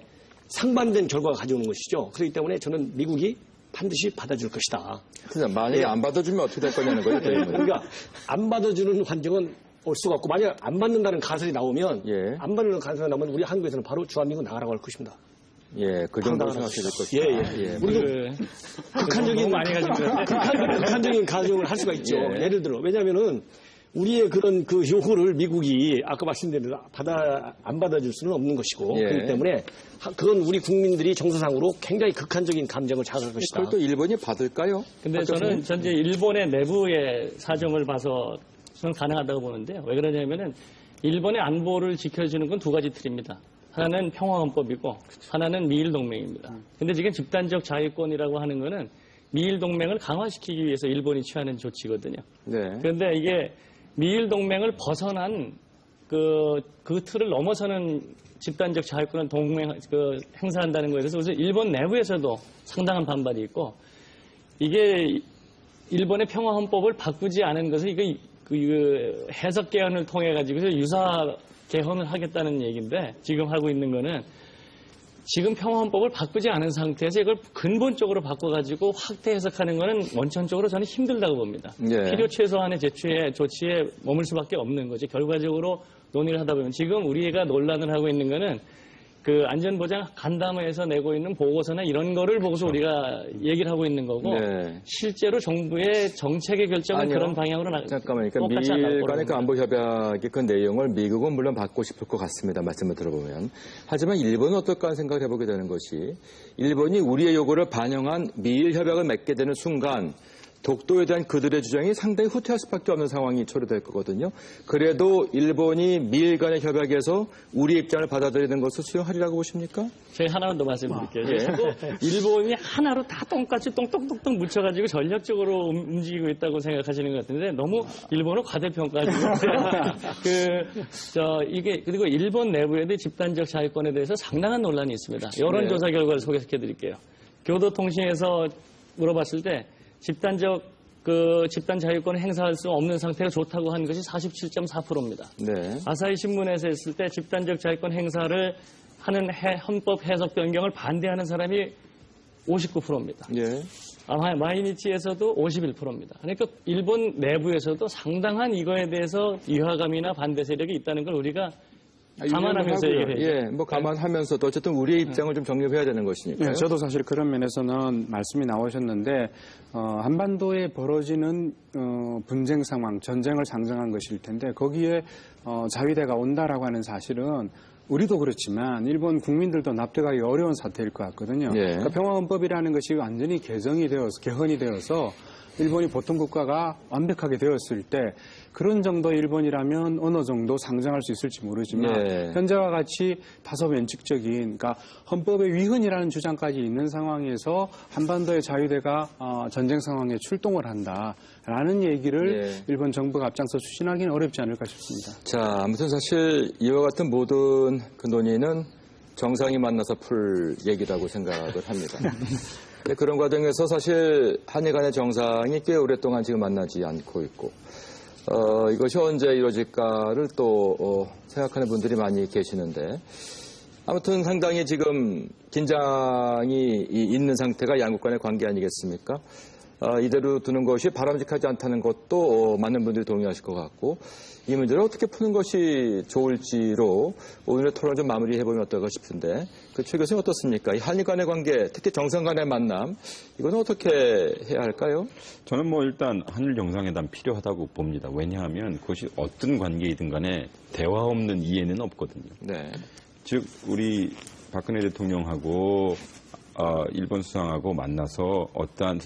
상반된 결과가 가져오는 것이죠. 그렇기 때문에 저는 미국이 반드시 받아줄 것이다. 그냥 만약에 안 받아주면 어떻게 될 거냐는 거죠. 그러니까 안 받아주는 환경은 올 수가 없고 만약 안 받는다는 가설이 나오면 예. 안 받는 가설이 나오면 우리 한국에서는 바로 주한미군 나가라고 할 것입니다. 예, 그 정도로 생각해야 될 것이다. 예. 우리도 극한적인 많이 가진 건데. 극한적인 가정을 할 수가 있죠. 예. 예를 들어 왜냐하면은 우리의 그런 그 요구를 미국이 아까 말씀드린 대로 안 받아줄 수는 없는 것이고 예. 그렇기 때문에 그건 우리 국민들이 정서상으로 굉장히 극한적인 감정을 자극할 것이다. 그걸 또 일본이 받을까요? 근데 저는 전체 일본의 내부의 사정을 봐서 저는 가능하다고 보는데요. 왜 그러냐면은 일본의 안보를 지켜주는 건 두 가지 틀입니다. 하나는 평화헌법이고 하나는 미일동맹입니다. 근데 지금 집단적 자위권이라고 하는 거는 미일동맹을 강화시키기 위해서 일본이 취하는 조치거든요. 네. 그런데 이게 미일동맹을 벗어난 그 틀을 넘어서는 집단적 자위권을 행사한다는 거에 대해서 우선 일본 내부에서도 상당한 반발이 있고 이게 일본의 평화헌법을 바꾸지 않은 것은 그 해석 개헌을 통해 가지고 유사 개헌을 하겠다는 얘기인데 지금 하고 있는 거는 지금 평화헌법을 바꾸지 않은 상태에서 이걸 근본적으로 바꿔가지고 확대 해석하는 거는 원천적으로 저는 힘들다고 봅니다. 예. 필요 최소한의 조치에 머물 수밖에 없는 거죠. 결과적으로 논의를 하다 보면 지금 우리가 논란을 하고 있는 거는 그 안전보장 간담회에서 내고 있는 보고서나 이런 거를 보고서 우리가 얘기를 하고 있는 거고 네. 실제로 정부의 정책의 결정은 아니요. 그런 방향으로 잠깐만요. 그러니까 똑같지 않다고 미일 간의 그 보는 안보 협약의 그 내용을 미국은 물론 받고 싶을 것 같습니다. 말씀을 들어보면. 하지만 일본은 어떨까 하는 생각을 해보게 되는 것이 일본이 우리의 요구를 반영한 미일 협약을 맺게 되는 순간 독도에 대한 그들의 주장이 상당히 후퇴할 수밖에 없는 상황이 초래될 거거든요. 그래도 일본이 미일 간의 협약에서 우리 입장을 받아들이는 것을 수용하리라고 보십니까? 제가 하나만 더 말씀드릴게요. 자꾸 일본이 하나로 다 똥같이 똥똥똥똥 묻혀가지고 전략적으로 움직이고 있다고 생각하시는 것 같은데 너무 일본을 과대평가하시고 그리고 일본 내부에도 집단적 자위권에 대해서 상당한 논란이 있습니다. 여론조사 결과를 소개시켜드릴게요. 교도통신에서 물어봤을 때 집단 자유권을 행사할 수 없는 상태가 좋다고 한 것이 47.4%입니다. 네. 아사히 신문에서 했을 때 집단적 자유권 행사를 하는 헌법 해석 변경을 반대하는 사람이 59%입니다. 예. 마이니치에서도 51%입니다. 그러니까 일본 내부에서도 상당한 이거에 대해서 위화감이나 반대 세력이 있다는 걸 우리가 감안하면서 얘기를 해야죠. 예, 뭐 감안하면서도 어쨌든 우리의 입장을 좀 정립해야 되는 것이니까요. 네, 저도 사실 그런 면에서는 말씀이 나오셨는데 한반도에 벌어지는 분쟁 상황, 전쟁을 상정한 것일 텐데 거기에 자위대가 온다라고 하는 사실은 우리도 그렇지만 일본 국민들도 납득하기 어려운 사태일 것 같거든요. 예. 그러니까 평화헌법이라는 것이 완전히 개헌이 되어서 일본이 보통 국가가 완벽하게 되었을 때 그런 정도 일본이라면 어느 정도 상정할 수 있을지 모르지만 네. 현재와 현재와 같이 다소 원칙적인 그러니까 헌법의 위헌이라는 주장까지 있는 상황에서 한반도의 자유대가 전쟁 상황에 출동을 한다라는 얘기를 네. 일본 정부가 앞장서 추진하기는 어렵지 않을까 싶습니다. 자, 아무튼 사실 이와 같은 모든 그 논의는 정상이 만나서 풀 얘기라고 생각을 합니다. 근데 그런 과정에서 사실 한일 간의 정상이 꽤 오랫동안 지금 만나지 않고 있고 이것이 언제 이루어질까를 또 생각하는 분들이 많이 계시는데 아무튼 상당히 지금 긴장이 있는 상태가 양국 간의 관계 아니겠습니까? 이대로 두는 것이 바람직하지 않다는 것도 많은 분들이 동의하실 것 같고 이 문제를 어떻게 푸는 것이 좋을지로 오늘의 토론을 좀 마무리해보면 어떨까 싶은데 최 교수님 어떻습니까? 이 한일 간의 관계, 특히 정상 간의 만남 이건 어떻게 해야 할까요? 저는 뭐 일단 한일 정상회담 필요하다고 봅니다. 왜냐하면 그것이 어떤 관계이든 간에 대화 없는 이해는 없거든요. 네. 즉 우리 박근혜 대통령하고 일본 수상하고 만나서 어떠한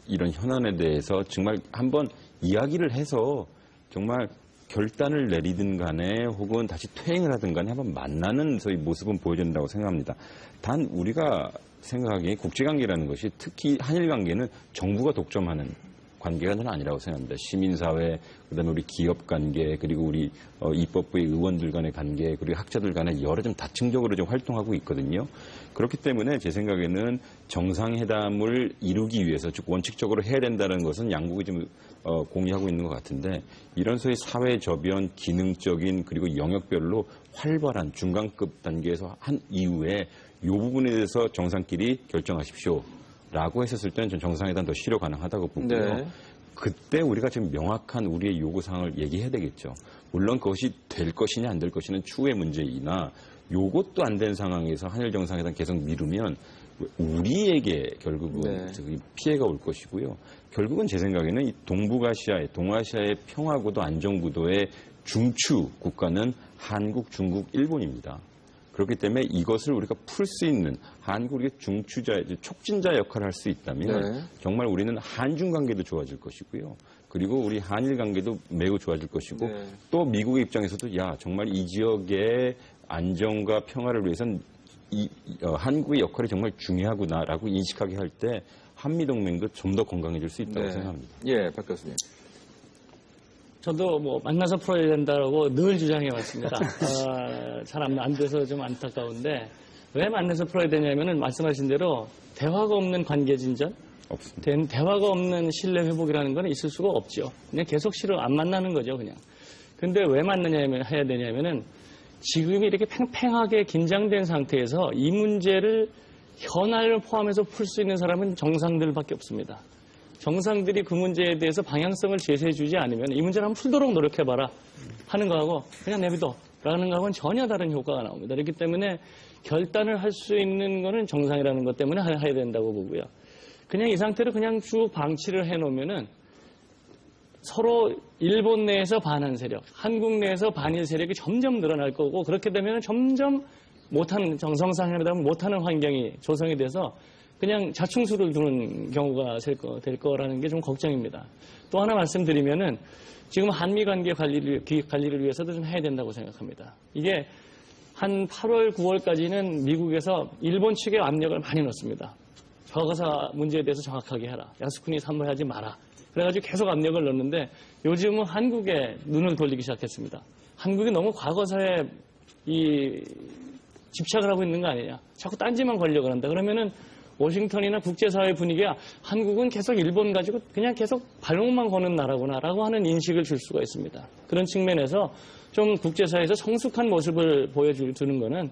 이런 현안에 대해서 정말 한번 이야기를 해서 정말 결단을 내리든 간에 혹은 다시 퇴행을 하든 간에 한번 만나는 모습은 보여준다고 생각합니다. 단 우리가 생각하기에 국제관계라는 것이 특히 한일 관계는 정부가 독점하는 관계가 저는 아니라고 생각합니다. 시민사회, 그다음에 우리 기업 관계, 그리고 우리 입법부의 의원들 간의 관계, 그리고 학자들 간의 여러 좀 다층적으로 좀 활동하고 있거든요. 그렇기 때문에 제 생각에는 정상회담을 이루기 위해서, 즉 원칙적으로 해야 된다는 것은 양국이 좀 공유하고 있는 것 같은데 이런 소위 사회 저변, 기능적인 그리고 영역별로 활발한 중간급 단계에서 한 이후에 이 부분에 대해서 정상끼리 결정하십시오. 라고 했었을 때는 전 정상회담 더 실효 가능하다고 보고요. 네. 그때 우리가 지금 명확한 우리의 요구사항을 얘기해야 되겠죠. 물론 그것이 될 것이냐 안 될 것이냐는 추후의 문제이나 요것도 안 된 상황에서 한일 정상회담 계속 미루면 우리에게 결국은 피해가 올 것이고요. 결국은 제 생각에는 이 동북아시아의, 동아시아의 평화구도 안정구도의 중추 국가는 한국, 중국, 일본입니다. 그렇기 때문에 이것을 우리가 풀 수 있는 한국의 중추자, 촉진자 역할을 할 수 있다면 정말 우리는 한중 관계도 좋아질 것이고요. 그리고 우리 한일 관계도 매우 좋아질 것이고 또 미국의 입장에서도 정말 이 지역의 안정과 평화를 위해서는 한국의 역할이 정말 중요하구나라고 인식하게 할 때 한미동맹도 좀 더 건강해질 수 있다고 생각합니다. 예, 박 교수님. 저도 뭐 만나서 풀어야 된다고 늘 주장해 왔습니다. 잘 안 돼서 좀 안타까운데 왜 만나서 풀어야 되냐면은 말씀하신 대로 대화가 없는 관계 진전, 없습니다. 대화가 없는 신뢰 회복이라는 건 있을 수가 없죠. 그냥 계속 안 만나는 거죠, 그냥. 근데 왜 해야 되냐면은 지금이 이렇게 팽팽하게 긴장된 상태에서 이 문제를 현안을 포함해서 풀 수 있는 사람은 정상들밖에 없습니다. 정상들이 그 문제에 대해서 방향성을 제시해 주지 않으면 이 문제를 한번 풀도록 노력해봐라 하는 거하고 그냥 내비둬 라는 거하고는 전혀 다른 효과가 나옵니다. 그렇기 때문에 결단을 할 수 있는 거는 정상이라는 것 때문에 해야 된다고 보고요. 그냥 이 상태로 그냥 쭉 방치를 해놓으면은 서로 일본 내에서 반한 세력, 한국 내에서 반일 세력이 점점 늘어날 거고 그렇게 되면 점점 못하는 정상회담을 못하는 환경이 조성이 돼서 그냥 자충수를 두는 경우가 될 거라는 게 좀 걱정입니다. 또 하나 말씀드리면은 지금 한미 관계 관리를 위해서도 좀 해야 된다고 생각합니다. 이게 한 8월, 9월까지는 미국에서 일본 측에 압력을 많이 넣습니다. 저가사 문제에 대해서 정확하게 해라. 야스쿠니 산모하지 마라. 그래가지고 계속 압력을 넣는데 요즘은 한국에 눈을 돌리기 시작했습니다. 한국이 너무 과거사에 집착을 하고 있는 거 아니냐. 자꾸 딴지만 걸려고 한다. 그러면은 워싱턴이나 국제사회 분위기가 한국은 계속 일본 가지고 그냥 계속 발목만 거는 나라구나라고 하는 인식을 줄 수가 있습니다. 그런 측면에서 좀 국제사회에서 성숙한 모습을 보여주는 거는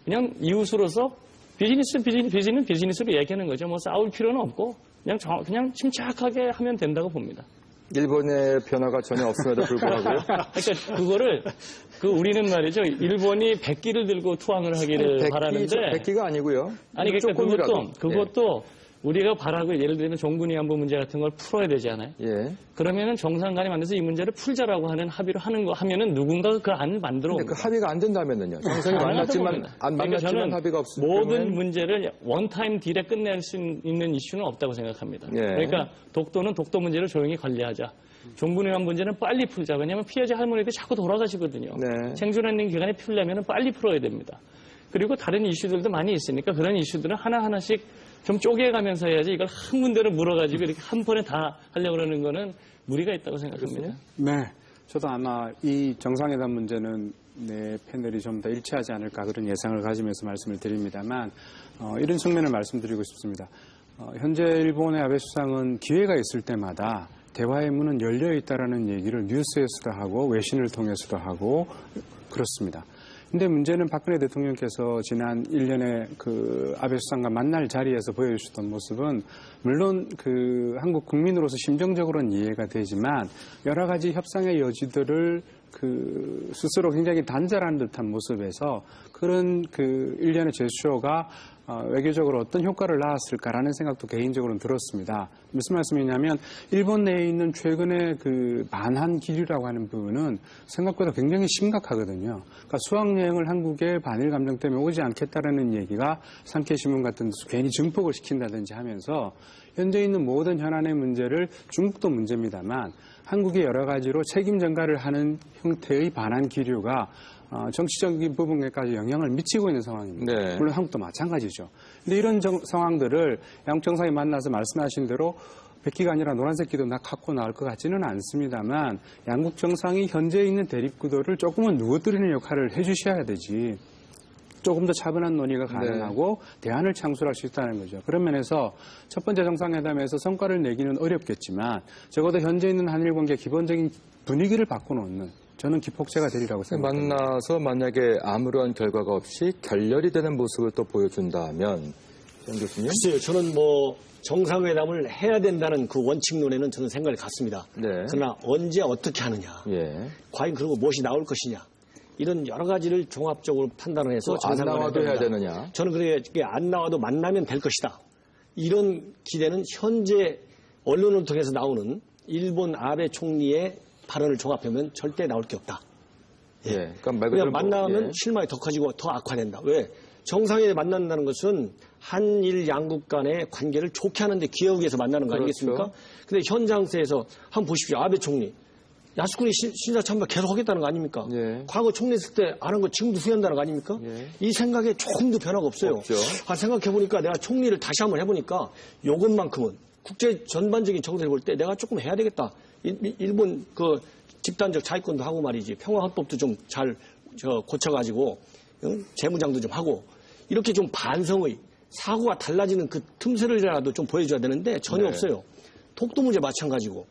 그냥 이웃으로서 비즈니스로 얘기하는 거죠. 뭐 싸울 필요는 없고 그냥 침착하게 하면 된다고 봅니다. 일본의 변화가 전혀 없음에도 불구하고요. 그러니까 그거를 우리는 말이죠. 일본이 백기를 들고 투항을 하기를 바라는데 백기가 아니고요. 아니 그러니까 그것도 우리가 바라고 예를 들면 종군위 안보 문제 같은 걸 풀어야 되지 않아요? 예. 그러면은 정상 간에 만나서 이 문제를 풀자라고 하는 합의를 하면은 누군가가 그 안을 만들어. 근데 그 합의가 안 된다면은요. 정상이 만났지만 합의가 없으면 모든 문제를 원타임 딜에 끝낼 수 있는 이슈는 없다고 생각합니다. 예. 그러니까 독도는 독도 문제를 조용히 관리하자. 종군위안 문제는 빨리 풀자. 왜냐하면 피해자 할머니들이 자꾸 돌아가시거든요. 네. 생존하는 기간에 풀려면 빨리 풀어야 됩니다. 그리고 다른 이슈들도 많이 있으니까 그런 이슈들은 하나하나씩 좀 쪼개가면서 해야지 이걸 한 군데로 물어가지고 이렇게 한 번에 다 하려고 그러는 거는 무리가 있다고 생각합니다. 네. 저도 아마 이 정상회담 문제는 내 패널이 좀 더 일치하지 않을까 그런 예상을 가지면서 말씀을 드립니다만 이런 측면을 말씀드리고 싶습니다. 현재 일본의 아베 수상은 기회가 있을 때마다 대화의 문은 열려 있다라는 얘기를 뉴스에서도 하고 외신을 통해서도 하고 그렇습니다. 근데 문제는 박근혜 대통령께서 지난 1년에 그 아베 수상과 만날 자리에서 보여주셨던 모습은 물론 그 한국 국민으로서 심정적으로는 이해가 되지만 여러 가지 협상의 여지들을 그 스스로 굉장히 단절한 듯한 모습에서 그런 그 일련의 제스처가 외교적으로 어떤 효과를 낳았을까라는 생각도 개인적으로는 들었습니다. 무슨 말씀이냐면 일본 내에 있는 최근의 그 반한 기류라고 하는 부분은 생각보다 굉장히 심각하거든요. 그러니까 수학여행을 한국에 반일 감정 때문에 오지 않겠다라는 얘기가 산케신문 같은 데서 괜히 증폭을 시킨다든지 하면서 현재 있는 모든 현안의 문제를 중국도 문제입니다만 한국의 여러 가지로 책임 전가를 하는 형태의 반한 기류가 정치적인 부분에까지 영향을 미치고 있는 상황입니다. 네. 물론 한국도 마찬가지죠. 근데 이런 상황들을 양국 정상이 만나서 말씀하신 대로 백기가 아니라 노란색기도 갖고 나올 것 같지는 않습니다만 양국 정상이 현재 있는 대립구도를 조금은 누그뜨리는 역할을 해주셔야 되지. 조금 더 차분한 논의가 가능하고 대안을 창출할 수 있다는 거죠. 그런 면에서 첫 번째 정상회담에서 성과를 내기는 어렵겠지만 적어도 현재 있는 한일 관계 기본적인 분위기를 바꿔놓는 저는 기폭제가 되리라고 생각합니다. 만나서 만약에 아무런 결과가 없이 결렬이 되는 모습을 또 보여준다면 정 교수님? 글쎄요. 저는 뭐 정상회담을 해야 된다는 그 원칙론에는 저는 생각이 같습니다. 네. 그러나 언제 어떻게 하느냐. 예. 과연 그리고 무엇이 나올 것이냐. 이런 여러 가지를 종합적으로 판단을 해서 안 나와도 해야 되느냐. 저는 그게 안 나와도 만나면 될 것이다. 이런 기대는 현재 언론을 통해서 나오는 일본 아베 총리의 발언을 종합하면 절대 나올 게 없다. 예. 그러니까 그냥 만나면 예. 실망이 더 커지고 더 악화된다. 왜? 정상에 만난다는 것은 한일 양국 간의 관계를 좋게 하는데 기여하기 위해서 만나는 거 아니겠습니까? 근데 현장세에서 한번 보십시오. 아베 총리. 야스쿠니 신사 참배 계속 하겠다는 거 아닙니까? 예. 과거 총리 했을 때 안 한 거 지금도 후회한다는 거 아닙니까? 예. 이 생각에 조금도 변화가 없어요. 없죠. 생각해보니까 내가 총리를 다시 한번 해보니까 요것만큼은 국제 전반적인 정세를 볼 때 내가 조금 해야 되겠다. 일본 그 집단적 자위권도 하고 말이지 평화헌법도 좀 잘 고쳐가지고 재무장도 좀 하고 이렇게 좀 반성의 사고가 달라지는 그 틈새를라도 좀 보여줘야 되는데 전혀 네. 없어요. 독도 문제 마찬가지고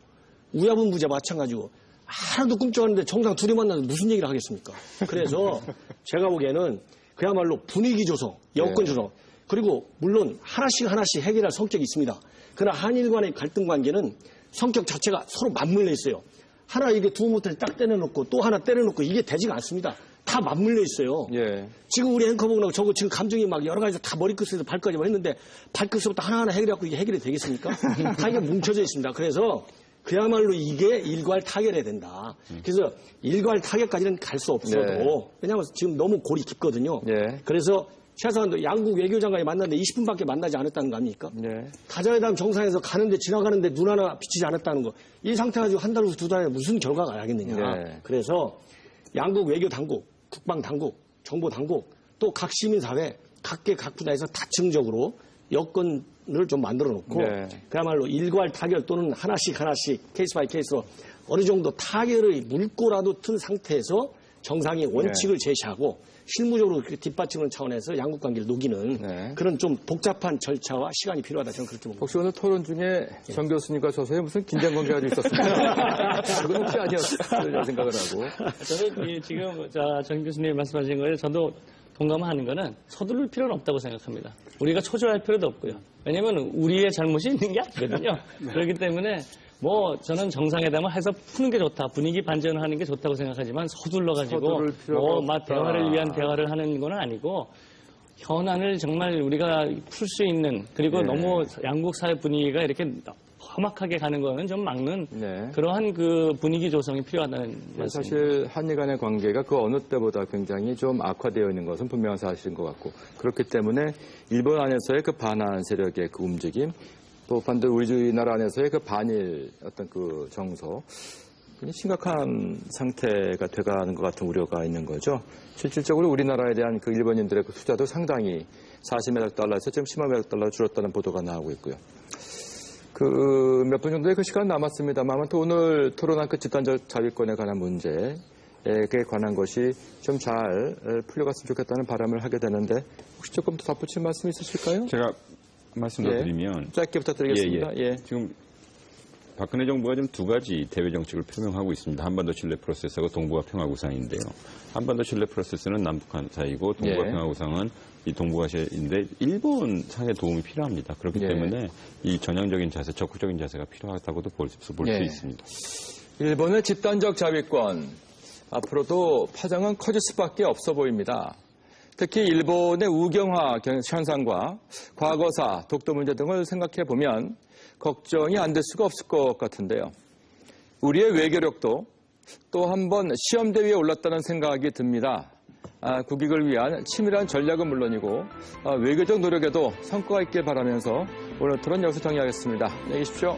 우야분 문제 마찬가지고 하나도 꿈쩍하는데 정상 둘이 만나서 무슨 얘기를 하겠습니까? 그래서 제가 보기에는 그야말로 분위기 조성, 여건 조성 그리고 물론 하나씩 해결할 성격이 있습니다. 그러나 한일 간의 갈등 관계는 성격 자체가 서로 맞물려 있어요. 하나 이게 두 모텔 딱 때려놓고 또 하나 때려놓고 이게 되지가 않습니다. 다 맞물려 있어요. 예. 지금 우리 앵커분하고 저거 지금 감정이 막 여러 가지 다 머리끝에서 발끝까지 했는데 발끝부터 하나하나 해결해갖고 이게 해결이 되겠습니까? 다 이게 뭉쳐져 있습니다. 그래서 그야말로 이게 일괄 타결해야 된다. 그래서 일괄 타결까지는 갈 수 없어도 네. 왜냐하면 지금 너무 골이 깊거든요. 예. 그래서 최소한 양국 외교장관이 만났는데 20분밖에 만나지 않았다는 거 아닙니까? 예. 다자회담 정상에서 가는데 지나가는데 눈 하나 비치지 않았다는 거. 이 상태 가지고 한 달 후 두 달에 무슨 결과가 나겠느냐. 네. 그래서 양국 외교 당국, 국방 당국, 정보 당국, 또 각 시민사회, 각계 각 분야에서 다층적으로 여건을 좀 만들어 놓고 네. 그야말로 일괄 타결 또는 하나씩 케이스 바이 케이스로 어느 정도 타결의 물꼬라도 튼 상태에서 정상이 원칙을 제시하고 실무적으로 뒷받침하는 차원에서 양국 관계를 녹이는 네. 그런 좀 복잡한 절차와 시간이 필요하다 저는 그렇게 봅니다. 혹시 오늘 토론 중에 정 교수님과 저서에 무슨 긴장 관계가 좀 있었습니까? 그건 혹시 아니었을까 생각을 하고. 저는 지금 정 교수님 말씀하신 거에 저도 동감하는 거는 서두를 필요는 없다고 생각합니다. 우리가 초조할 필요도 없고요. 왜냐하면 우리의 잘못이 있는 게 아니거든요. 그렇기 때문에 저는 정상회담을 해서 푸는 게 좋다. 분위기 반전을 하는 게 좋다고 생각하지만 서둘러가지고 대화를 위한 대화를 하는 건 아니고 현안을 정말 우리가 풀 수 있는 그리고 너무 양국 사회 분위기가 이렇게 험악하게 가는 거는 좀 막는 그러한 그 분위기 조성이 필요하다는 말씀입니다. 사실 한일 간의 관계가 그 어느 때보다 굉장히 좀 악화되어 있는 것은 분명한 사실인 것 같고 그렇기 때문에 일본 안에서의 그 반한 세력의 그 움직임 또 반대로 우리나라 안에서의 그 반일 어떤 그 정서 굉장히 심각한 상태가 돼가는 것 같은 우려가 있는 거죠. 실질적으로 우리나라에 대한 그 일본인들의 그 투자도 상당히 40억 달러에서 지금 10억 달러 줄었다는 보도가 나오고 있고요. 몇 분 정도의 그 시간 남았습니다만 또 오늘 토론한 그 집단적 자위권에 관한 문제에 관한 것이 좀 잘 풀려갔으면 좋겠다는 바람을 하게 되는데 혹시 조금 더 덧붙일 말씀 있으실까요? 제가 말씀 더 드리면 짧게 부탁드리겠습니다. 지금 박근혜 정부가 지금 두 가지 대외 정책을 표명하고 있습니다. 한반도 신뢰 프로세스하고 동북아 평화 구상인데요. 한반도 신뢰 프로세스는 남북한 사이고 동북아 예. 평화 구상은 이 동북아시아인데 일본 상의 도움이 필요합니다. 그렇기 예. 때문에 이 전향적인 자세, 적극적인 자세가 필요하다고도 볼 수 예. 있습니다. 일본의 집단적 자위권, 앞으로도 파장은 커질 수밖에 없어 보입니다. 특히 일본의 우경화 현상과 과거사, 독도 문제 등을 생각해 보면 걱정이 안 될 수가 없을 것 같은데요. 우리의 외교력도 또 한 번 시험대 위에 올랐다는 생각이 듭니다. 국익을 위한 치밀한 전략은 물론이고 외교적 노력에도 성과가 있길 바라면서 오늘 토론 여기서 정리하겠습니다. 안녕히 계십시오.